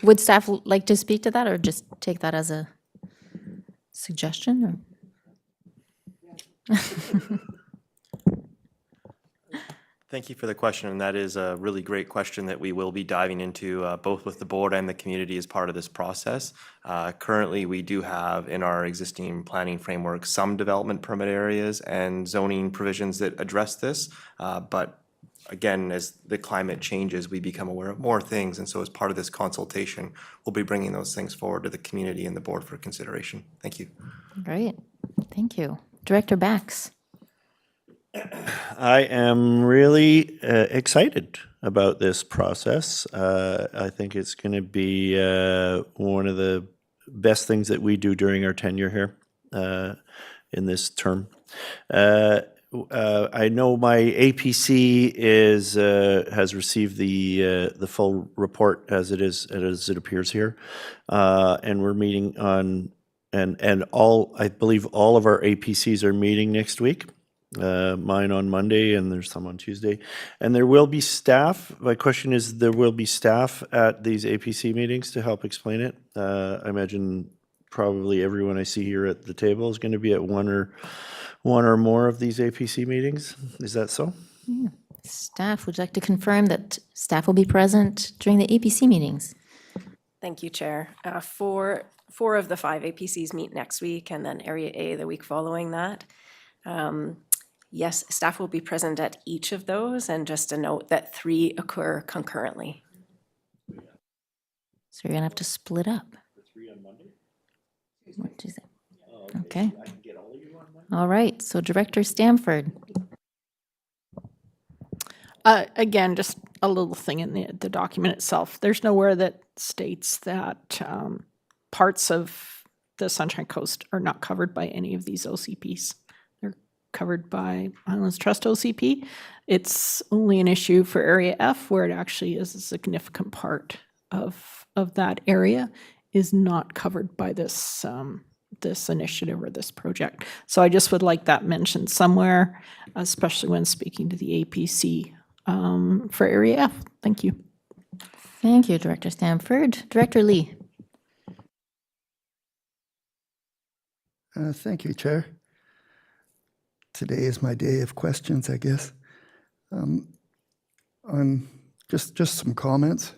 Would staff like to speak to that or just take that as a suggestion? Or? Thank you for the question, and that is a really great question that we will be diving into both with the board and the community as part of this process. Currently, we do have in our existing planning framework some development permit areas and zoning provisions that address this, but again, as the climate changes, we become aware of more things, and so as part of this consultation, we'll be bringing those things forward to the community and the board for consideration. Thank you. Great. Thank you. Director Bax. I am really excited about this process. I think it's going to be one of the best things that we do during our tenure here in this term. I know my APC has received the full report as it appears here, and we're meeting on and I believe all of our APCs are meeting next week. Mine on Monday, and there's some on Tuesday. And there will be staff. My question is, there will be staff at these APC meetings to help explain it. I imagine probably everyone I see here at the table is going to be at one or more of these APC meetings. Is that so? Yeah. Staff, would you like to confirm that staff will be present during the APC meetings? Thank you, Chair. Four of the 5 APCs meet next week, and then Area A the week following that. Yes, staff will be present at each of those, and just a note that 3 occur concurrently. So you're going to have to split up. The 3 on Monday? What is it? Okay. I can get all of you on Monday? All right. So Director Stanford. Again, just a little thing in the document itself. There's nowhere that states that parts of the Sunshine Coast are not covered by any of these OCPs. They're covered by Islands Trust OCP. It's only an issue for Area F, where it actually is a significant part of that area is not covered by this this initiative or this project. So I just would like that mentioned somewhere, especially when speaking to the APC for Area F. Thank you. Thank you, Director Stanford. Director Lee. Thank you, Chair. Today is my day of questions, I guess. On just some comments.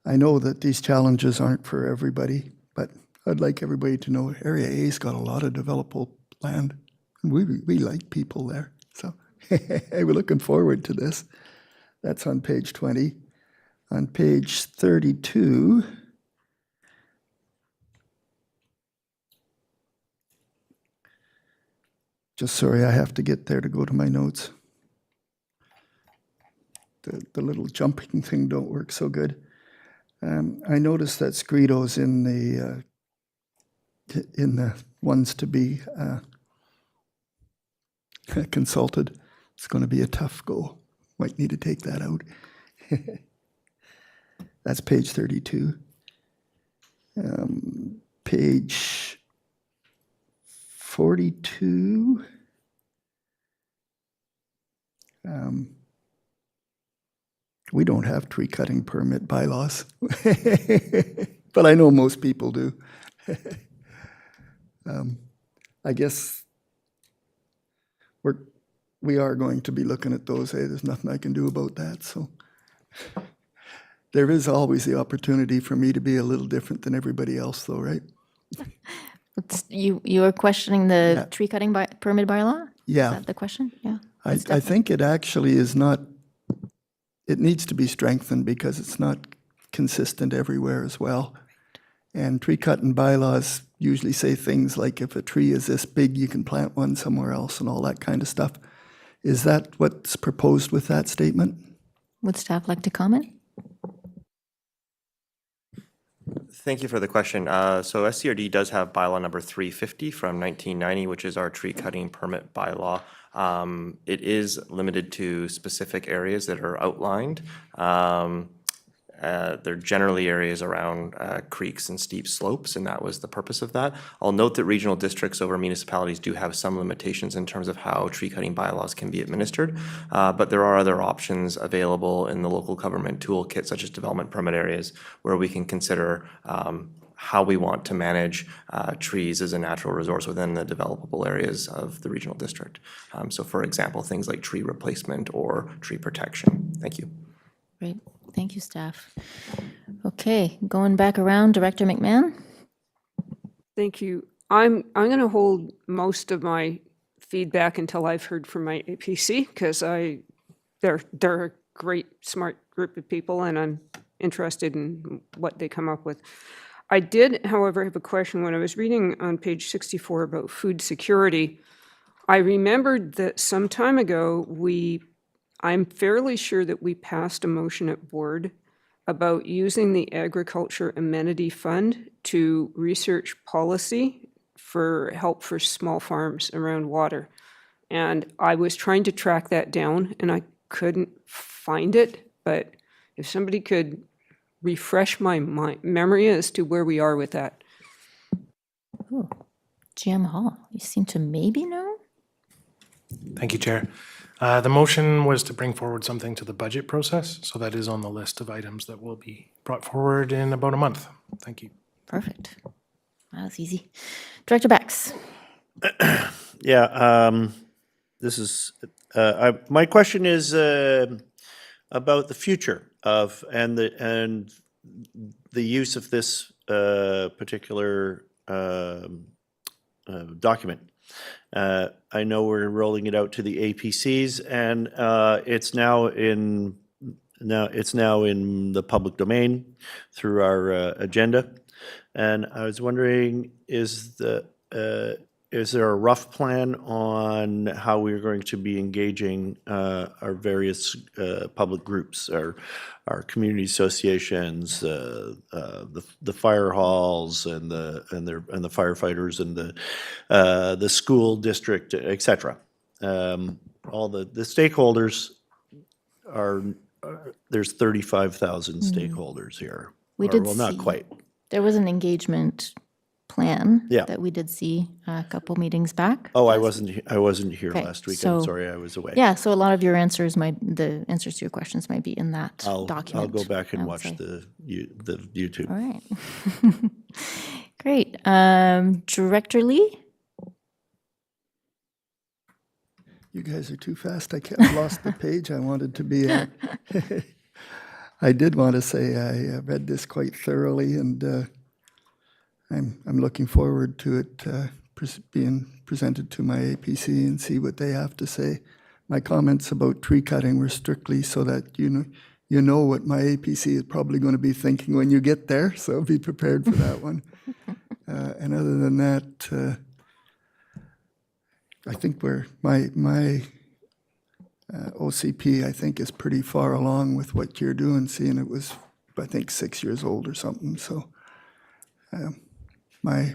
I know that these challenges aren't for everybody, but I'd like everybody to know Area A's got a lot of developable land, and we like people there. So we're looking forward to this. That's on page 20. On page 32, just sorry, I have to get there to go to my notes. The little jumping thing don't work so good. I noticed that Scredo's in the ones to be consulted. It's going to be a tough go. Might need to take that out. That's page 32. Page 42. We don't have tree cutting permit bylaws, but I know most people do. I guess we are going to be looking at those. Hey, there's nothing I can do about that. So there is always the opportunity for me to be a little different than everybody else, though, right? You are questioning the tree cutting permit bylaw? Yeah. Is that the question? Yeah. I think it actually is not. It needs to be strengthened because it's not consistent everywhere as well. And tree cutting bylaws usually say things like if a tree is this big, you can plant one somewhere else and all that kind of stuff. Is that what's proposed with that statement? Would staff like to comment? Thank you for the question. So SCRD does have bylaw number 350 from 1990, which is our tree cutting permit bylaw. It is limited to specific areas that are outlined. They're generally areas around creeks and steep slopes, and that was the purpose of that. I'll note that regional districts over municipalities do have some limitations in terms of how tree cutting bylaws can be administered, but there are other options available in the local government toolkit, such as development permit areas, where we can consider how we want to manage trees as a natural resource within the developable areas of the regional district. So for example, things like tree replacement or tree protection. Thank you. Great. Thank you, staff. Okay, going back around, Director McMahon. Thank you. I'm going to hold most of my feedback until I've heard from my APC, because they're a great, smart group of people, and I'm interested in what they come up with. I did, however, have a question. When I was reading on page 64 about food security, I remembered that some time ago I'm fairly sure that we passed a motion at board about using the Agriculture Amenity Fund to research policy for help for small farms around water. And I was trying to track that down and I couldn't find it, but if somebody could refresh my memory as to where we are with that. Oh, Jim Hall, you seem to maybe know? Thank you, Chair. The motion was to bring forward something to the budget process, so that is on the list of items that will be brought forward in about a month. Thank you. Perfect. That was easy. Director Bax. Yeah, this is, my question is about the future of and the use of this particular document. I know we're rolling it out to the APCs, and it's now in the public domain through our agenda. And I was wondering, is is there a rough plan on how we're going to be engaging our various public groups, our community associations, the fire halls, and the firefighters, and the school district, et cetera? All the stakeholders are, there's 35,000 stakeholders here. We Or, did well, see. not quite. There was an engagement plan Yeah. that we did see a couple meetings back. Oh, I wasn't here Okay, last week. so- I'm sorry, I was away. Yeah, so a lot of your answers the answers to your questions might be in that I'll document. go back and I would watch say. the YouTube. All right. Great. Director Lee? You guys are too fast. I lost the page I wanted to be at. I did want to say I read this quite thoroughly, and I'm looking forward to it being presented to my APC and see what they have to say. My comments about tree cutting were strictly so that you know what my APC is probably going to be thinking when you get there, so be prepared for that one. And other than that, I think my OCP, I think, is pretty far along with what you're doing, seeing it was, I think, 6 years old or something. So my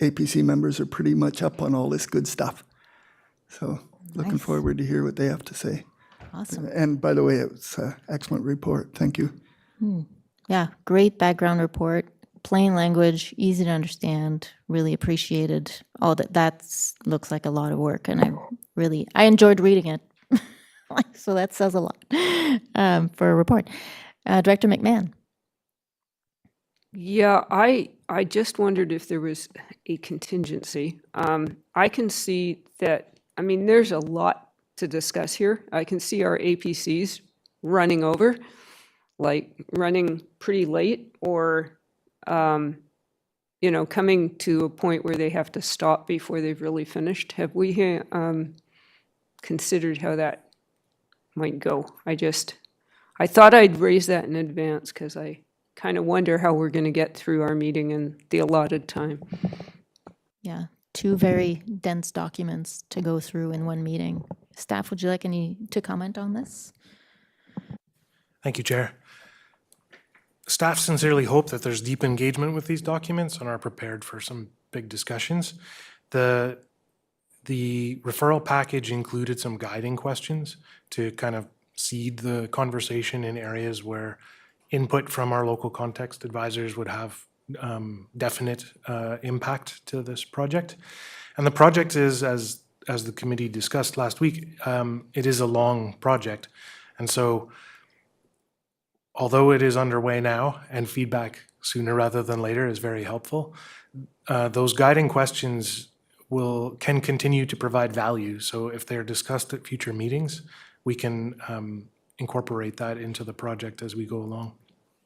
APC members are pretty much up on all this good stuff. So looking Nice. forward to hear what they have to say. Awesome. And by the way, it was an excellent report. Thank you. Yeah, great background report. Plain language, easy to understand, really appreciated. All that looks like a lot of work, and I enjoyed reading it. So that says a lot for a report. Director McMahon. Yeah, I just wondered if there was a contingency. I can see that, I mean, there's a lot to discuss here. I can see our APCs running over, like running pretty late, or coming to a point where they have to stop before they've really finished. Have we considered how that might go? I thought I'd raise that in advance because I kind of wonder how we're going to get through our meeting in the allotted time. Yeah, two very dense documents to go through in one meeting. Staff, would you like to comment on this? Thank you, Chair. Staff sincerely hope that there's deep engagement with these documents and are prepared for some big discussions. The referral package included some guiding questions to kind of seed the conversation in areas where input from our local context advisors would have definite impact to this project. And the project is, as the committee discussed last week, it is a long project. And so although it is underway now and feedback sooner rather than later is very helpful, those guiding questions can continue to provide value. So if they're discussed at future meetings, we can incorporate that into the project as we go along.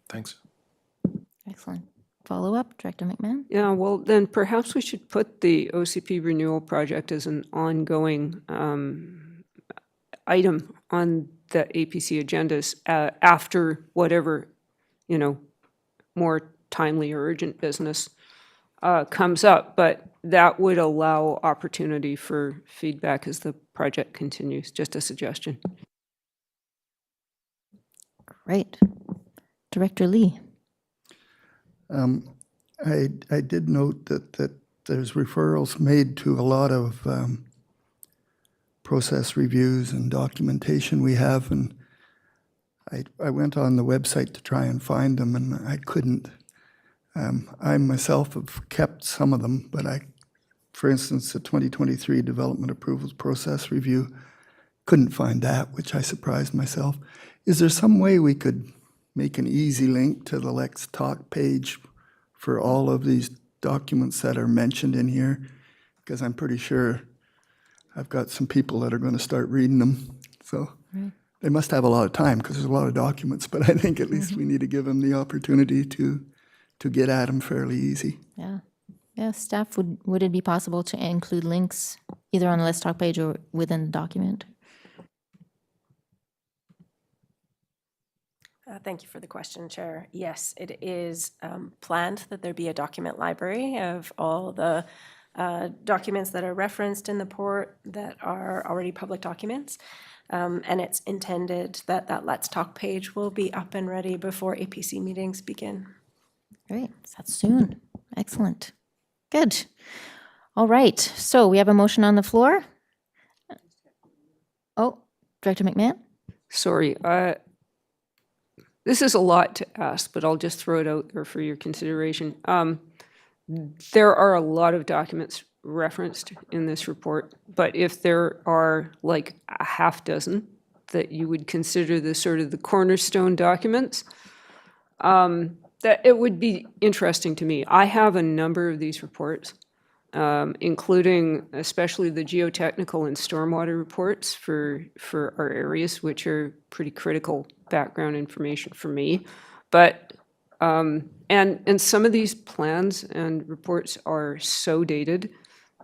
Thanks. Excellent. Follow-up, Director McMahon? Yeah, well, then perhaps we should put the OCP renewal project as an ongoing item on the APC agendas after whatever, more timely or urgent business comes up. But that would allow opportunity for feedback as the project continues. Just a suggestion. Great. Director Lee? I did note that there's referrals made to a lot of process reviews and documentation we have, and I went on the website to try and find them, and I couldn't. I myself have kept some of them, but for instance, the 2023 Development Approvals Process Review, couldn't find that, which I surprised myself. Is there some way we could make an easy link to the Let's Talk page for all of these documents that are mentioned in here? Because I'm pretty sure I've got some people that are going to start reading them. So they must have a lot of time because there's a lot of documents, but I think at least we need to give them the opportunity to get at them fairly easy. Yeah. Yeah, staff, would it be possible to include links either on the Let's Talk page or within the document? Thank you for the question, Chair. Yes, it is planned that there be a document library of all the documents that are referenced in the report that are already public documents. And it's intended that that Let's Talk page will be up and ready before APC meetings begin. Great, so that's soon. Excellent. Good. All right, so we have a motion on the floor. Oh, Director McMahon? Sorry, this is a lot to ask, but I'll just throw it out there for your consideration. There are a lot of documents referenced in this report, but if there are like a half dozen that you would consider the sort of the cornerstone documents, that it would be interesting to me. I have a number of these reports, including especially the geotechnical and stormwater reports for our areas, which are pretty critical background information for me. But and some of these plans and reports are so dated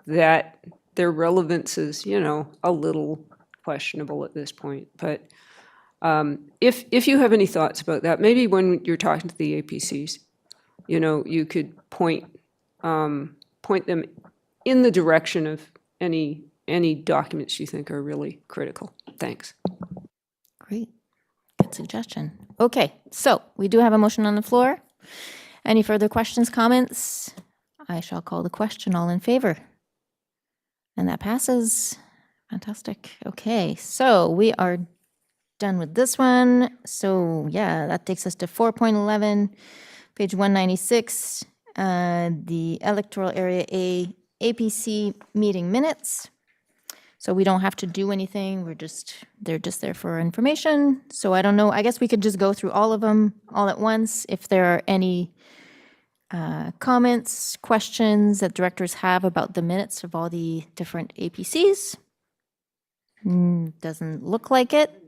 that their relevance is, you know, a little questionable at this point. But if you have any thoughts about that, maybe when you're talking to the APCs, you know, you could point them in the direction of any documents you think are really critical. Thanks. Great. Good suggestion. Okay, so we do have a motion on the floor. Any further questions, comments? I shall call the question. All in favor? And that passes. Fantastic. Okay, so we are done with this one. So yeah, that takes us to 4.11, page 196, the Electoral Area A APC meeting minutes. So we don't have to do anything. They're just there for information. So I don't know. I guess we could just go through all of them all at once. If there are any comments, questions that directors have about the minutes of all the different APCs. Doesn't look like it.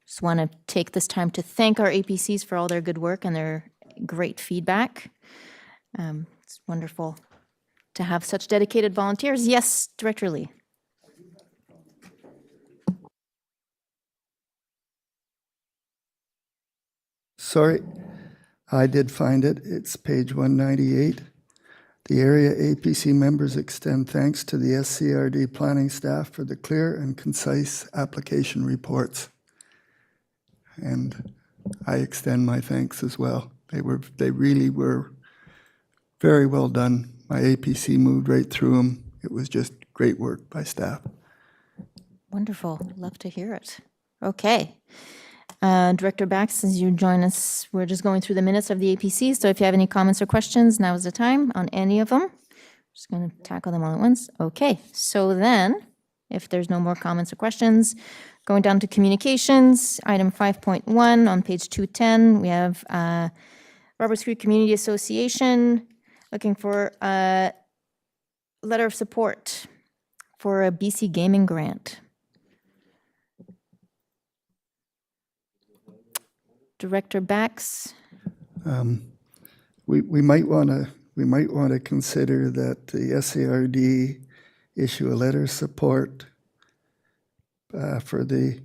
Just want to take this time to thank our APCs for all their good work and their great feedback. It's wonderful to have such dedicated volunteers. Yes, Director Lee. Sorry, I did find it. It's page 198. The area APC members extend thanks to the SCRD planning staff for the clear and concise application reports. And I extend my thanks as well. They really were very well done. My APC moved right through them. It was just great work by staff. Wonderful. Love to hear it. Okay. Director Bax, as you join us, we're just going through the minutes of the APC. So if you have any comments or questions, now is the time on any of them. Just going to tackle them all at once. Okay. So then, if there's no more comments or questions, going down to communications, item 5.1 on page 210, we have Roberts Creek Community Association looking for a letter of support for a BC gaming grant. Director Bax. We might want to consider that the SCRD issue a letter of support for the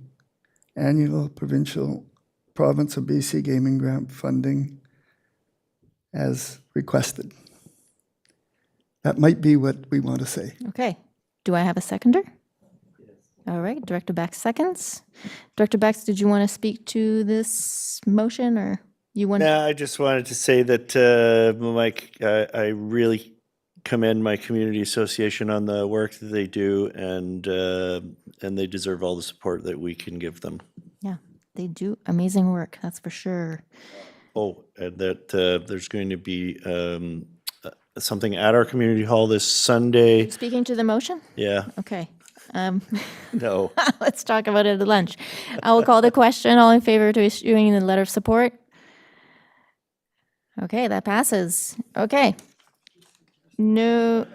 annual province of BC gaming grant funding as requested. That might be what we want to say. Okay. Do I have a seconder? All right, Director Bax seconds. Director Bax, did you want to speak to this motion, or you want? Yeah, I just wanted to say that, Mike, I really commend my community association on the work that they do, and they deserve all the support that we can give them. Yeah, they do amazing work, that's for sure. Oh, and that there's going to be something at our community hall this Sunday. Speaking to the motion? Yeah. Okay. No. Let's talk about it at lunch. I will call the question. All in favor to issuing the letter of support? Okay, that passes. Okay. No,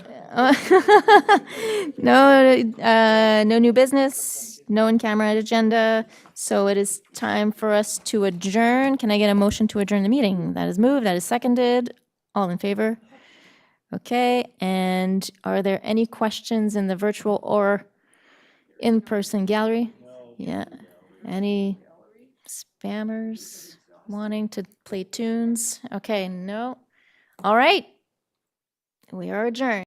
no new business, no in-camera agenda. So it is time for us to adjourn. Can I get a motion to adjourn the meeting? That is moved, that is seconded. All in favor? Okay, and are there any questions in the virtual or in-person gallery? Yeah. Any spammers wanting to play tunes? Okay, no. All right. We are adjourned.